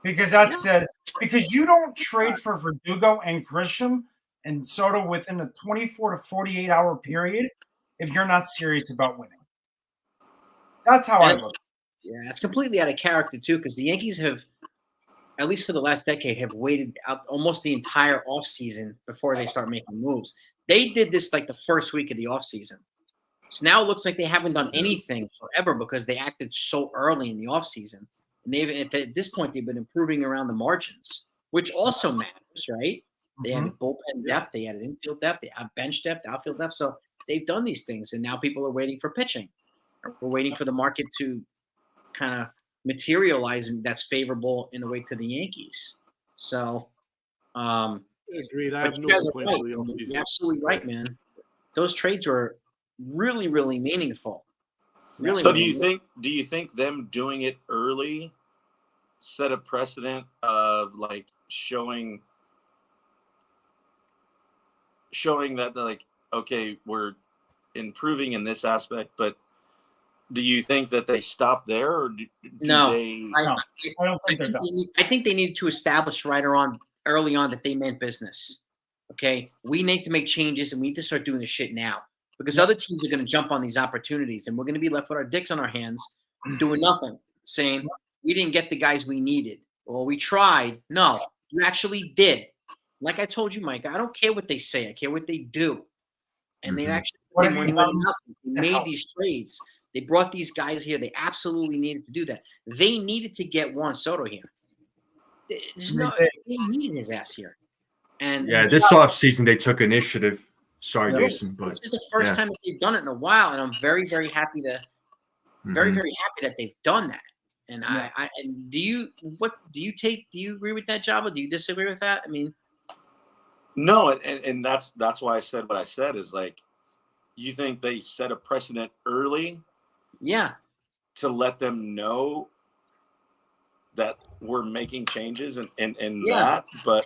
Because that says, because you don't trade for Verdugo and Grisham and Soto within a 24 to 48 hour period if you're not serious about winning. That's how I look. Yeah, it's completely out of character too, because the Yankees have, at least for the last decade, have waited out almost the entire offseason before they start making moves. They did this like the first week of the offseason. So now it looks like they haven't done anything forever because they acted so early in the offseason. And at this point, they've been improving around the margins, which also matters, right? They added bullpen depth, they added infield depth, they have bench depth, outfield depth. So they've done these things, and now people are waiting for pitching. We're waiting for the market to kind of materialize, and that's favorable in a way to the Yankees. So, agreed. I have no complaints with the offseason. You're absolutely right, man. Those trades were really, really meaningful. Really, so do you think them doing it early set a precedent of like showing that like, okay, we're improving in this aspect, but do you think that they stop there, or do they? I don't think they're done. I think they needed to establish early on that they meant business. Okay, we need to make changes, and we need to start doing this shit now. Because other teams are going to jump on these opportunities, and we're going to be left with our dicks on our hands doing nothing, saying we didn't get the guys we needed. Well, we tried. No, you actually did. Like I told you, Mike, I don't care what they say. I care what they do. And they actually made these trades. They brought these guys here. They absolutely needed to do that. They needed to get Juan Soto here. They needed his ass here. And this offseason they took initiative. Sorry, Jason, but this is the first time that they've done it in a while, and I'm very, very happy very happy that they've done that. And do you agree with that, Joba? Do you disagree with that? I mean, no, and that's why I said what I said is like, you think they set a precedent early, to let them know that we're making changes and that, but.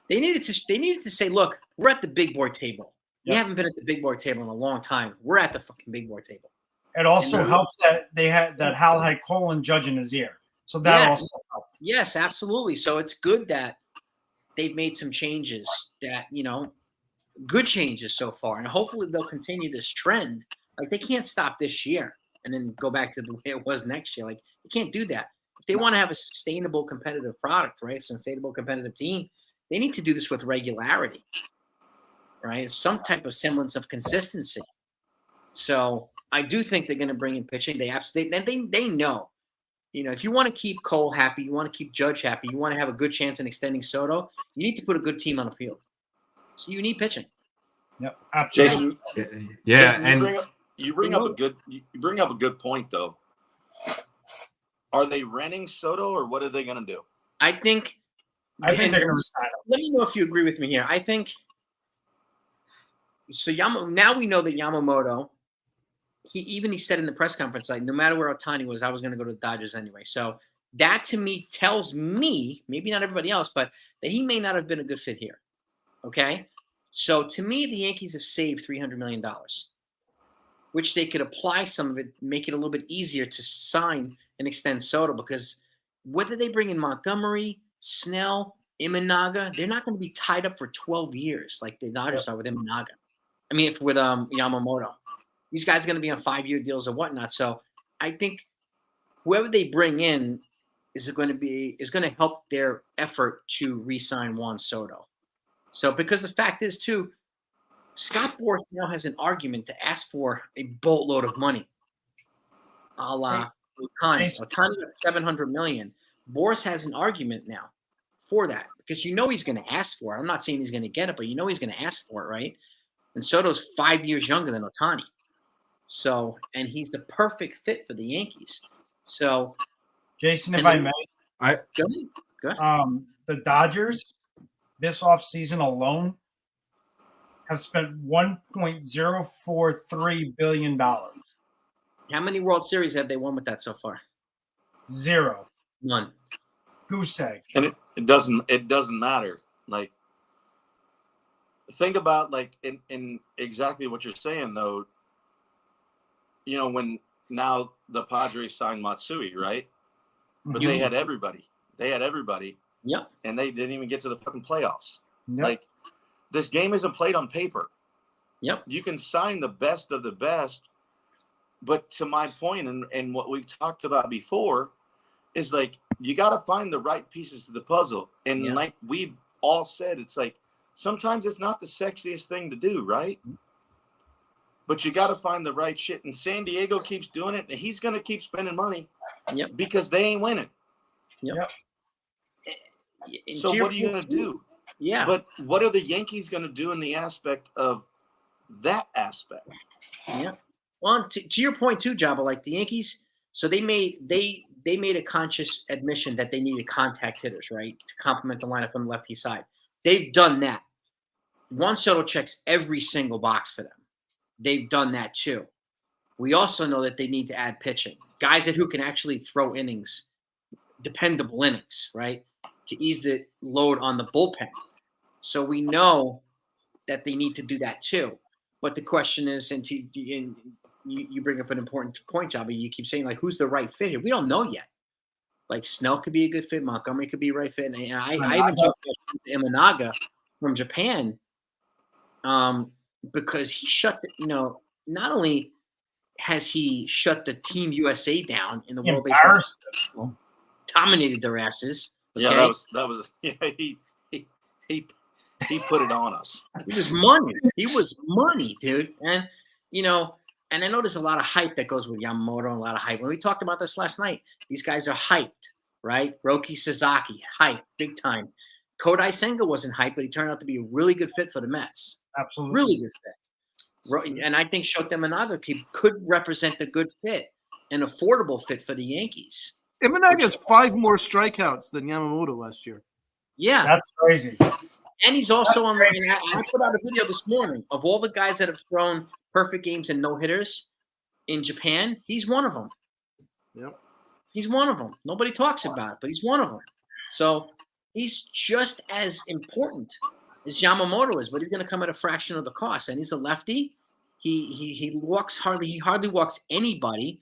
They needed to say, look, we're at the big board table. We haven't been at the big board table in a long time. We're at the fucking big board table. It also helps that they had that Hal had Colin judge in his ear. So that also helped. Yes, absolutely. So it's good that they've made some changes that, good changes so far. And hopefully they'll continue this trend. Like they can't stop this year and then go back to the way it was next year. Like you can't do that. If they want to have a sustainable competitive product, right? A sustainable competitive team, they need to do this with regularity, right? Some type of semblance of consistency. So I do think they're going to bring in pitching. They absolutely, they know, if you want to keep Cole happy, you want to keep Judge happy, you want to have a good chance in extending Soto, you need to put a good team on the field. So you need pitching. Yep, absolutely. Jason, and you bring up a good point though. Are they renting Soto, or what are they going to do? I think they're going to retire. Let me know if you agree with me here. I think so. Now we know that Yamamoto. He said in the press conference, like, no matter where Ohtani was, I was going to go to the Dodgers anyway. So that to me tells me, maybe not everybody else, but that he may not have been a good fit here. Okay, so to me, the Yankees have saved $300 million, which they could apply some of it, make it a little bit easier to sign and extend Soto, because whether they bring in Montgomery, Snell, Imanaga, they're not going to be tied up for 12 years like the Dodgers are with Imanaga. I mean, with Yamamoto. These guys are going to be on 5-year deals or whatnot. So I think whoever they bring in, is going to help their effort to re-sign Juan Soto. So because the fact is too, Scott Boras now has an argument to ask for a boatload of money, a la Ohtani. Ohtani got $700 million. Boras has an argument now for that because he's going to ask for it. I'm not saying he's going to get it, but he's going to ask for it, right? And Soto's 5 years younger than Ohtani. So, and he's the perfect fit for the Yankees. So, Jason, if I may, go ahead. The Dodgers this offseason alone have spent $1.043 billion. How many World Series have they won with that so far? 0. None. Goose egg. And it doesn't matter. Like, think about like in exactly what you're saying though. When now the Padres signed Matsui, right? But they had everybody. Yep. And they didn't even get to the fucking playoffs. Yep. Like, this game isn't played on paper. Yep. You can sign the best of the best, but to my point and what we've talked about before is like you got to find the right pieces to the puzzle. And like we've all said, it's like sometimes it's not the sexiest thing to do, right? But you got to find the right shit. And San Diego keeps doing it, and he's going to keep spending money because they ain't winning. Yep. So what are you going to do? Yeah. But what are the Yankees going to do in the aspect of that aspect? Yeah. Well, to your point too, Joba, like the Yankees, so they made a conscious admission that they needed contact hitters, right, to complement the lineup on the lefty side. They've done that. Juan Soto checks every single box for them. They've done that too. We also know that they need to add pitching, guys who can actually throw innings, dependable innings, right, to ease the load on the bullpen. So we know that they need to do that too. But the question is, and you bring up an important point, Joba. You keep saying, like, who's the right fit here? We don't know yet. Like, Snell could be a good fit. Montgomery could be a right fit. And I even talked about Imanaga from Japan because he shut not only has he shut the Team USA down in the World Baseball, dominated their asses. Okay? Yeah, that was he put it on us. He was money. He was money, dude. And and I know there's a lot of hype that goes with Yamamoto and a lot of hype. When we talked about this last night, these guys are hyped, right? Roki Sasaki, hype, big time. Kodai Senga wasn't hyped, but he turned out to be a really good fit for the Mets. Absolutely. Really good fit. And I think Shota Imanaga could represent a good fit, an affordable fit for the Yankees. Imanaga has 5 more strikeouts than Yamamoto last year. Yeah. That's crazy. And he's also on. I put out a video this morning of all the guys that have thrown perfect games and no hitters in Japan. He's one of them. Yep. He's one of them. Nobody talks about it, but he's one of them. So he's just as important as Yamamoto is, but he's going to come at a fraction of the cost. And he's a lefty. He hardly walks anybody.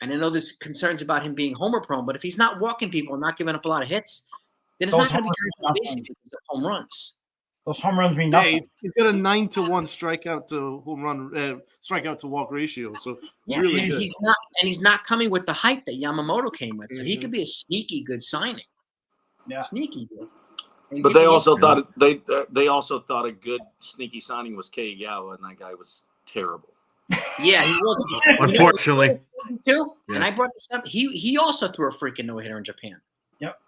And I know there's concerns about him being homer prone, but if he's not walking people and not giving up a lot of hits, then it's not going to be basically home runs. Those home runs mean nothing. Yeah, he's got a 9-to-1 strikeout to home run, strikeout to walk ratio. So really and good. He's not coming with the hype that Yamamoto came with. So he could be a sneaky good signing. Yeah, sneaky good. And But they also thought a good sneaky signing was Keigawa, and that guy was terrible. Yeah, he was. Unfortunately. Too. And I brought this up. He also threw a freaking no hitter in Japan. Yep.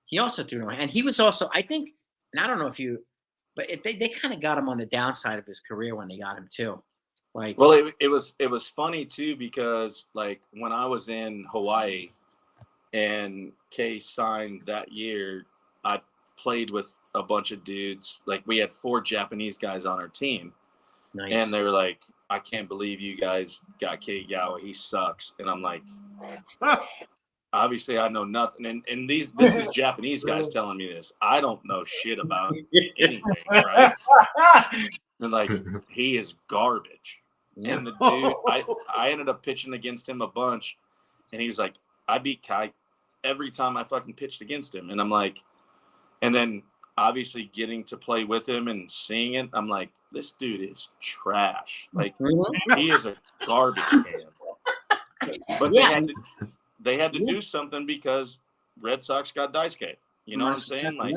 He also threw no, and he was also, I think, and I don't know if you, but they kind of got him on the downside of his career when they got him too. Like, well, it was funny too because like when I was in Hawaii and Kay signed that year, I played with a bunch of dudes. Like we had 4 Japanese guys on our team, nice. And they were like, "I can't believe you guys got Keigawa. He sucks." And I'm like, obviously I know nothing. And this is Japanese guys telling me this. I don't know shit about anything, right? And like, he is garbage. Yeah. And the dude, I ended up pitching against him a bunch, and he's like, I beat Kai every time I fucking pitched against him. And I'm like, and then obviously getting to play with him and seeing it, I'm like, this dude is trash. Like, he is a garbage can. But they had to do something because Red Sox got Daisuke. You know what I'm saying? Like,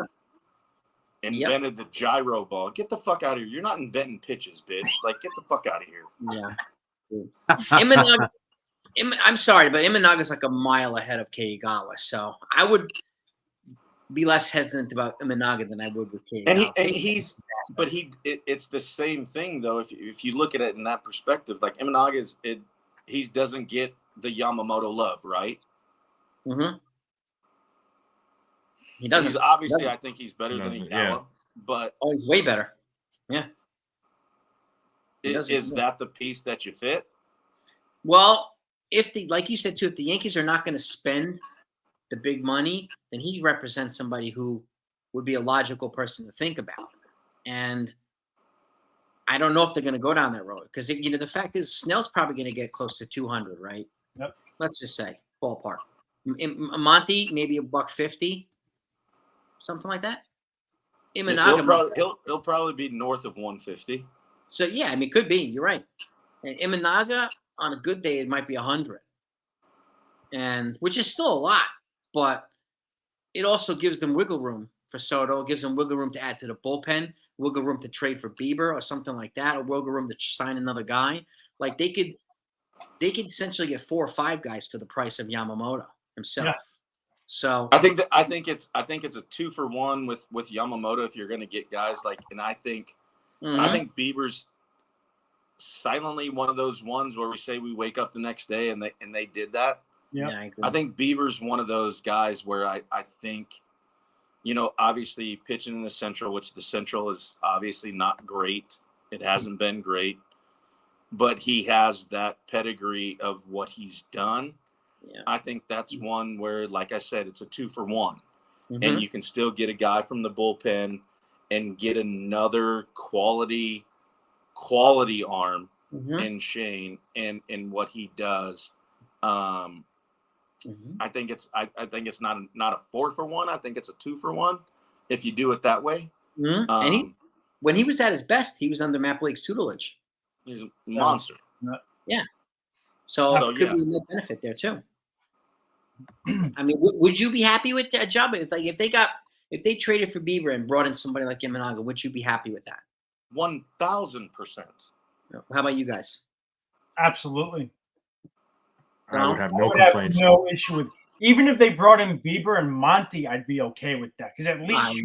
invented the gyro ball. Get the fuck out of here. You're not inventing pitches, bitch. Like, get the fuck out of here. Yeah. I'm sorry, but Imanaga's like a mile ahead of Keigawa. So I would be less hesitant about Imanaga than I would with Keigawa. It's the same thing though. If you look at it in that perspective, like Imanaga he doesn't get the Yamamoto love, right? Mm-hmm. He doesn't. He's obviously, I think he's better than Ikawa, but he's way better. Yeah. Is that the piece that you fit? Well, like you said too, if the Yankees are not going to spend the big money, then he represents somebody who would be a logical person to think about. And I don't know if they're going to go down that road because the fact is Snell's probably going to get close to 200, right? Yep. Let's just say ballpark. Monty maybe $150, something like that. Imanaga he'll probably be north of 150. So yeah, I mean, could be. You're right. And Imanaga on a good day it might be 100, and which is still a lot, but it also gives them wiggle room for Soto. It gives them wiggle room to add to the bullpen, wiggle room to trade for Bieber or something like that, or wiggle room to sign another guy. Like they could essentially get 4 or 5 guys for the price of Yamamoto himself. Yeah. So I think it's a 2-for-1 with Yamamoto if you're going to get guys like, and I think Bieber's silently one of those ones where we say we wake up the next day and they did that. Yeah, I think Bieber's one of those guys where I think, obviously pitching in the Central, which the Central is obviously not great. It hasn't been great, but he has that pedigree of what he's done. Yeah. I think that's one where, like I said, it's a 2-for-1, and you can still get a guy from the bullpen and get another quality arm in Shane and what he does. I think it's not a 4-for-1. I think it's a 2-for-1 if you do it that way. And when he was at his best, he was under Matt Blake's tutelage. He's a monster. Yeah. So it could be a net benefit there too. I mean, would you be happy with a job if they traded for Bieber and brought in somebody like Imanaga? Would you be happy with that? 1,000%. How about you guys? Absolutely. I would have no complaints. No issue with, even if they brought in Bieber and Monty, I'd be okay with that because at least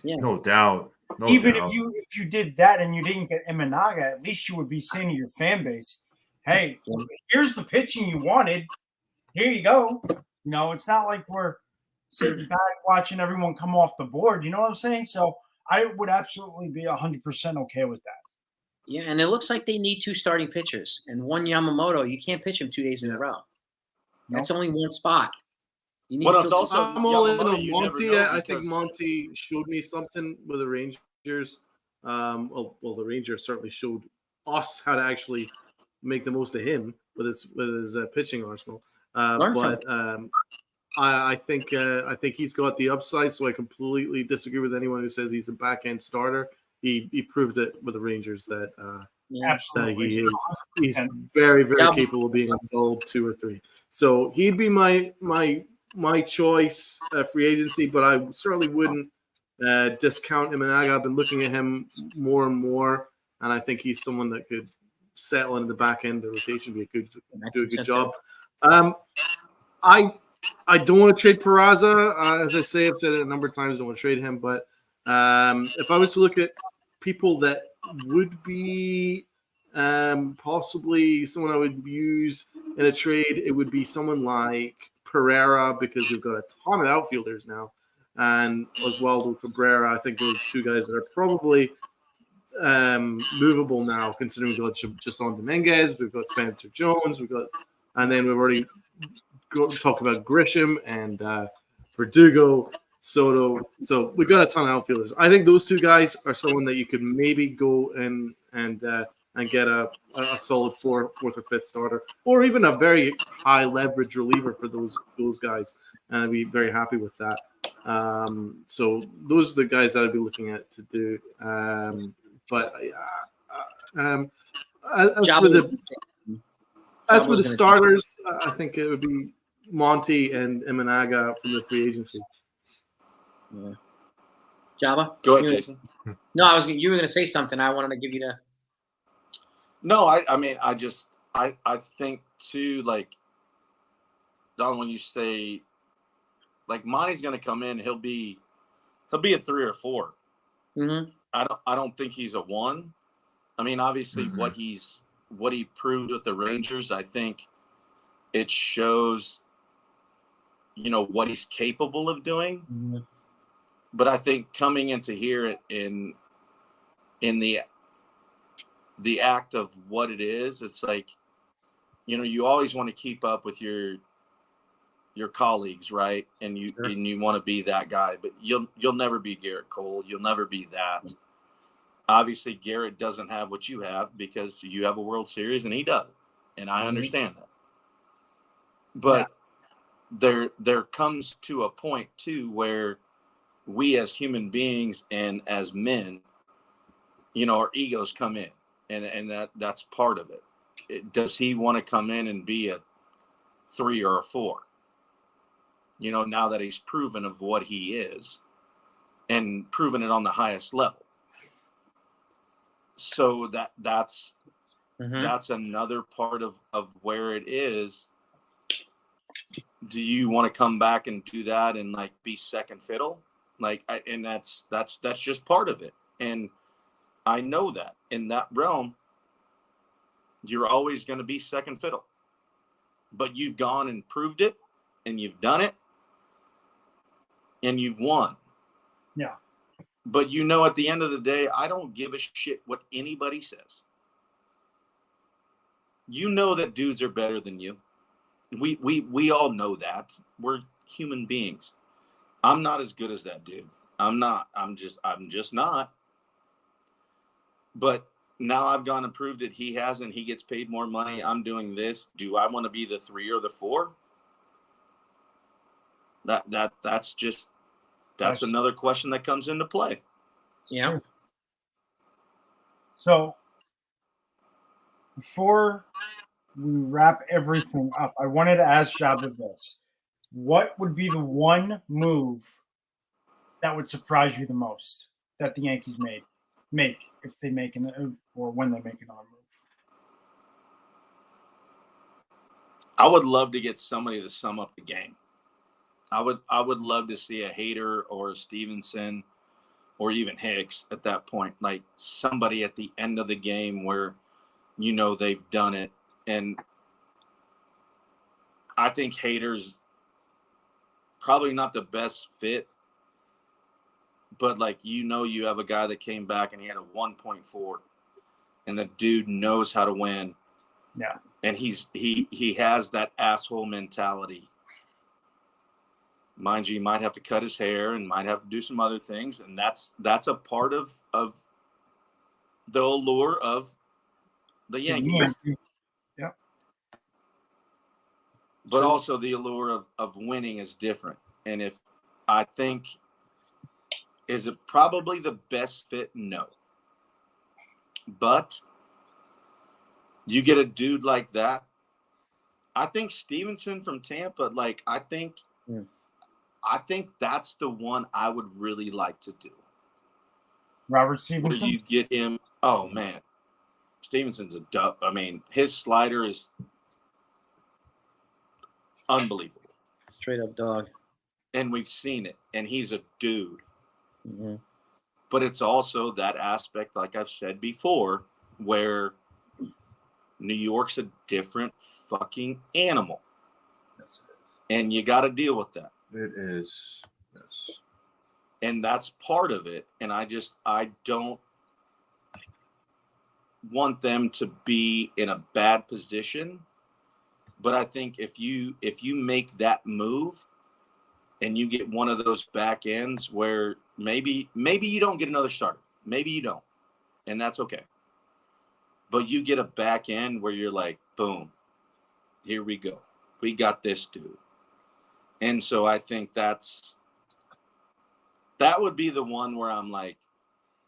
no doubt. If you did that and you didn't get Imanaga, at least you would be saying to your fan base, "Hey, here's the pitching you wanted. Here you go." It's not like we're sitting back watching everyone come off the board. You know what I'm saying? So I would absolutely be 100% okay with that. Yeah, and it looks like they need 2 starting pitchers. And one Yamamoto, you can't pitch him 2 days in a row. That's only one spot. You need I'm all in on Monty. I think Monty showed me something with the Rangers. The Rangers certainly showed us how to actually make the most of him with his pitching arsenal. I think he's got the upside. So I completely disagree with anyone who says he's a back end starter. He proved it with the Rangers that he's very, very capable of being involved 2 or 3. So he'd be my choice free agency, but I certainly wouldn't discount Imanaga. I've been looking at him more and more, and I think he's someone that could settle into the back end of the rotation, do a good job. I don't want to trade Peraza. As I say, I've said it a number of times, don't want to trade him. But if I was to look at people that would be possibly someone I would use in a trade, it would be someone like Pereira, because we've got a ton of outfielders now. And Oswaldo Cabrera, I think those are 2 guys that are probably movable now, considering we've got Jason Dominguez, we've got Spencer Jones, and then we've already talked about Grisham and Verdugo, Soto. So we've got a ton of outfielders. I think those 2 guys are someone that you could maybe go and get a solid 4th or 5th starter, or even a very high leverage reliever for those guys, and I'd be very happy with that. So those are the guys that I'd be looking at to do. As for the starters, I think it would be Monty and Imanaga from the free agency. Yeah. Java? Go ahead, You were- Jason. No, you were going to say something. I wanted to give you the. No, I mean, I think too, like, Don, when you say, like, Monty's going to come in, he'll be a 3 or 4. Mm-hmm. I don't think he's a 1. I mean, obviously, what he proved with the Rangers, I think it shows, what he's capable of doing. Mm-hmm. But I think coming into here in the act of what it is, it's like, you always want to keep up with your colleagues, right? And you want to be that guy, but you'll never be Garrett Cole. You'll never be that. Obviously, Garrett doesn't have what you have because you have a World Series and he doesn't, and I understand that. But there comes to a point too where we as human beings and as men, our egos come in, and that's part of it. Does he want to come in and be a 3 or a 4? Now that he's proven of what he is and proven it on the highest level. So that's another part of where it is. Do you want to come back and do that and like be second fiddle? And that's just part of it. And I know that in that realm, you're always going to be second fiddle, but you've gone and proved it and you've done it and you've won. Yeah. But at the end of the day, I don't give a shit what anybody says. That dudes are better than you. We all know that. We're human beings. I'm not as good as that dude. I'm not. I'm just not. But now I've gone and proved it. He hasn't. He gets paid more money. I'm doing this. Do I want to be the 3 or the 4? That's another question that comes into play. Yeah. So before we wrap everything up, I wanted to ask Joba this. What would be the one move that would surprise you the most that the Yankees make if they make or when they make another move? I would love to get somebody to sum up the game. I would love to see a Hader or a Stevenson or even Hicks at that point, like somebody at the end of the game where they've done it. And I think Hader's probably not the best fit, but you have a guy that came back and he had a 1.4 and the dude knows how to win. Yeah. And he has that asshole mentality. Mind you, he might have to cut his hair and might have to do some other things. And that's a part of the allure of the Yankees. Yeah. But also the allure of winning is different. And if I think, is it probably the best fit? No. But you get a dude like that. I think Stevenson from Tampa, I think that's the one I would really like to do. Robert Stevenson? Where you get him. Oh, man. Stevenson's a duck. I mean, his slider is unbelievable. Straight up dog. And we've seen it. And he's a dude. Mm-hmm. But it's also that aspect, like I've said before, where New York's a different fucking animal. Yes, it is. And you got to deal with that. It is. Yes. And that's part of it. And I don't want them to be in a bad position. But I think if you make that move and you get one of those back ends where maybe you don't get another starter. Maybe you don't. And that's okay. But you get a back end where you're like, boom, here we go. We got this dude. And so I think that would be the one where I'm like,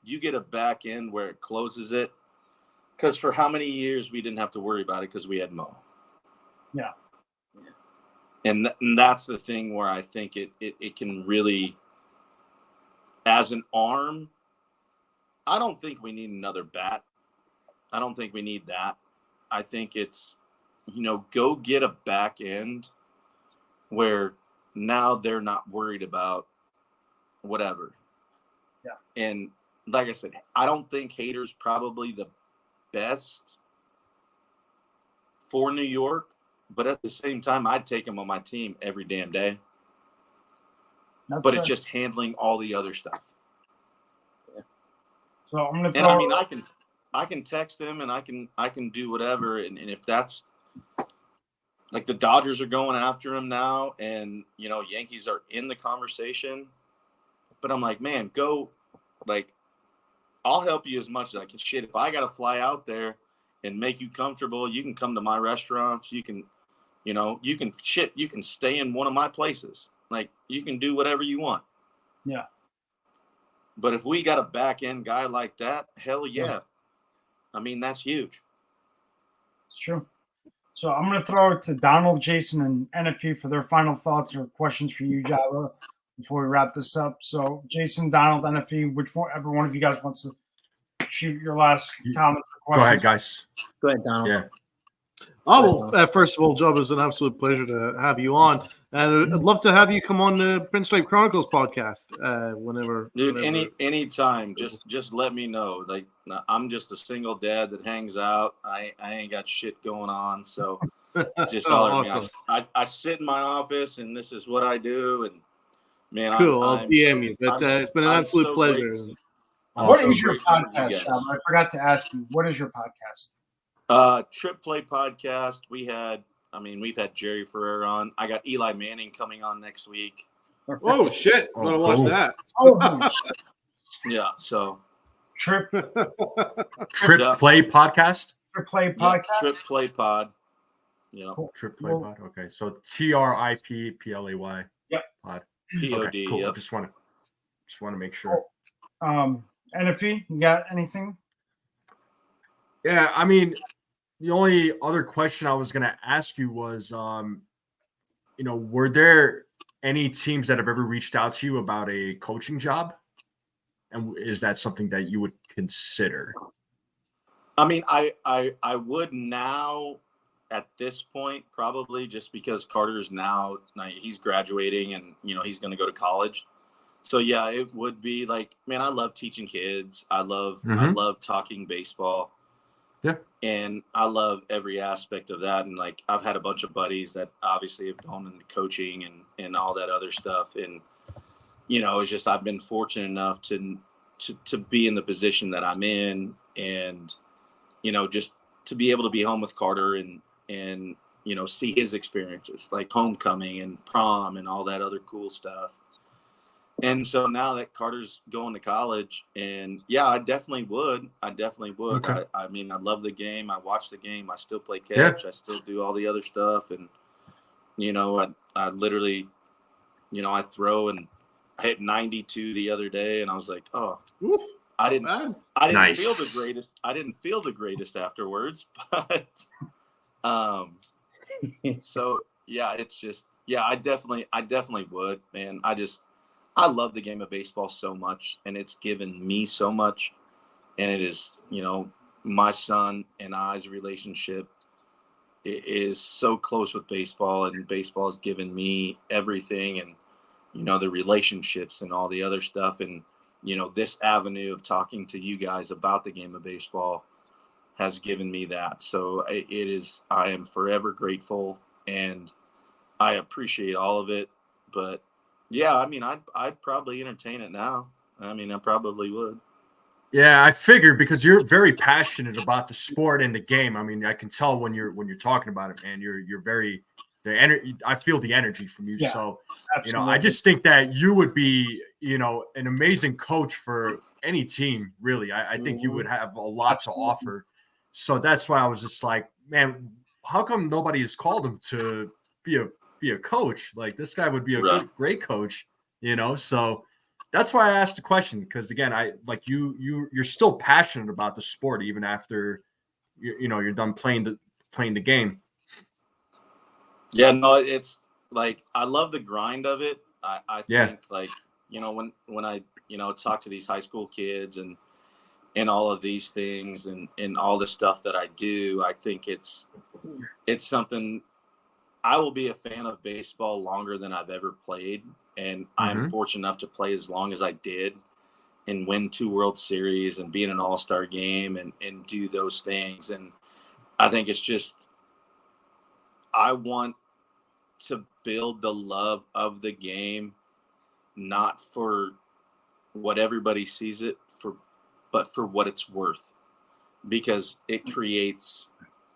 you get a back end where it closes it. Because for how many years we didn't have to worry about it because we had Mo. Yeah. And that's the thing where I think it can really, as an arm, I don't think we need another bat. I don't think we need that. I think it's, go get a back end where now they're not worried about whatever. Yeah. And like I said, I don't think Hader's probably the best for New York, but at the same time, I'd take him on my team every damn day. But it's just handling all the other stuff. Yeah. So I'm gonna throw. And I mean, I can text him and I can do whatever. And if that's like the Dodgers are going after him now, and Yankees are in the conversation, but I'm like, man, go, like, I'll help you as much as I can. Shit, if I got to fly out there and make you comfortable, you can come to my restaurants. You can, you can stay in one of my places. Like, you can do whatever you want. Yeah. But if we got a back end guy like that, hell yeah. I mean, that's huge. It's true. So I'm going to throw it to Donald, Jason, and NFE for their final thoughts or questions for you, Joba, before we wrap this up. So Jason, Donald, NFE, whichever one of you guys wants to shoot your last comment or questions. Go ahead, guys. Go ahead, Donald. Yeah. Oh, well, first of all, Job, it's an absolute pleasure to have you on. And I'd love to have you come on the Pinstripe Chronicles podcast whenever. Dude, anytime. Just let me know. Like, I'm just a single dad that hangs out. I ain't got shit going on. So just awesome. I sit in my office and this is what I do. And man, cool. I'll DM you. But it's been an absolute pleasure. What is your podcast, Tom? I forgot to ask you. What is your podcast? Trip Play Podcast. We've had Jerry Ferrer on. I got Eli Manning coming on next week. Oh shit! I'm gonna watch that. Oh, yeah. So Trip Play Podcast. Trip Play Podcast. Yeah, Trip Play Pod. Yeah. Cool. Trip Play Pod. Okay, so TRIPPLAY. Yep. Pod. POD. Okay, cool. Yep. Just want to make sure. Cool. NFE, you got anything? Yeah, I mean, the only other question I was going to ask you was, were there any teams that have ever reached out to you about a coaching job? And is that something that you would consider? I mean, I would now at this point, probably, just because Carter's now, he's graduating and, he's going to go to college. So yeah, it would be like, man, I love teaching kids. I love talking baseball. Yeah. And I love every aspect of that. And like, I've had a bunch of buddies that obviously have gone into coaching and all that other stuff. And, it's just, I've been fortunate enough to be in the position that I'm in and, just to be able to be home with Carter and, see his experiences like homecoming and prom and all that other cool stuff. And so now that Carter's going to college, and yeah, I definitely would. Okay. I mean, I love the game. I watch the game. I still play catch. Yeah. I still do all the other stuff. And, I literally, I throw, and I hit 92 the other day. And I was like, oh, oof, I didn't nice. feel the greatest. I didn't feel the greatest afterwards, but, so yeah, it's just, yeah, I definitely would, man. I love the game of baseball so much, and it's given me so much. And it is, my son and I's relationship is so close with baseball, and baseball has given me everything, and, the relationships and all the other stuff. And, this avenue of talking to you guys about the game of baseball has given me that. So I am forever grateful, and I appreciate all of it. But yeah, I mean, I'd probably entertain it now. I mean, I probably would. Yeah, I figured, because you're very passionate about the sport and the game. I mean, I can tell when you're talking about it, man. You're very I feel the energy from you. Yeah, so, absolutely. I just think that you would be, an amazing coach for any team, really. I think you would have a lot to offer. So that's why I was just like, man, how come nobody has called him to be a coach? Like, this guy would be a great coach, so that's why I asked the question, because again, I like you're still passionate about the sport even after you're done playing the game. Yeah, no, it's like I love the grind of it. I Yeah. think like, you know, when I, you know, talk to these high school kids and all of these things and all the stuff that I do, I think it's something. I will be a fan of baseball longer than I've ever played. And I'm fortunate enough to play as long as I did and win 2 World Series and be in an all-star game and do those things. And I think it's just, I want to build the love of the game, not for what everybody sees it for, but for what it's worth, because it creates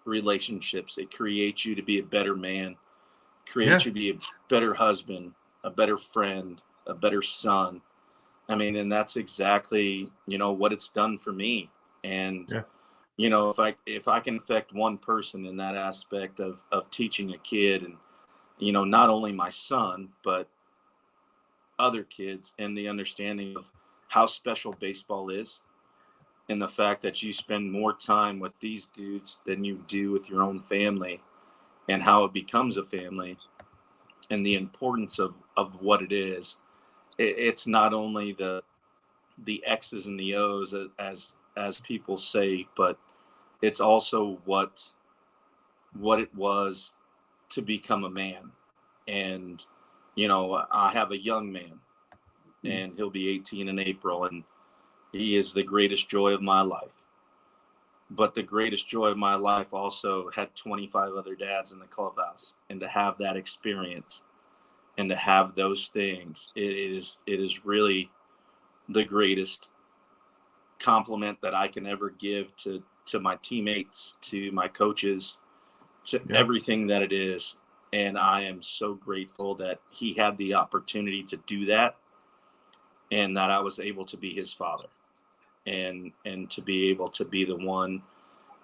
relationships. It creates you to be a better man, creates you to be a better husband, a better friend, a better son. I mean, and that's exactly, you know, what it's done for me. And, you know, if I can affect one person in that aspect of teaching a kid, and, you know, not only my son, but other kids, and the understanding of how special baseball is, and the fact that you spend more time with these dudes than you do with your own family, and how it becomes a family, and the importance of what it is. It's not only the X's and the O's as people say, but it's also what it was to become a man. And, you know, I have a young man, and he'll be 18 in April, and he is the greatest joy of my life. But the greatest joy of my life also had 25 other dads in the clubhouse, and to have that experience and to have those things, it is really the greatest compliment that I can ever give to my teammates, to my coaches, to everything that it is. And I am so grateful that he had the opportunity to do that, and that I was able to be his father, and to be able to be the one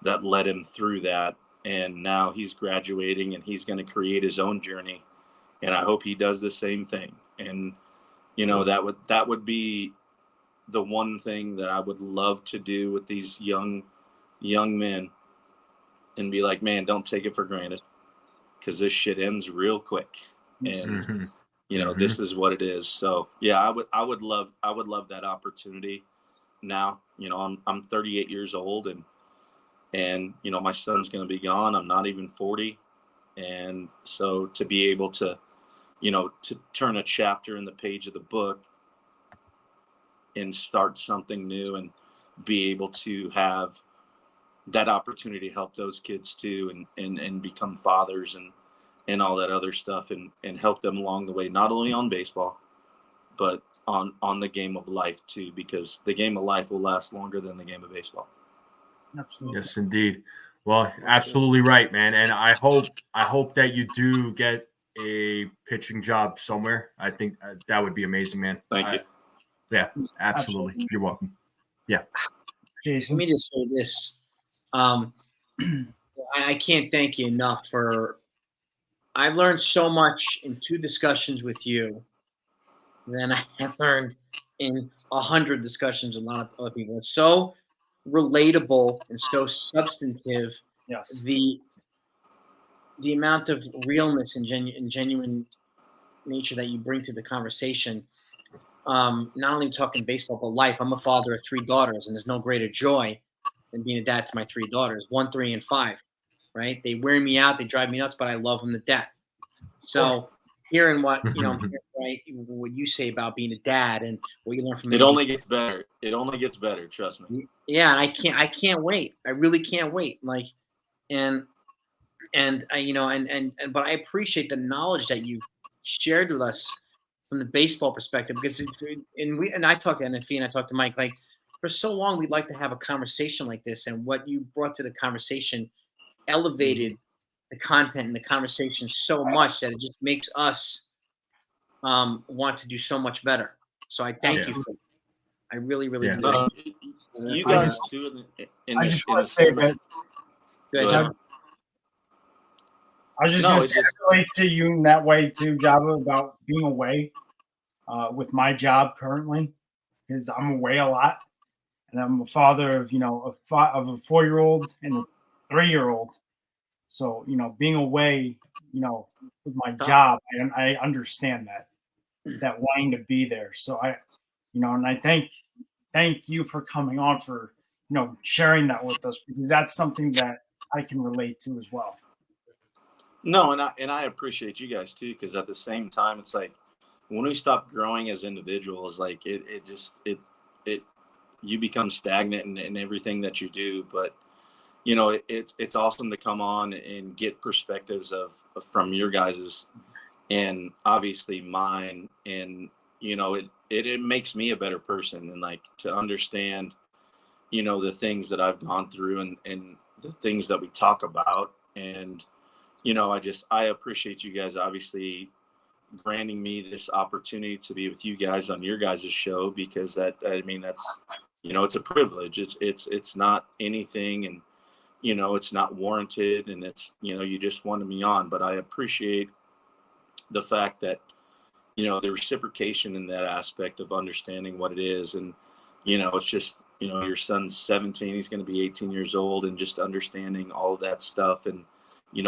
that led him through that. And now he's graduating, and he's going to create his own journey. And I hope he does the same thing. And, you know, that would be the one thing that I would love to do with these young men, and be like, man, don't take it for granted, because this shit ends real quick. And, you know, this is what it is. So yeah, I would love that opportunity. Now, you know, I'm 38 years old, and, you know, my son's going to be gone. I'm not even 40. And so to be able to, you know, to turn a chapter in the page of the book and start something new, and be able to have that opportunity to help those kids too, and become fathers and all that other stuff, and help them along the way, not only on baseball, but on the game of life too, because the game of life will last longer than the game of baseball. Absolutely. Yes, indeed. Well, absolutely right, man. And I hope that you do get a pitching job somewhere. I think that would be amazing, man. Thank you. Yeah, absolutely. You're welcome. Yeah. Jason. Let me just say this. I can't thank you enough for. I've learned so much in 2 discussions with you than I have learned in 100 discussions with a lot of other people. It's so relatable and so substantive. Yes. The amount of realness and genuine nature that you bring to the conversation. Not only talking baseball, but life. I'm a father of 3 daughters, and there's no greater joy than being a dad to my 3 daughters, 1, 3, and 5. Right? They wear me out, they drive me nuts, but I love them to death. So hearing what what you say about being a dad and what you learn from it only gets better. It only gets better. Trust me. Yeah, and I can't wait. I really can't wait. Like, and I, you know, but I appreciate the knowledge that you shared with us from the baseball perspective, because I talked to NFE and I talked to Mike, like, for so long we'd like to have a conversation like this, and what you brought to the conversation elevated the content and the conversation so much that it just makes us want to do so much better. So I thank you for it. I really do. No, you guys too. I just want to say that. Good, John. I was just going to say, I relate to you in that way too, Joba, about being away with my job currently, because I'm away a lot, and I'm a father of, you know, of a 4-year-old and a 3-year-old. So, being away, with my Stop. job, I understand that wanting to be there. So and I thank you for coming on, for, sharing that with us, because that's something that I can relate to as well. No, and I appreciate you guys too, because at the same time, it's like when we stop growing as individuals, like it just you become stagnant in everything that you do. But it's awesome to come on and get perspectives from your guys's, and obviously mine, and it makes me a better person, and like to understand the things that I've gone through, and the things that we talk about. And I appreciate you guys obviously granting me this opportunity to be with you guys on your guys' show, because that's it's a privilege. It's not anything, and it's not warranted, and it's you just wanted me on. But I appreciate the fact that the reciprocation in that aspect of understanding what it is. And it's just your son's 17, he's going to be 18 years old, and just understanding all of that stuff, and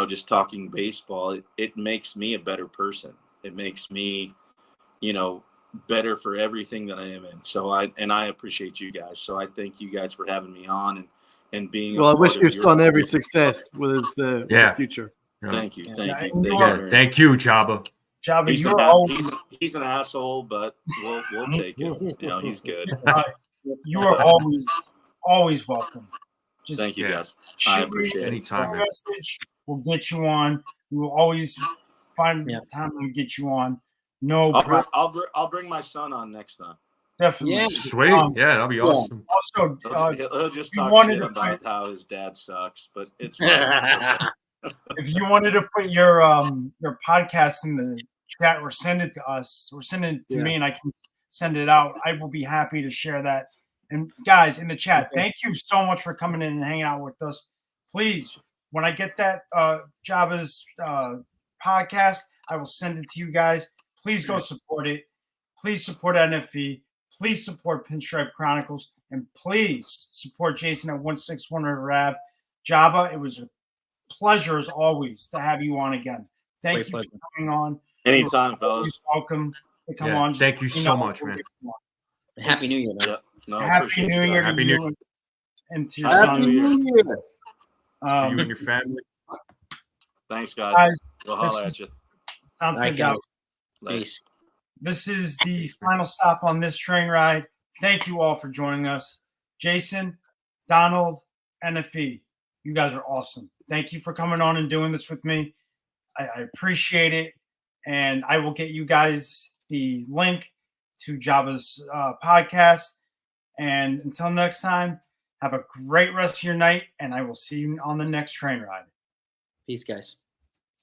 just talking baseball, it makes me a better person. It makes me better for everything that I am in. So I appreciate you guys. So I thank you guys for having me on, and being Well, I wish your son every your success with his with the future. Thank you. Yeah, Thank you, Jaba. Jaba, he's an asshole, but we'll take it. He's good. You are always welcome. Just Thank you guys. I shoot appreciate me it. Anytime, a man. message. We'll get you on. We will always find time to get you on. No problem. I'll bring my son on next time. Definitely. Yeah. Sweet. Yeah, that'll be awesome. Also, He'll just you talk wanted shit to about how his dad sucks, but it's fine. if you wanted to put your podcast in the chat, or send it to us, or send it to me, and I can send it out, I will be happy to share that. And guys in the chat, thank you so much for coming in and hanging out with us. Please, when I get that Jaba's podcast, I will send it to you guys. Please go support it. Please support NFE. Please support Pinstripe Chronicles, and please support Jason at 161 River Ave. Joba, it was a pleasure as always to have you on again. Thank you for coming on. Anytime, fellas. Welcome to come on. Thank you so much, man. Happy New Year, man. Yeah. No, Happy New Year to Happy you and to your Happy son. New Year. To you and your family. Thanks, guys. Guys, We'll holler at you. sounds All right, good, guys. Peace. This is the final stop on this train ride. Thank you all for joining us. Jason, Donald, NFE, you guys are awesome. Thank you for coming on and doing this with me. I appreciate it. And I will get you guys the link to Jaba's podcast. And until next time, have a great rest of your night, and I will see you on the next train ride. Peace, guys.